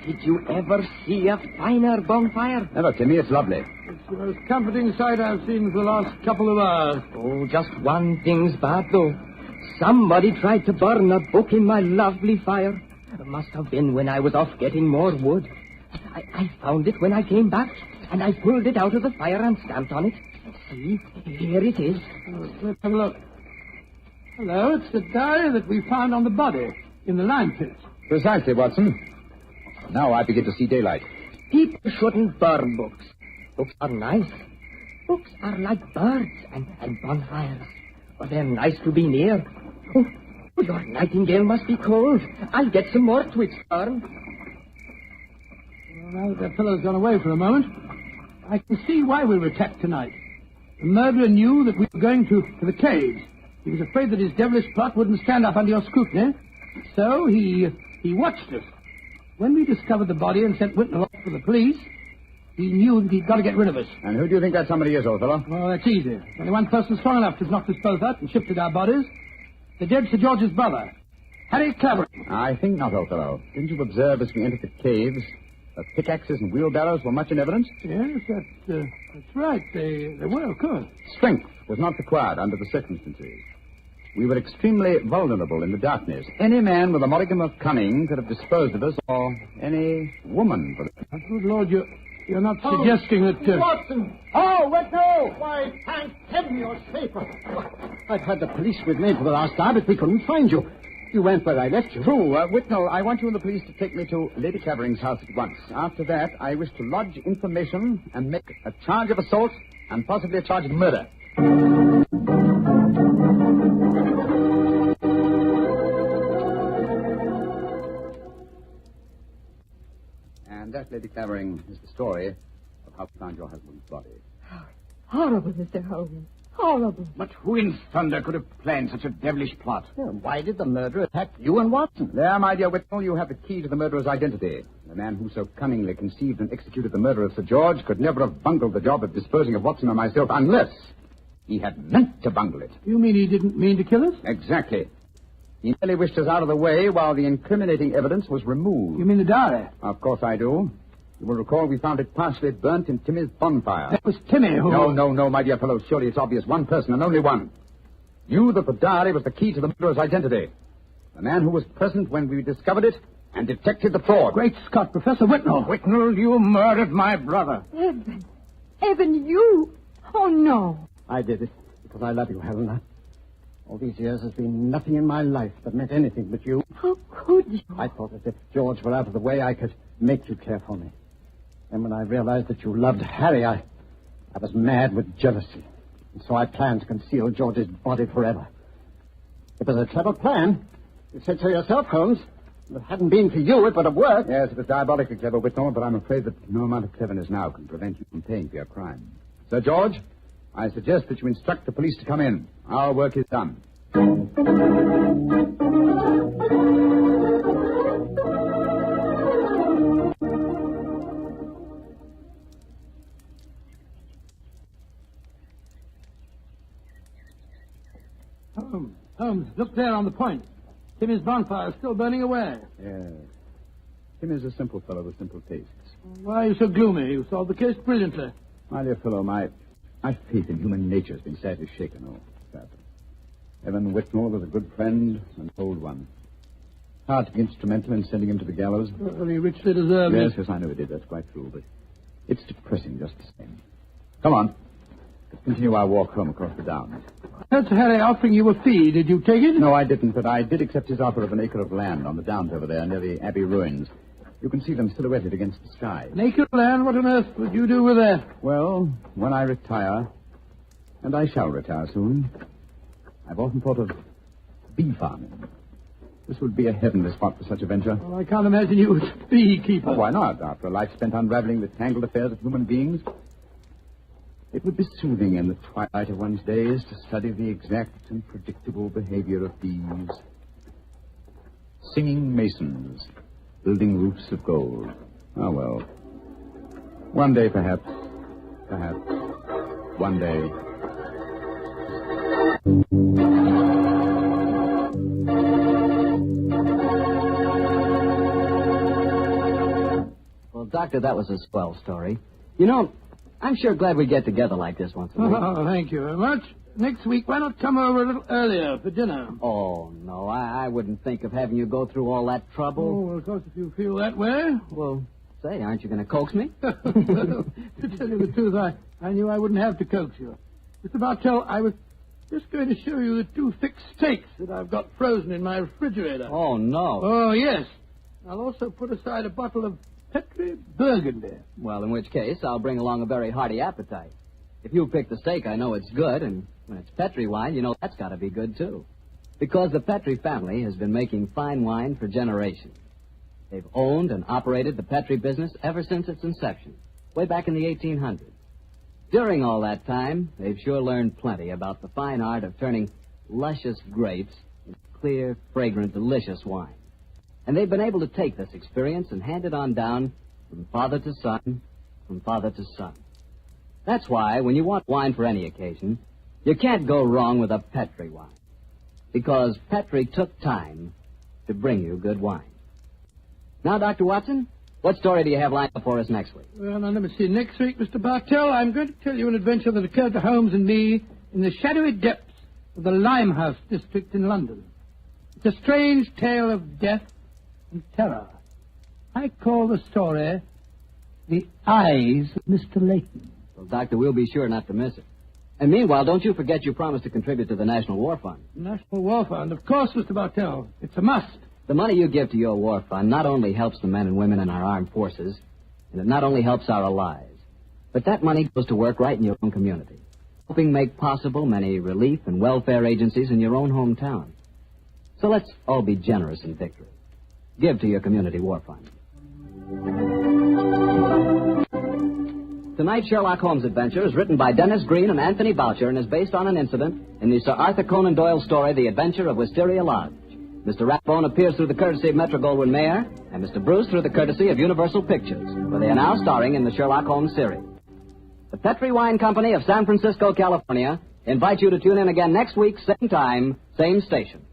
Speaker 15: Did you ever see a finer bonfire?
Speaker 3: Never, Timmy. It's lovely.
Speaker 6: It's the most comforting sight I've seen for the last couple of hours.
Speaker 15: Oh, just one thing's bad, though. Somebody tried to burn a book in my lovely fire. It must have been when I was off getting more wood. I found it when I came back, and I pulled it out of the fire and stamped on it. See, here it is.
Speaker 6: Let's have a look. Hello, it's the diary that we found on the body in the lime pit.
Speaker 3: Precisely, Watson. Now I begin to see daylight.
Speaker 15: People shouldn't burn books. Books are nice. Books are like birds and bonfires. But they're nice to be near. Oh, your Nightingale must be cold. I'll get some more twigs for him.
Speaker 6: Well, now that that fellow's gone away for a moment, I can see why we were attacked tonight. The murderer knew that we were going to the caves. He was afraid that his devilish plot wouldn't stand up under your scrutiny. So he watched us. When we discovered the body and sent Whitnell off for the police, he knew that he'd got to get rid of us.
Speaker 3: And who do you think that somebody is, old fellow?
Speaker 6: Well, that's easy. Only one person strong enough to have knocked us both out and shifted our bodies. The dead Sir George's brother, Harry Clavering.
Speaker 3: I think not, old fellow. Didn't you observe as we entered the caves that pickaxes and wheelbarrows were much in evidence?
Speaker 6: Yes, that's right. They were, of course.
Speaker 3: Strength was not required under the circumstances. We were extremely vulnerable in the darkness. Any man with a modicum of cunning could have disposed of us, or any woman, for that.
Speaker 6: Good Lord, you're not suggesting that...
Speaker 9: Watson! Oh, Whitnell! Why, thank heaven you're safer. I've had the police with me for the last hour, but we couldn't find you. You went where I left you.
Speaker 3: True. Whitnell, I want you and the police to take me to Lady Clavering's house at once. After that, I wish to lodge information and make a charge of assault and possibly a charge of murder. And that, Lady Clavering, is the story of how we found your husband's body.
Speaker 8: Horrible, Mr. Holmes. Horrible.
Speaker 3: But who in thunder could have planned such a devilish plot?
Speaker 9: Why did the murderer attack you and Watson?
Speaker 3: There, my dear Whitnell, you have the key to the murderer's identity. The man who so cunningly conceived and executed the murder of Sir George could never have bungled the job of disposing of Watson and myself unless he had meant to bungle it.
Speaker 6: You mean he didn't mean to kill us?
Speaker 3: Exactly. He merely wished us out of the way while the incriminating evidence was removed.
Speaker 6: You mean the diary?
Speaker 3: Of course I do. You will recall we found it partially burnt in Timmy's bonfire.
Speaker 6: That was Timmy who...
Speaker 3: No, my dear fellow. Surely it's obvious one person and only one. Knew that the diary was the key to the murderer's identity. The man who was present when we discovered it and detected the fraud.
Speaker 6: Great Scott, Professor Whitnell.
Speaker 3: Whitnell, you murdered my brother.
Speaker 8: Evan. Evan, you? Oh, no.
Speaker 9: I did it because I love you, Helena. All these years has been nothing in my life that meant anything but you.
Speaker 8: How could you?
Speaker 9: I thought that if George were out of the way, I could make you care for me. And when I realized that you loved Harry, I was mad with jealousy. And so I planned to conceal George's body forever. It was a clever plan. You said so yourself, Holmes. If it hadn't been for you, it would have worked.
Speaker 3: Yes, it was diabolically clever, Whitmore, but I'm afraid that no amount of cleverness now can prevent you from paying for your crime. Sir George, I suggest that you instruct the police to come in. Our work is done.
Speaker 6: Holmes, look there on the point. Timmy's bonfire is still burning away.
Speaker 3: Yes. Tim is a simple fellow with simple tastes.
Speaker 6: Why are you so gloomy? You solved the case brilliantly.
Speaker 3: My dear fellow, my faith in human nature has been sadly shaken. Oh, sadly. Evan Whitmore was a good friend, an old one. Hard to be instrumental in sending him to the gallows.
Speaker 6: Well, he richly deserved it.
Speaker 3: Yes, I know he did. That's quite true, but it's depressing just the same. Come on. Let's continue our walk home across the downs.
Speaker 6: That's Harry offering you a fee. Did you take it?
Speaker 3: No, I didn't, but I did accept his offer of an acre of land on the downs over there near the Abbey ruins. You can see them silhouetted against the sky.
Speaker 6: An acre of land? What on earth would you do with that?
Speaker 3: Well, when I retire, and I shall retire soon, I've often thought of bee farming. This would be a heavenly spot for such a venture.
Speaker 6: Well, I can't imagine you as a beekeeper.
Speaker 3: Oh, why not? After a life spent unraveling the tangled affairs of human beings, it would be soothing in the twilight of one's days to study the exact and predictable behavior of bees. Singing masons, building roofs of gold. Ah, well. One day, perhaps. Perhaps. One day.
Speaker 16: Well, Doctor, that was a swell story. You know, I'm sure glad we get together like this once in a week.
Speaker 6: Oh, thank you very much. Next week, why not come over a little earlier for dinner?
Speaker 16: Oh, no, I wouldn't think of having you go through all that trouble.
Speaker 6: Oh, well, of course, if you feel that way.
Speaker 16: Well, say, aren't you going to coax me?
Speaker 6: To tell you the truth, I knew I wouldn't have to coax you. Mr. Bartell, I was just going to show you the 2 thick steaks that I've got frozen in my refrigerator.
Speaker 16: Oh, no.
Speaker 6: Oh, yes. I'll also put aside a bottle of Petri Burgundy.
Speaker 16: Well, in which case, I'll bring along a very hearty appetite. If you pick the steak, I know it's good, and when it's Petri wine, you know that's got to be good, too. Because the Petri family has been making fine wine for generations. They've owned and operated the Petri business ever since its inception, way back in the 1800s. During all that time, they've sure learned plenty about the fine art of turning luscious grapes into clear, fragrant, delicious wine. And they've been able to take this experience and hand it on down from father to son, from father to son. That's why, when you want wine for any occasion, you can't go wrong with a Petri wine. Because Petri took time to bring you good wine. Now, Dr. Watson, what story do you have lined up for us next week?
Speaker 6: Well, now, let me see. Next week, Mr. Bartell, I'm going to tell you an adventure that occurred to Holmes and me in the shadowy depths of the Limehouse district in London. It's a strange tale of death and terror. I call the story The Eyes of Mr. Layton.
Speaker 16: Well, Doctor, we'll be sure not to miss it. And meanwhile, don't you forget you promised to contribute to the National War Fund.
Speaker 6: National War Fund, of course, Mr. Bartell. It's a must.
Speaker 16: The money you give to your war fund not only helps the men and women in our armed forces, and it not only helps our allies, but that money goes to work right in your own community, helping make possible many relief and welfare agencies in your own hometown. So let's all be generous in victory. Give to your community war fund. Tonight's Sherlock Holmes adventure is written by Dennis Green and Anthony Boucher and is based on an incident in the Sir Arthur Conan Doyle story, The Adventure of Wisteria Lodge. Mr. Rathbone appears through the courtesy of Metro-Goldwyn-Mayer, and Mr. Bruce through the courtesy of Universal Pictures, where they are now starring in the Sherlock Holmes series. The Petri Wine Company of San Francisco, California, invites you to tune in again next week, same time, same station.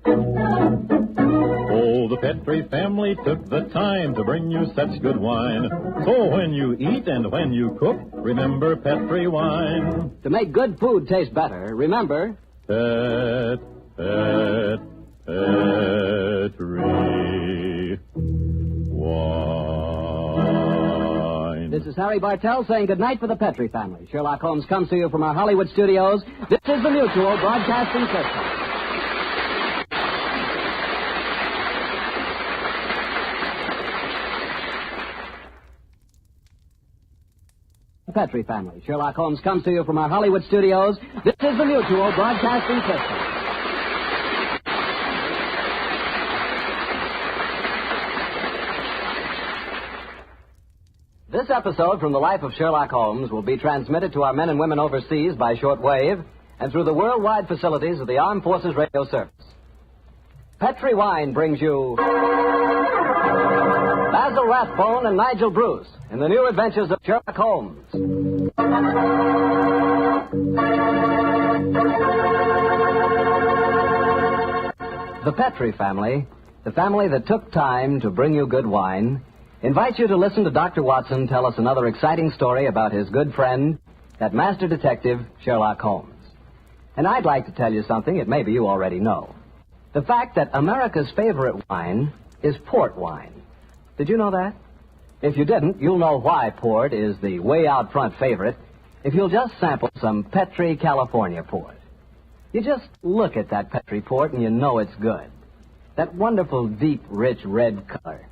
Speaker 10: Oh, the Petri family took the time to bring you such good wine. So when you eat and when you cook, remember Petri wine.
Speaker 16: To make good food taste better, remember...
Speaker 10: Petri wine.
Speaker 16: This is Harry Bartell saying goodnight for the Petri family. Sherlock Holmes comes to you from our Hollywood studios. This is the Mutual Broadcasting System. The Petri family. Sherlock Holmes comes to you from our Hollywood studios. This is the Mutual Broadcasting System. This episode from the life of Sherlock Holmes will be transmitted to our men and women overseas by shortwave and through the worldwide facilities of the Armed Forces Radio Service. Petri Wine brings you Basil Rathbone and Nigel Bruce in the new adventures of Sherlock Holmes. The Petri family, the family that took time to bring you good wine, invites you to listen to Dr. Watson tell us another exciting story about his good friend, that master detective, Sherlock Holmes. And I'd like to tell you something that maybe you already know. The fact that America's favorite wine is port wine. Did you know that? If you didn't, you'll know why port is the way out front favorite if you'll just sample some Petri California port. You just look at that Petri port and you know it's good. That wonderful, deep, rich red color.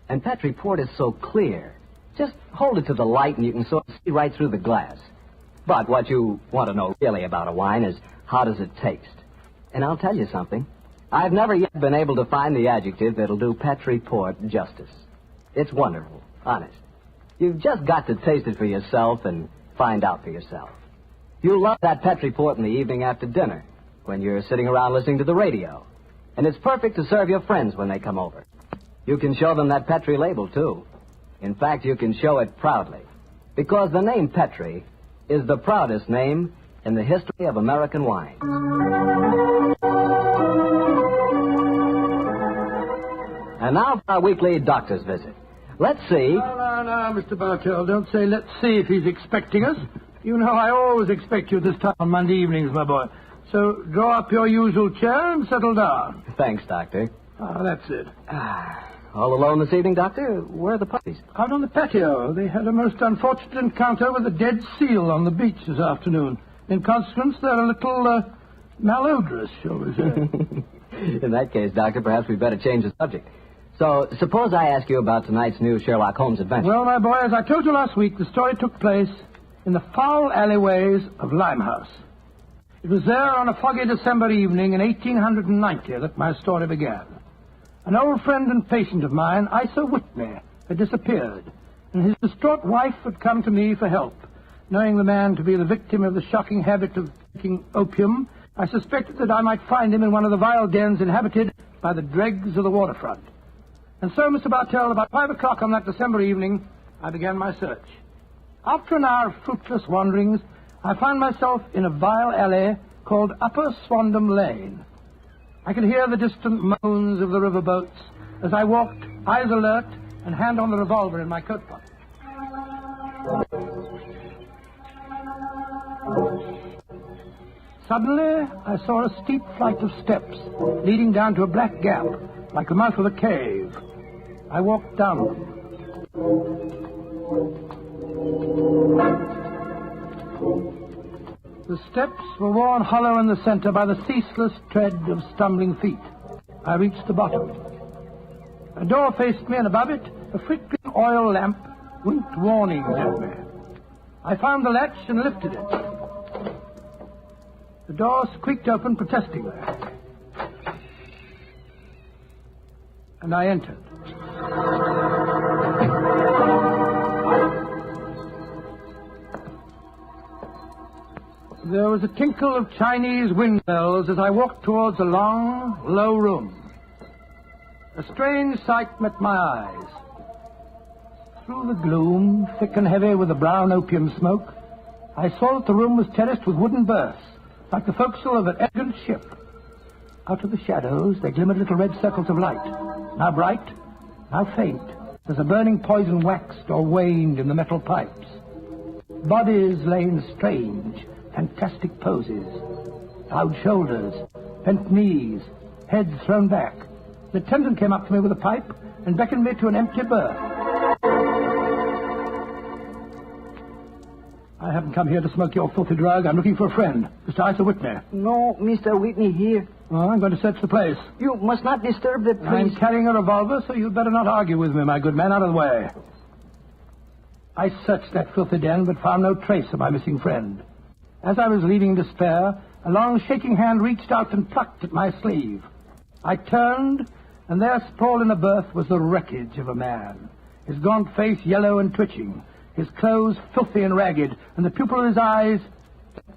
Speaker 16: And Petri port is so clear. Just hold it to the light and you can sort of see right through the glass. But what you want to know really about a wine is how does it taste? And I'll tell you something. I've never yet been able to find the adjective that'll do Petri port justice. It's wonderful, honest. You've just got to taste it for yourself and find out for yourself. You'll love that Petri port in the evening after dinner when you're sitting around listening to the radio. And it's perfect to serve your friends when they come over. You can show them that Petri label, too. In fact, you can show it proudly. Because the name Petri is the proudest name in the history of American wine. And now for our weekly doctor's visit. Let's see.
Speaker 6: No, Mr. Bartell. Don't say let's see if he's expecting us. You know I always expect you this time on Monday evenings, my boy. So draw up your usual chair and settle down.
Speaker 16: Thanks, Doctor.
Speaker 6: That's it.
Speaker 16: All alone this evening, Doctor? Where are the puppies?
Speaker 6: Out on the patio. They had a most unfortunate encounter with a dead seal on the beach this afternoon. In consequence, they're a little malodorous, shall we say.
Speaker 16: In that case, Doctor, perhaps we'd better change the subject. So, suppose I ask you about tonight's new Sherlock Holmes adventure.
Speaker 6: Well, my boy, as I told you last week, the story took place in the foul alleyways of Limehouse. It was there on a foggy December evening in 1890 that my story began. An old friend and patient of mine, Isa Whitney, had disappeared, and his distraught wife had come to me for help. Knowing the man to be the victim of the shocking habit of taking opium, I suspected that I might find him in one of the vile dens inhabited by the dregs of the waterfront. And so, Mr. Bartell, about 5 o'clock on that December evening, I began my search. After an hour of fruitless wanderings, I found myself in a vile alley called Upper Swandam Lane. I could hear the distant moans of the riverboats as I walked, eyes alert, and hand on the revolver in my coat pocket. Suddenly, I saw a steep flight of steps leading down to a black gap, like the mouth of a cave. I walked down them. The steps were worn hollow in the center by the ceaseless tread of stumbling feet. I reached the bottom. A door faced me, and above it, a flickering oil lamp winked warnings at me. I found the latch and lifted it. The door squeaked open protestingly. And I entered. There was a tinkle of Chinese wind bells as I walked towards a long, low room. A strange sight met my eyes. Through the gloom, thick and heavy with the brown opium smoke, I saw that the room was terraced with wooden berths, like the forecastle of an elegant ship. Out of the shadows, there glimmered little red circles of light, now bright, now faint, as the burning poison waxed or waned in the metal pipes. Bodies lay in strange, fantastic poses. Bowed shoulders, bent knees, heads thrown back. The attendant came up to me with a pipe and beckoned me to an empty berth. I haven't come here to smoke your filthy drug. I'm looking for a friend, Mr. Isa Whitney.
Speaker 15: No, Mr. Whitney here.
Speaker 6: Well, I'm going to search the place.
Speaker 15: You must not disturb the priest.
Speaker 6: I'm carrying a revolver, so you'd better not argue with me, my good man. Out of the way. I searched that filthy den, but found no trace of my missing friend. As I was leaving in despair, a long shaking hand reached out and plucked at my sleeve. I turned, and there sprawled in a berth was the wreckage of a man, his gaunt face yellow and twitching, his clothes filthy and ragged, and the pupil of his eyes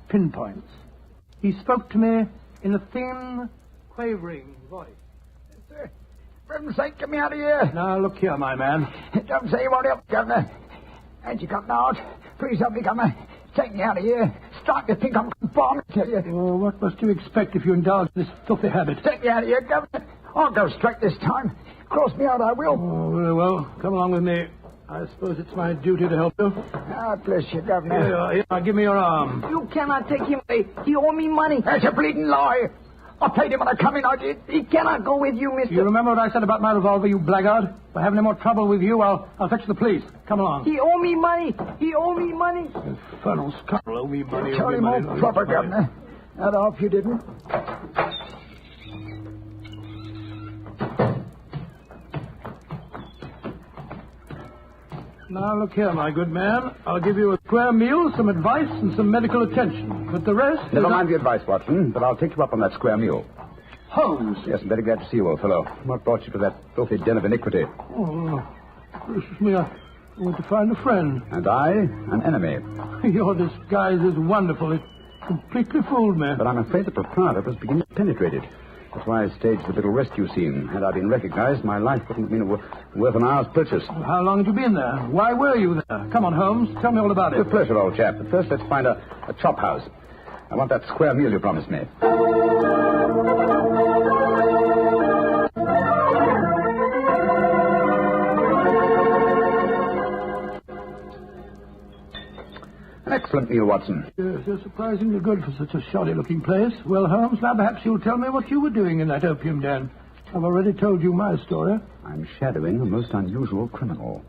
Speaker 6: pinpoints. He spoke to me in a thin, quavering voice.
Speaker 3: For heaven's sake, get me out of here.
Speaker 6: Now, look here, my man.
Speaker 3: Don't say you won't help, Governor. Ain't you got out? Please help me, Governor. Take me out of here. Strike me pink, I'm going to bomb, I tell you.
Speaker 6: Oh, what must you expect if you indulge in this filthy habit?
Speaker 3: Take me out of here, Governor. I'll go straight this time. Cross me out, I will.
Speaker 6: Oh, very well. Come along with me. I suppose it's my duty to help you.
Speaker 3: Ah, bless you, Governor.
Speaker 6: Here, now, give me your arm.
Speaker 3: You cannot take him away. He owe me money. That's a bleeding lie. I paid him when I come in, I did. He cannot go with you, mister.
Speaker 6: You remember what I said about my revolver, you blackguard? If I have any more trouble with you, I'll fetch the police. Come along.
Speaker 3: He owe me money. He owe me money.
Speaker 6: Infernal scoundrel, owe me money.
Speaker 3: Tell him all proper, Governor. Not off you didn't.
Speaker 6: Now, look here, my good man. I'll give you a square meal, some advice, and some medical attention. But the rest...
Speaker 3: Never mind the advice, Watson, but I'll take you up on that square meal.
Speaker 6: Holmes.
Speaker 3: Yes, I'm very glad to see you, old fellow. What brought you to that filthy den of iniquity?
Speaker 6: Oh, gracious me, I went to find a friend.
Speaker 3: And I, an enemy.
Speaker 6: Your disguise is wonderful. It completely fooled me.
Speaker 3: But I'm afraid the proprietor was beginning to penetrate it. That's why I staged the little rescue scene. Had I been recognized, my life wouldn't have been worth an hour's purchase.
Speaker 6: How long had you been there? Why were you there? Come on, Holmes. Tell me all about it.
Speaker 3: With pleasure, old chap. But first, let's find a chop house. I want that square meal you promised me. An excellent meal, Watson.
Speaker 6: Yes, you're surprisingly good for such a shoddy-looking place. Well, Holmes, now perhaps you'll tell me what you were doing in that opium den. I've already told you my story.
Speaker 3: I'm shadowing a most unusual criminal.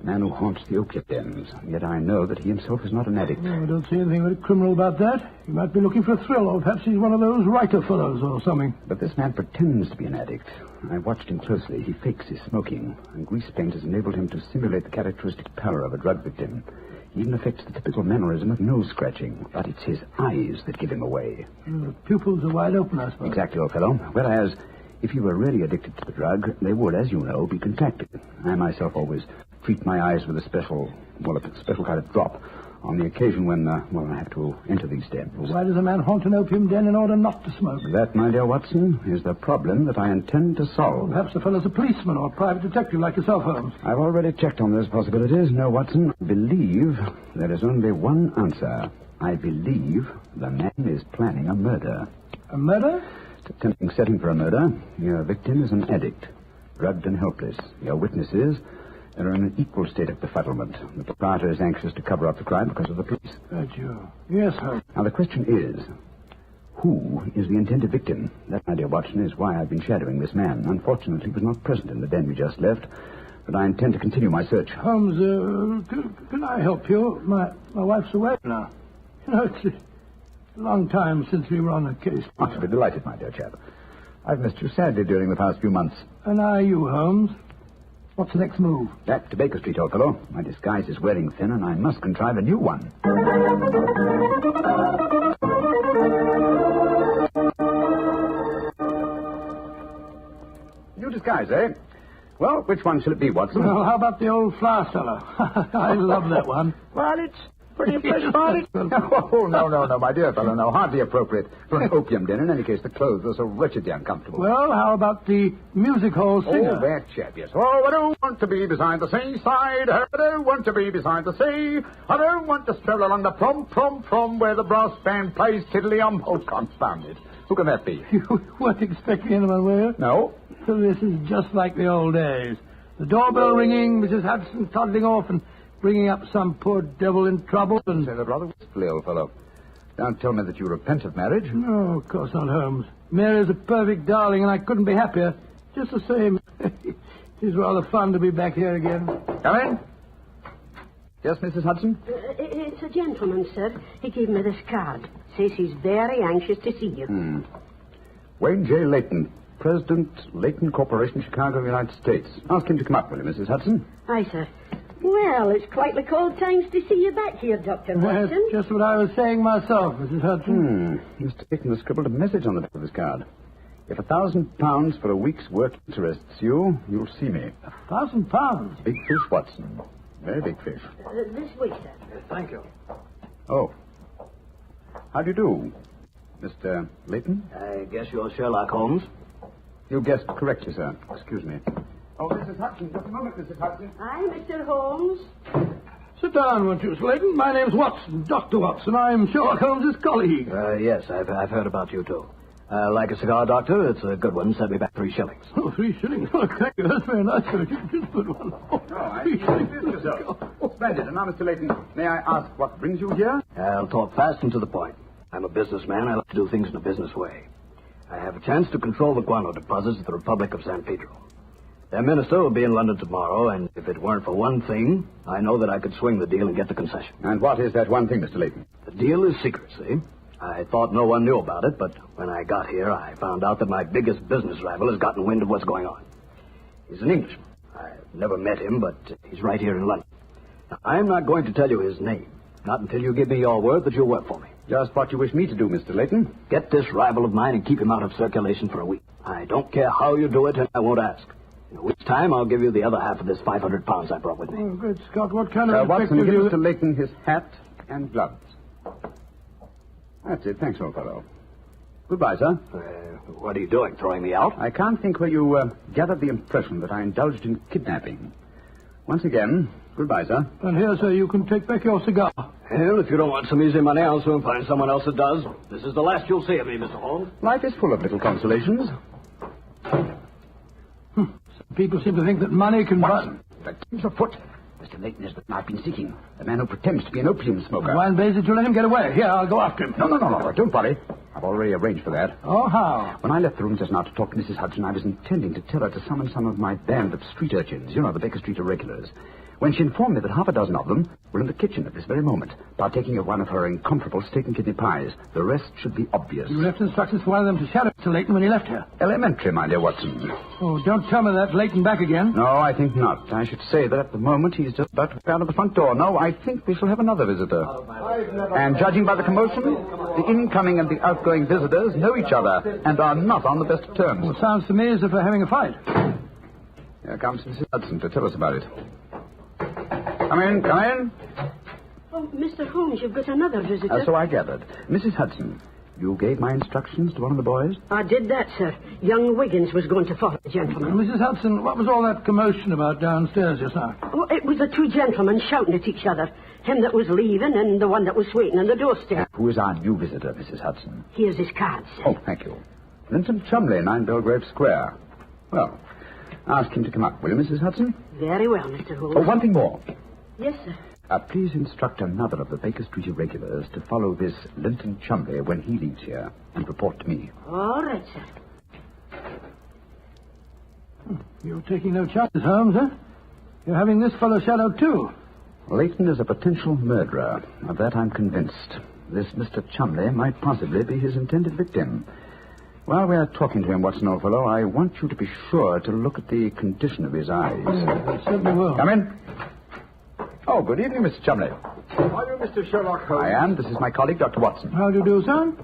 Speaker 3: A man who haunts the opium dens. Yet I know that he himself is not an addict.
Speaker 6: Oh, I don't see anything very criminal about that. He might be looking for a thrill, or perhaps he's one of those writer fellows or something.
Speaker 3: But this man pretends to be an addict. I watched him closely. He fakes his smoking, and grease paint has enabled him to simulate the characteristic pallor of a drug victim. He even affects the typical mannerism of nose scratching, but it's his eyes that give him away.
Speaker 6: The pupils are wide open, I suppose.
Speaker 3: Exactly, old fellow. Whereas, if he were really addicted to the drug, they would, as you know, be contracted. I myself always treat my eyes with a special kind of drop on the occasion when, I have to enter these dens.
Speaker 6: Why does a man haunt an opium den in order not to smoke?
Speaker 3: That, my dear Watson, is the problem that I intend to solve.
Speaker 6: Perhaps the fellow's a policeman or a private detective like yourself, Holmes.
Speaker 3: I've already checked on those possibilities. No, Watson, I believe there is only one answer. I believe the man is planning a murder.
Speaker 6: A murder?
Speaker 3: It's a tempting setting for a murder. Your victim is an addict, drugged and helpless. Your witnesses are in an equal state of befuddlement. The proprietor is anxious to cover up the crime because of the police.
Speaker 6: Right, you. Yes, Holmes.
Speaker 3: Now, the question is, who is the intended victim? That, my dear Watson, is why I've been shadowing this man. Unfortunately, he was not present in the den we just left, but I intend to continue my search.
Speaker 6: Holmes, can I help you? My wife's away now. You know, it's a long time since we were on a case.
Speaker 3: I shall be delighted, my dear chap. I've missed you sadly during the past few months.
Speaker 6: And are you, Holmes? What's the next move?
Speaker 3: Back to Baker Street, old fellow. My disguise is wearing thin, and I must contrive a new one. New disguise, eh? Well, which one shall it be, Watson?
Speaker 6: Well, how about the old flower seller? I love that one.
Speaker 3: Well, it's pretty impressed about it. Oh, no, my dear fellow, no. Hardly appropriate for an opium den. In any case, the clothes are so wretchedly uncomfortable.
Speaker 6: Well, how about the music hall singer?
Speaker 3: Oh, that chap, yes. Oh, I don't want to be beside the seaside. I don't want to be beside the sea. I don't want to stroll along the prom, where the brass band plays tiddly-um. Oh, confound it. Who can that be?
Speaker 6: You weren't expecting anyone, were you?
Speaker 3: No.
Speaker 6: So this is just like the old days. The doorbell ringing, Mrs. Hudson toddling off and bringing up some poor devil in trouble and...
Speaker 3: Say that rather wistfully, old fellow. Don't tell me that you repent of marriage.
Speaker 6: No, of course not, Holmes. Mary's a perfect darling, and I couldn't be happier. Just the same. It is rather fun to be back here again.
Speaker 3: Come in. Yes, Mrs. Hudson?
Speaker 14: It's a gentleman, sir. He gave me this card. Says he's very anxious to see you.
Speaker 3: Wayne J. Layton, President, Layton Corporation, Chicago, United States. Ask him to come up, will you, Mrs. Hudson?
Speaker 14: Aye, sir. Well, it's quite like old times to see you back here, Dr. Watson.
Speaker 6: That's just what I was saying myself, Mrs. Hudson.
Speaker 3: Mr. Layton has scribbled a message on the back of his card. If £1,000 for a week's work interests you, you'll see me.
Speaker 6: £1,000?
Speaker 3: Big fish, Watson. Very big fish.
Speaker 14: This way, sir.
Speaker 2: Thank you.
Speaker 3: Oh. How do you do, Mr. Layton?
Speaker 2: I guess you're Sherlock Holmes.
Speaker 3: You guessed correctly, sir. Excuse me. Oh, Mrs. Hudson, just a moment, Mrs. Hudson.
Speaker 14: Hi, Mr. Holmes.
Speaker 6: Sit down, won't you, Slayton? My name's Watson, Dr. Watson. I'm Sherlock Holmes' colleague.
Speaker 2: Yes, I've heard about you, too. Like a cigar, Doctor? It's a good one. Send me back 3 shillings.
Speaker 6: Oh, 3 shillings? Oh, thank you. That's very nice of you. Just put one. Oh,
Speaker 3: I
Speaker 6: 3 shillings.
Speaker 3: yourself. Splendid. And now, Mr. Layton, may I ask what brings you here?
Speaker 2: I'll talk fast and to the point. I'm a businessman. I like to do things in a business way. I have a chance to control the guano deposits of the Republic of San Pedro. Their minister will be in London tomorrow, and if it weren't for one thing, I know that I could swing the deal and get the concession.
Speaker 3: And what is that one thing, Mr. Layton?
Speaker 2: The deal is secrecy. I thought no one knew about it, but when I got here, I found out that my biggest business rival has gotten wind of what's going on. He's an Englishman. I've never met him, but he's right here in London. Now, I'm not going to tell you his name, not until you give me your word that you'll work for me.
Speaker 3: Just what you wish me to do, Mr. Layton.
Speaker 2: Get this rival of mine and keep him out of circulation for a week. I don't care how you do it, and I won't ask. In a week's time, I'll give you the other half of this 500 pounds I brought with me.
Speaker 6: Oh, good Scott, what kind of
Speaker 3: Watson,
Speaker 6: effect
Speaker 3: give
Speaker 6: will
Speaker 3: Mr. Layton his hat and gloves. That's it. Thanks, old fellow. Goodbye, sir.
Speaker 2: What are you doing, throwing me out?
Speaker 3: I can't think where you gathered the impression that I indulged in kidnapping. Once again, goodbye, sir.
Speaker 6: And here, sir, you can take back your cigar.
Speaker 2: Well, if you don't want some easy money, I'll soon find someone else that does. This is the last you'll see of me, Mr. Holmes.
Speaker 3: Life is full of little consolations.
Speaker 6: Some people seem to think that money can buy...
Speaker 3: The king's afoot. Mr. Layton is the man I've been seeking. The man who pretends to be an opium smoker.
Speaker 6: Why in blazes did you let him get away? Here, I'll go after him.
Speaker 3: No. Don't worry. I've already arranged for that.
Speaker 6: Oh, how?
Speaker 3: When I left the room just now to talk to Mrs. Hudson, I was intending to tell her to summon some of my band of street urchins. You know, the Baker Street irregulars. When she informed me that half a dozen of them were in the kitchen at this very moment, partaking of one of her incomparable steak and kidney pies. The rest should be obvious.
Speaker 6: You left instructions for one of them to shadow Mr. Layton when he left here.
Speaker 3: Elementary, my dear Watson.
Speaker 6: Oh, don't tell me that's Layton back again.
Speaker 3: No, I think not. I should say that at the moment he's just about to go out of the front door. No, I think we shall have another visitor. And judging by the commotion, the incoming and the outgoing visitors know each other and are not on the best of terms.
Speaker 6: Well, it sounds to me as if they're having a fight.
Speaker 3: Here comes Mrs. Hudson to tell us about it. Come in.
Speaker 14: Oh, Mr. Holmes, you've got another visitor.
Speaker 3: So I gathered. Mrs. Hudson, you gave my instructions to one of the boys?
Speaker 14: I did that, sir. Young Wiggins was going to follow the gentleman.
Speaker 6: Mrs. Hudson, what was all that commotion about downstairs just now?
Speaker 14: Oh, it was the 2 gentlemen shouting at each other. Him that was leaving and the one that was waiting on the doorstep.
Speaker 3: Who is our new visitor, Mrs. Hudson?
Speaker 14: Here's his card, sir.
Speaker 3: Oh, thank you. Linton Chumley, 9 Belgrave Square. Well, ask him to come up, will you, Mrs. Hudson?
Speaker 14: Very well, Mr. Holmes.
Speaker 3: Oh, one thing more.
Speaker 14: Yes, sir.
Speaker 3: Please instruct another of the Baker Street irregulars to follow this Linton Chumley when he leaves here and report to me.
Speaker 14: All right, sir.
Speaker 6: You're taking no chances, Holmes, huh? You're having this fellow shadowed, too.
Speaker 3: Layton is a potential murderer. Of that I'm convinced. This Mr. Chumley might possibly be his intended victim. While we're talking to him, Watson, old fellow, I want you to be sure to look at the condition of his eyes.
Speaker 6: I certainly will.
Speaker 3: Come in. Oh, good evening, Mr. Chumley.
Speaker 11: Are you Mr. Sherlock Holmes?
Speaker 3: I am. This is my colleague, Dr. Watson.
Speaker 6: How do you do, sir?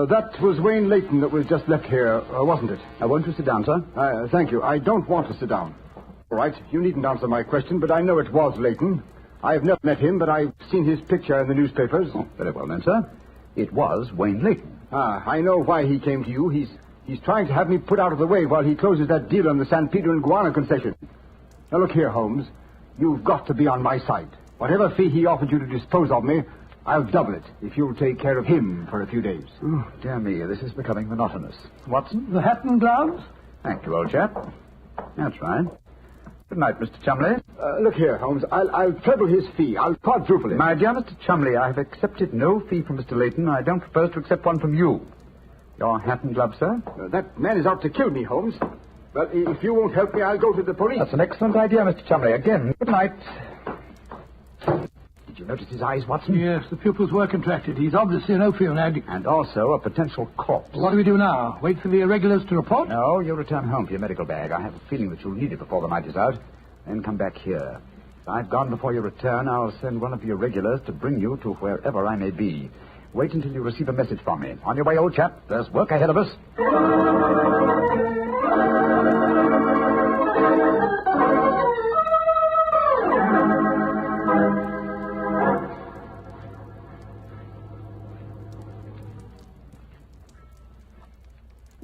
Speaker 11: That was Wayne Layton that was just left here, wasn't it?
Speaker 3: Won't you sit down, sir?
Speaker 11: Thank you. I don't want to sit down. All right, you needn't answer my question, but I know it was Layton. I've never met him, but I've seen his picture in the newspapers.
Speaker 3: Oh, very well then, sir. It was Wayne Layton.
Speaker 11: I know why he came to you. He's trying to have me put out of the way while he closes that deal on the San Pedro and Guana concession. Now, look here, Holmes. You've got to be on my side. Whatever fee he offered you to dispose of me, I'll double it if you'll take care of him for a few days.
Speaker 3: Oh, dear me, this is becoming monotonous. Watson?
Speaker 6: The hat and gloves?
Speaker 3: Thank you, old chap. That's right. Good night, Mr. Chumley.
Speaker 11: Look here, Holmes. I'll treble his fee. I'll quadruple it.
Speaker 3: My dear Mr. Chumley, I have accepted no fee from Mr. Layton. I don't propose to accept one from you. Your hat and gloves, sir?
Speaker 11: That man is out to kill me, Holmes. Well, if you won't help me, I'll go to the police.
Speaker 3: That's an excellent idea, Mr. Chumley. Again, good night. Did you notice his eyes, Watson?
Speaker 6: Yes, the pupils were contracted. He's obviously an opium addict.
Speaker 3: And also a potential corpse.
Speaker 6: What do we do now? Wait for the irregulars to report?
Speaker 3: No, you'll return home for your medical bag. I have a feeling that you'll need it before the night is out. Then come back here. If I've gone before you return, I'll send one of the irregulars to bring you to wherever I may be. Wait until you receive a message from me. On your way, old chap. There's work ahead of us.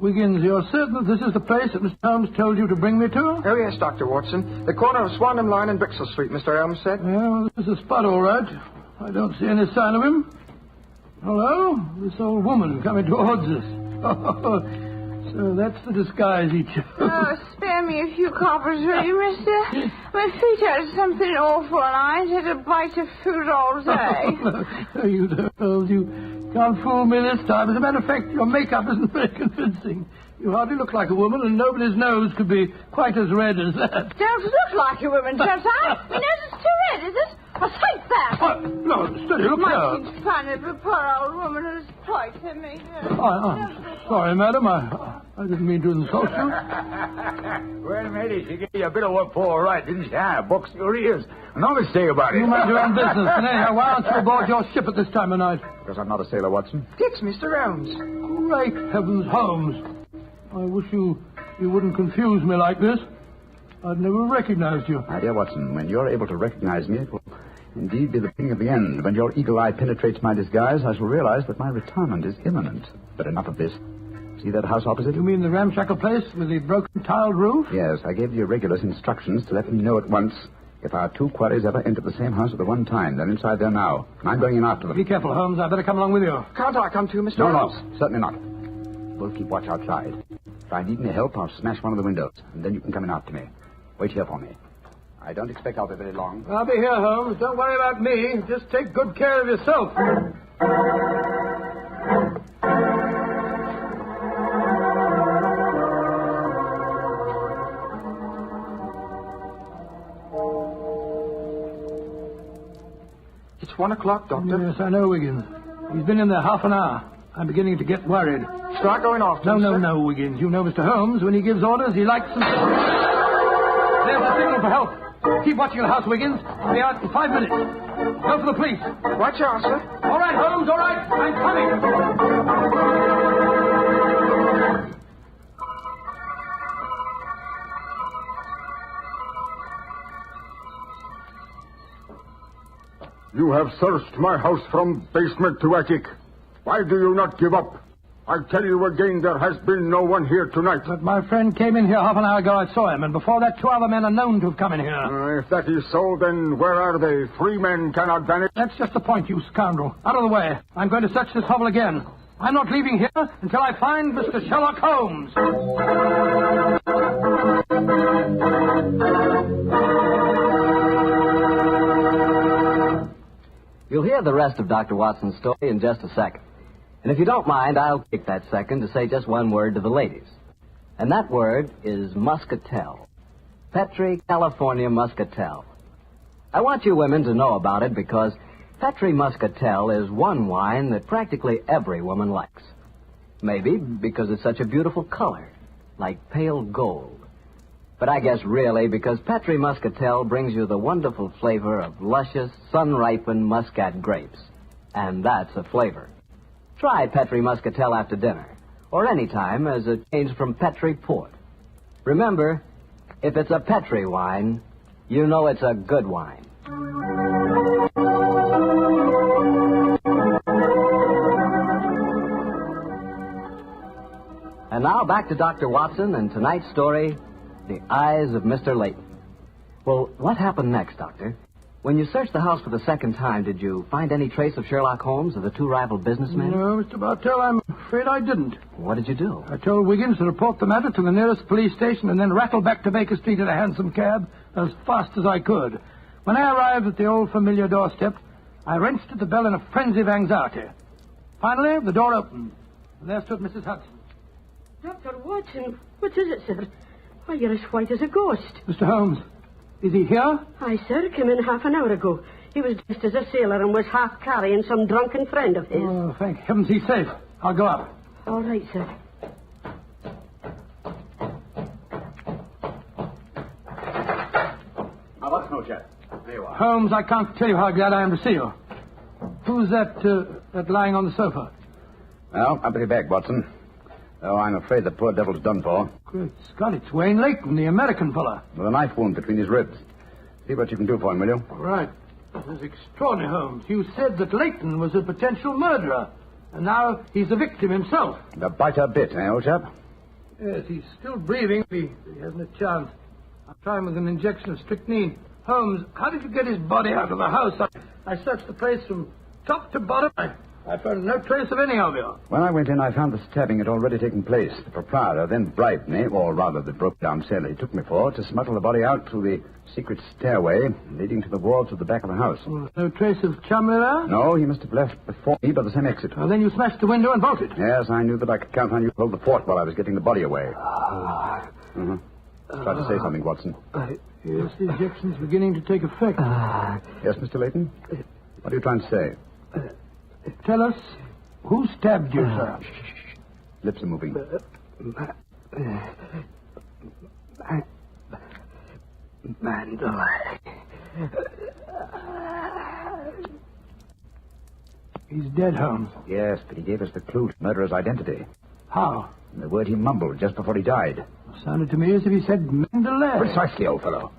Speaker 6: Wiggins, you're certain that this is the place that Mr. Holmes told you to bring me to?
Speaker 17: Oh, yes, Dr. Watson. The corner of Swanham Line and Brixton Street, Mr. Holmes said.
Speaker 6: Well, this is the spot, all right. I don't see any sign of him. Hello? This old woman coming towards us. So that's the disguise he chose.
Speaker 18: Oh, spare me a few coppers, will you, mister? My feet hurt something awful, and I ain't had a bite of food all day.
Speaker 6: No, you don't. You can't fool me this time. As a matter of fact, your makeup isn't very convincing. You hardly look like a woman, and nobody's nose could be quite as red as that.
Speaker 18: Don't look like a woman, don't I? Your nose is too red, is it? I hate that.
Speaker 6: What? No, steady, look
Speaker 18: Might
Speaker 6: there.
Speaker 18: be funny, but poor old woman who's poison me.
Speaker 6: I'm sorry, madam. I didn't mean to insult you.
Speaker 11: Well, matey, she gave you a bit of work for all right, didn't she? Ah, boxed your ears. No mistake about it.
Speaker 6: You mind your own business. And anyhow, why aren't you aboard your ship at this time of night?
Speaker 11: Because I'm not a sailor, Watson.
Speaker 17: It's Mr. Holmes.
Speaker 6: Great heavens, Holmes. I wish you wouldn't confuse me like this. I'd never recognized you.
Speaker 3: My dear Watson, when you're able to recognize me, it will indeed be the beginning of the end. When your eagle eye penetrates my disguise, I shall realize that my retirement is imminent. But enough of this. See that house opposite?
Speaker 6: You mean the ramshackle place with the broken tiled roof?
Speaker 3: Yes, I gave the irregulars instructions to let me know at once if our two quarries ever enter the same house at the one time. They're inside there now, and I'm going in after them.
Speaker 6: Be careful, Holmes. I'd better come along with you.
Speaker 17: Can't I come too, Mr.
Speaker 3: No,
Speaker 17: Holmes?
Speaker 3: certainly not. We'll keep watch outside. If I need any help, I'll smash one of the windows, and then you can come in after me. Wait here for me. I don't expect I'll be very long.
Speaker 6: I'll be here, Holmes. Don't worry about me. Just take good care of yourself.
Speaker 17: It's 1 o'clock, Doctor.
Speaker 6: Yes, I know, Wiggins. He's been in there half an hour. I'm beginning to get worried.
Speaker 17: Start going off.
Speaker 6: No, Wiggins. You know Mr. Holmes. When he gives orders, he likes them. There's the signal for help. Keep watching the house, Wiggins. I'll be out in 5 minutes. Go for the police.
Speaker 17: Watch out, sir.
Speaker 6: All right, Holmes, all right. I'm coming.
Speaker 11: You have searched my house from basement to attic. Why do you not give up? I tell you again, there has been no one here tonight.
Speaker 6: But my friend came in here half an hour ago. I saw him, and before that, 2 other men are known to have come in here.
Speaker 11: If that is so, then where are they? 3 men cannot vanish.
Speaker 6: That's just the point, you scoundrel. Out of the way. I'm going to search this hovel again. I'm not leaving here until I find Mr. Sherlock Holmes.
Speaker 16: You'll hear the rest of Dr. Watson's story in just a second. And if you don't mind, I'll take that second to say just one word to the ladies. And that word is muscatel. Petri California Muscatel. I want you women to know about it because Petri Muscatel is one wine that practically every woman likes. Maybe because it's such a beautiful color, like pale gold. But I guess really because Petri Muscatel brings you the wonderful flavor of luscious, sun-ripened Muscat grapes. And that's a flavor. Try Petri Muscatel after dinner, or any time as a change from Petri Port. Remember, if it's a Petri wine, you know it's a good wine. And now back to Dr. Watson and tonight's story, The Eyes of Mr. Layton. Well, what happened next, Doctor? When you searched the house for the second time, did you find any trace of Sherlock Holmes or the 2 rival businessmen?
Speaker 6: No, Mr. Bartell, I'm afraid I didn't.
Speaker 16: What did you do?
Speaker 6: I told Wiggins to report the matter to the nearest police station and then rattle back to Baker Street in a hansom cab as fast as I could. When I arrived at the old familiar doorstep, I wrenched at the bell in a frenzy of anxiety. Finally, the door opened, and there stood Mrs. Hudson.
Speaker 14: Dr. Watson, what is it, sir? Why, you're as white as a ghost.
Speaker 6: Mr. Holmes, is he here?
Speaker 14: Aye, sir. Came in half an hour ago. He was dressed as a sailor and was half carrying some drunken friend of his.
Speaker 6: Oh, thank heavens he's safe. I'll go up.
Speaker 14: All right, sir.
Speaker 4: Now, what's no, chap? There you are.
Speaker 6: Holmes, I can't tell you how glad I am to see you. Who's that lying on the sofa?
Speaker 3: Well, up with your back, Watson. Oh, I'm afraid the poor devil's done for.
Speaker 6: Great Scott, it's Wayne Layton, the American fella.
Speaker 3: With a knife wound between his ribs. See what you can do for him, will you?
Speaker 6: All right. This is extraordinary, Holmes. You said that Layton was a potential murderer, and now he's a victim himself.
Speaker 3: The biter bit, eh, old chap?
Speaker 2: Yes, he's still breathing. He hasn't a chance. I'll try him with an injection of strychnine. Holmes, how did you get his body out of the house? I searched the place from top to bottom. I found no trace of any of you.
Speaker 3: When I went in, I found the stabbing had already taken place. The proprietor then bribed me, or rather the broke-down cellar he took me for, to smuggle the body out through the secret stairway leading to the walls at the back of the house.
Speaker 2: Well, no trace of Chumley there?
Speaker 3: No, he must have left before me by the same exit.
Speaker 2: Well, then you smashed the window and bolted.
Speaker 3: Yes, I knew that I could count on you to hold the fort while I was getting the body away. Mm-hmm. Try to say something, Watson.
Speaker 2: Yes, the injection's beginning to take effect.
Speaker 3: Yes, Mr. Layton? What are you trying to say?
Speaker 2: Tell us, who stabbed you, sir?
Speaker 3: Lips are moving.
Speaker 2: Mandalay. He's dead, Holmes.
Speaker 3: Yes, but he gave us the clue to the murderer's identity.
Speaker 2: How?
Speaker 3: The word he mumbled just before he died.
Speaker 2: Sounded to me as if he said Mandalay.
Speaker 3: Precisely, old fellow.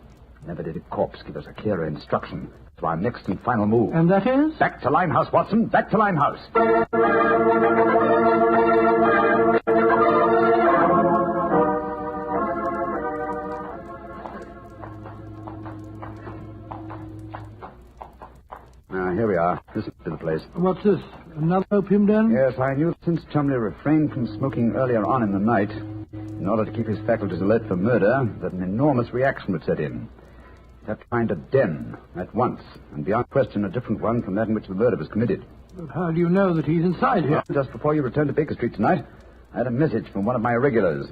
Speaker 3: Never did a corpse give us a clearer instruction. To our next and final move.
Speaker 2: And that is?
Speaker 3: Back to Limehouse, Watson. Back to Limehouse. Here we are. This is the place.
Speaker 2: What's this? Another opium den?
Speaker 3: Yes, I knew that since Chumley refrained from smoking earlier on in the night, in order to keep his faculties alert for murder, that an enormous reaction would set in. That kind of den, at once, and beyond question a different one from that in which the murder was committed.
Speaker 2: But how do you know that he's inside here?
Speaker 3: Just before you returned to Baker Street tonight, I had a message from one of my irregulars.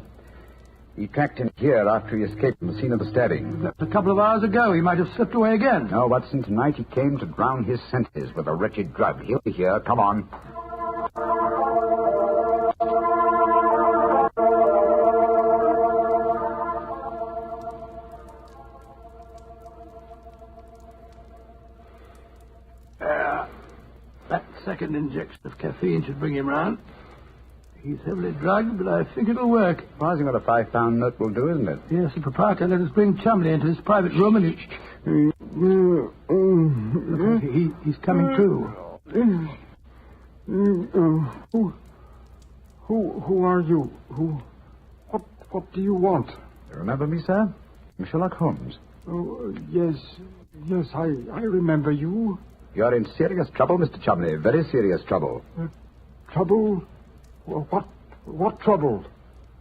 Speaker 3: He tracked him here after he escaped from the scene of the stabbing.
Speaker 2: That's a couple of hours ago. He might have slipped away again.
Speaker 3: No, Watson, tonight he came to drown his senses with a wretched drug. He'll be here. Come on.
Speaker 2: That second injection of caffeine should bring him round. He's heavily drugged, but I think it'll work.
Speaker 3: Surprising what a £5 note will do, isn't it?
Speaker 2: Yes, the proprietor let us bring Chumley into his private room, and he's coming to.
Speaker 11: Who are you? What do you want?
Speaker 3: You remember me, sir? I'm Sherlock Holmes.
Speaker 11: Oh, yes, I remember you.
Speaker 3: You're in serious trouble, Mr. Chumley. Very serious trouble.
Speaker 11: Trouble? What trouble?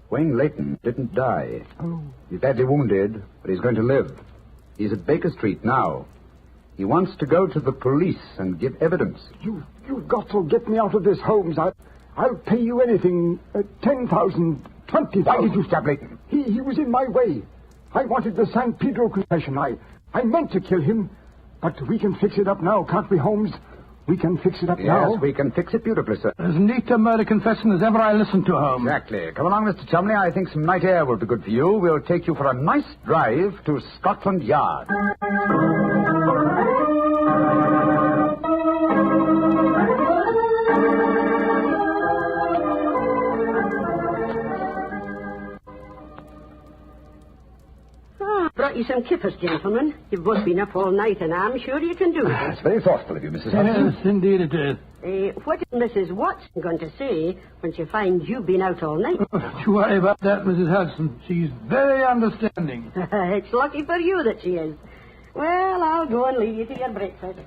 Speaker 3: Wayne Layton didn't die.
Speaker 11: Oh.
Speaker 3: He's badly wounded, but he's going to live. He's at Baker Street now. He wants to go to the police and give evidence.
Speaker 11: You've got to get me out of this, Holmes. I'll pay you anything. 10,000, 20,000.
Speaker 3: Why did you stab Layton?
Speaker 11: He was in my way. I wanted the San Pedro confession. I meant to kill him. But we can fix it up now, can't we, Holmes? We can fix it up now.
Speaker 3: Yes, we can fix it beautifully, sir.
Speaker 2: As neat a murder confession as ever I listened to, Holmes.
Speaker 3: Exactly. Come along, Mr. Chumley. I think some night air will be good for you. We'll take you for a nice drive to Scotland Yard.
Speaker 14: Brought you some kippers, gentlemen. You've both been up all night, and I'm sure you can do it.
Speaker 3: It's very thoughtful of you, Mrs. Hudson.
Speaker 2: Yes, indeed it is.
Speaker 14: What is Mrs. Watson going to say when she finds you've been out all night?
Speaker 2: Don't you worry about that, Mrs. Hudson. She's very understanding.
Speaker 14: It's lucky for you that she is. Well, I'll go and leave you to your breakfast.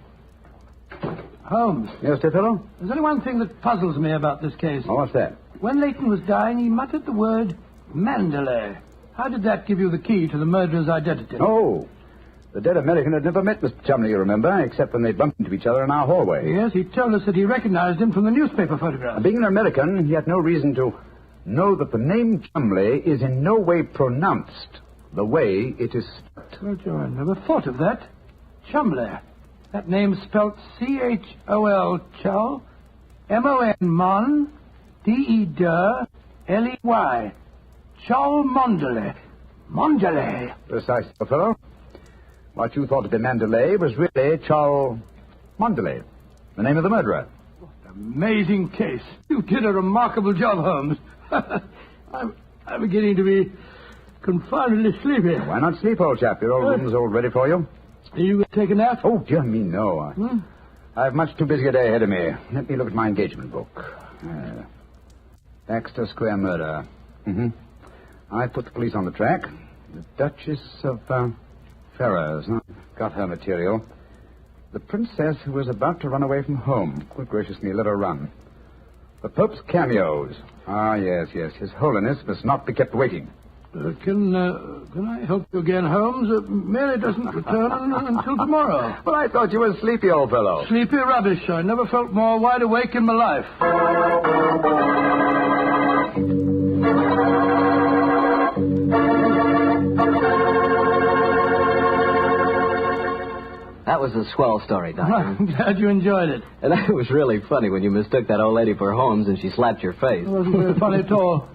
Speaker 2: Holmes.
Speaker 3: Yes, dear fellow?
Speaker 2: There's only one thing that puzzles me about this case.
Speaker 3: Oh, what's that?
Speaker 2: When Layton was dying, he muttered the word Mandalay. How did that give you the key to the murderer's identity?
Speaker 3: Oh, the dead American had never met Mr. Chumley, you remember, except when they bumped into each other in our hallway.
Speaker 2: Yes, he told us that he recognized him from the newspaper photograph.
Speaker 3: Being an American, he had no reason to know that the name Chumley is in no way pronounced the way it is spelled.
Speaker 2: Oh, I never thought of that. Chumley. That name's spelt C-H-O-L, Chow, M-O-N, Mon, D-E-D-E-R, L-E-Y. Chol Mondale. Mondale.
Speaker 3: Precisely, fellow. What you thought to be Mandalay was really Chol Mondale, the name of the murderer.
Speaker 2: What an amazing case. You did a remarkable job, Holmes. I'm beginning to be confoundedly sleepy.
Speaker 3: Why not sleep, old chap? Your old room's all ready for you.
Speaker 2: Are you going to take a nap?
Speaker 3: Oh, dear me, no. I have much too busy a day ahead of me. Let me look at my engagement book. Baxter Square murder. Mm-hmm. I put the police on the track. The Duchess of Ferrers. Got her material. The princess who was about to run away from home. Good gracious me, let her run. The Pope's cameos. Ah, yes. His Holiness must not be kept waiting.
Speaker 6: Can I help you again, Holmes? Mary doesn't return until tomorrow.
Speaker 3: Well, I thought you were sleepy, old fellow.
Speaker 6: Sleepy rubbish. I never felt more wide awake in my life.
Speaker 16: That was a swell story, Doctor.
Speaker 6: I'm glad you enjoyed it.
Speaker 16: And that was really funny when you mistook that old lady for Holmes and she slapped your face.
Speaker 6: It wasn't very funny at all.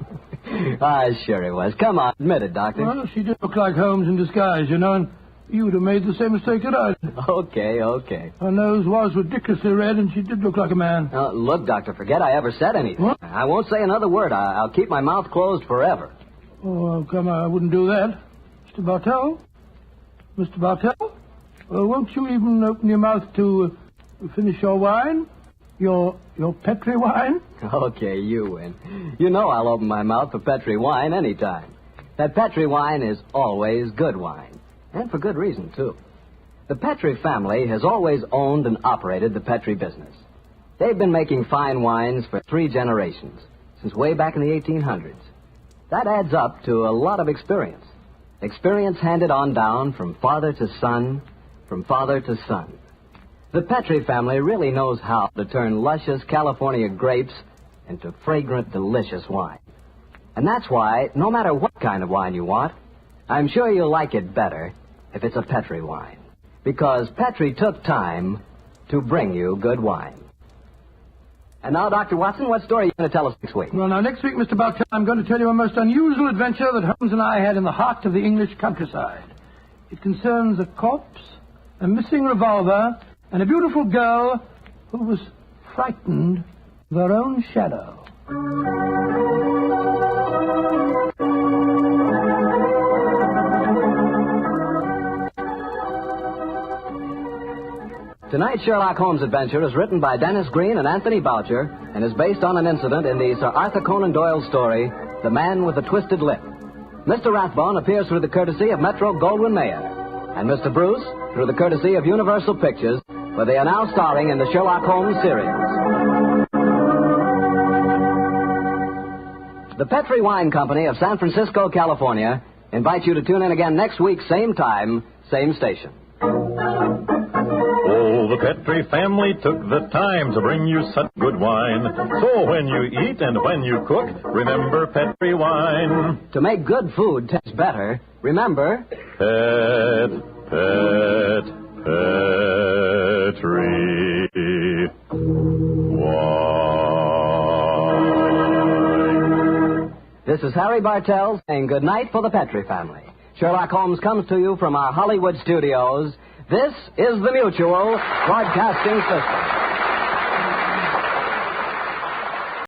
Speaker 16: Sure it was. Come on, admit it, Doctor.
Speaker 6: Well, she did look like Holmes in disguise, you know, and you would have made the same mistake that I did.
Speaker 16: Okay.
Speaker 6: Her nose was ridiculously red, and she did look like a man.
Speaker 16: Look, Doctor, forget I ever said anything.
Speaker 6: What?
Speaker 16: I won't say another word. I'll keep my mouth closed forever.
Speaker 6: Oh, come on, I wouldn't do that. Mr. Bartell? Mr. Bartell? Won't you even open your mouth to finish your wine? Your Petri wine?
Speaker 16: Okay, you win. You know I'll open my mouth for Petri wine anytime. That Petri wine is always good wine. And for good reason, too. The Petri family has always owned and operated the Petri business. They've been making fine wines for 3 generations, since way back in the 1800s. That adds up to a lot of experience. Experience handed on down from father to son, from father to son. The Petri family really knows how to turn luscious California grapes into fragrant, delicious wine. And that's why, no matter what kind of wine you want, I'm sure you'll like it better if it's a Petri wine. Because Petri took time to bring you good wine. And now, Dr. Watson, what story are you going to tell us next week?
Speaker 6: Well, now, next week, Mr. Bartell, I'm going to tell you a most unusual adventure that Holmes and I had in the heart of the English countryside. It concerns a corpse, a missing revolver, and a beautiful girl who was frightened of her own shadow.
Speaker 16: Tonight's Sherlock Holmes adventure is written by Dennis Green and Anthony Boucher and is based on an incident in the Sir Arthur Conan Doyle story, The Man with the Twisted Lip. Mr. Rathbone appears through the courtesy of Metro-Goldwyn-Mayer, and Mr. Bruce through the courtesy of Universal Pictures, where they are now starring in the Sherlock Holmes series. The Petri Wine Company of San Francisco, California, invites you to tune in again next week, same time, same station.
Speaker 10: Oh, the Petri family took the time to bring you such good wine. So when you eat and when you cook, remember Petri wine.
Speaker 16: To make good food taste better, remember...
Speaker 10: Petri wine.
Speaker 16: This is Harry Bartell saying good night for the Petri family. Sherlock Holmes comes to you from our Hollywood studios. This is the Mutual Broadcasting System.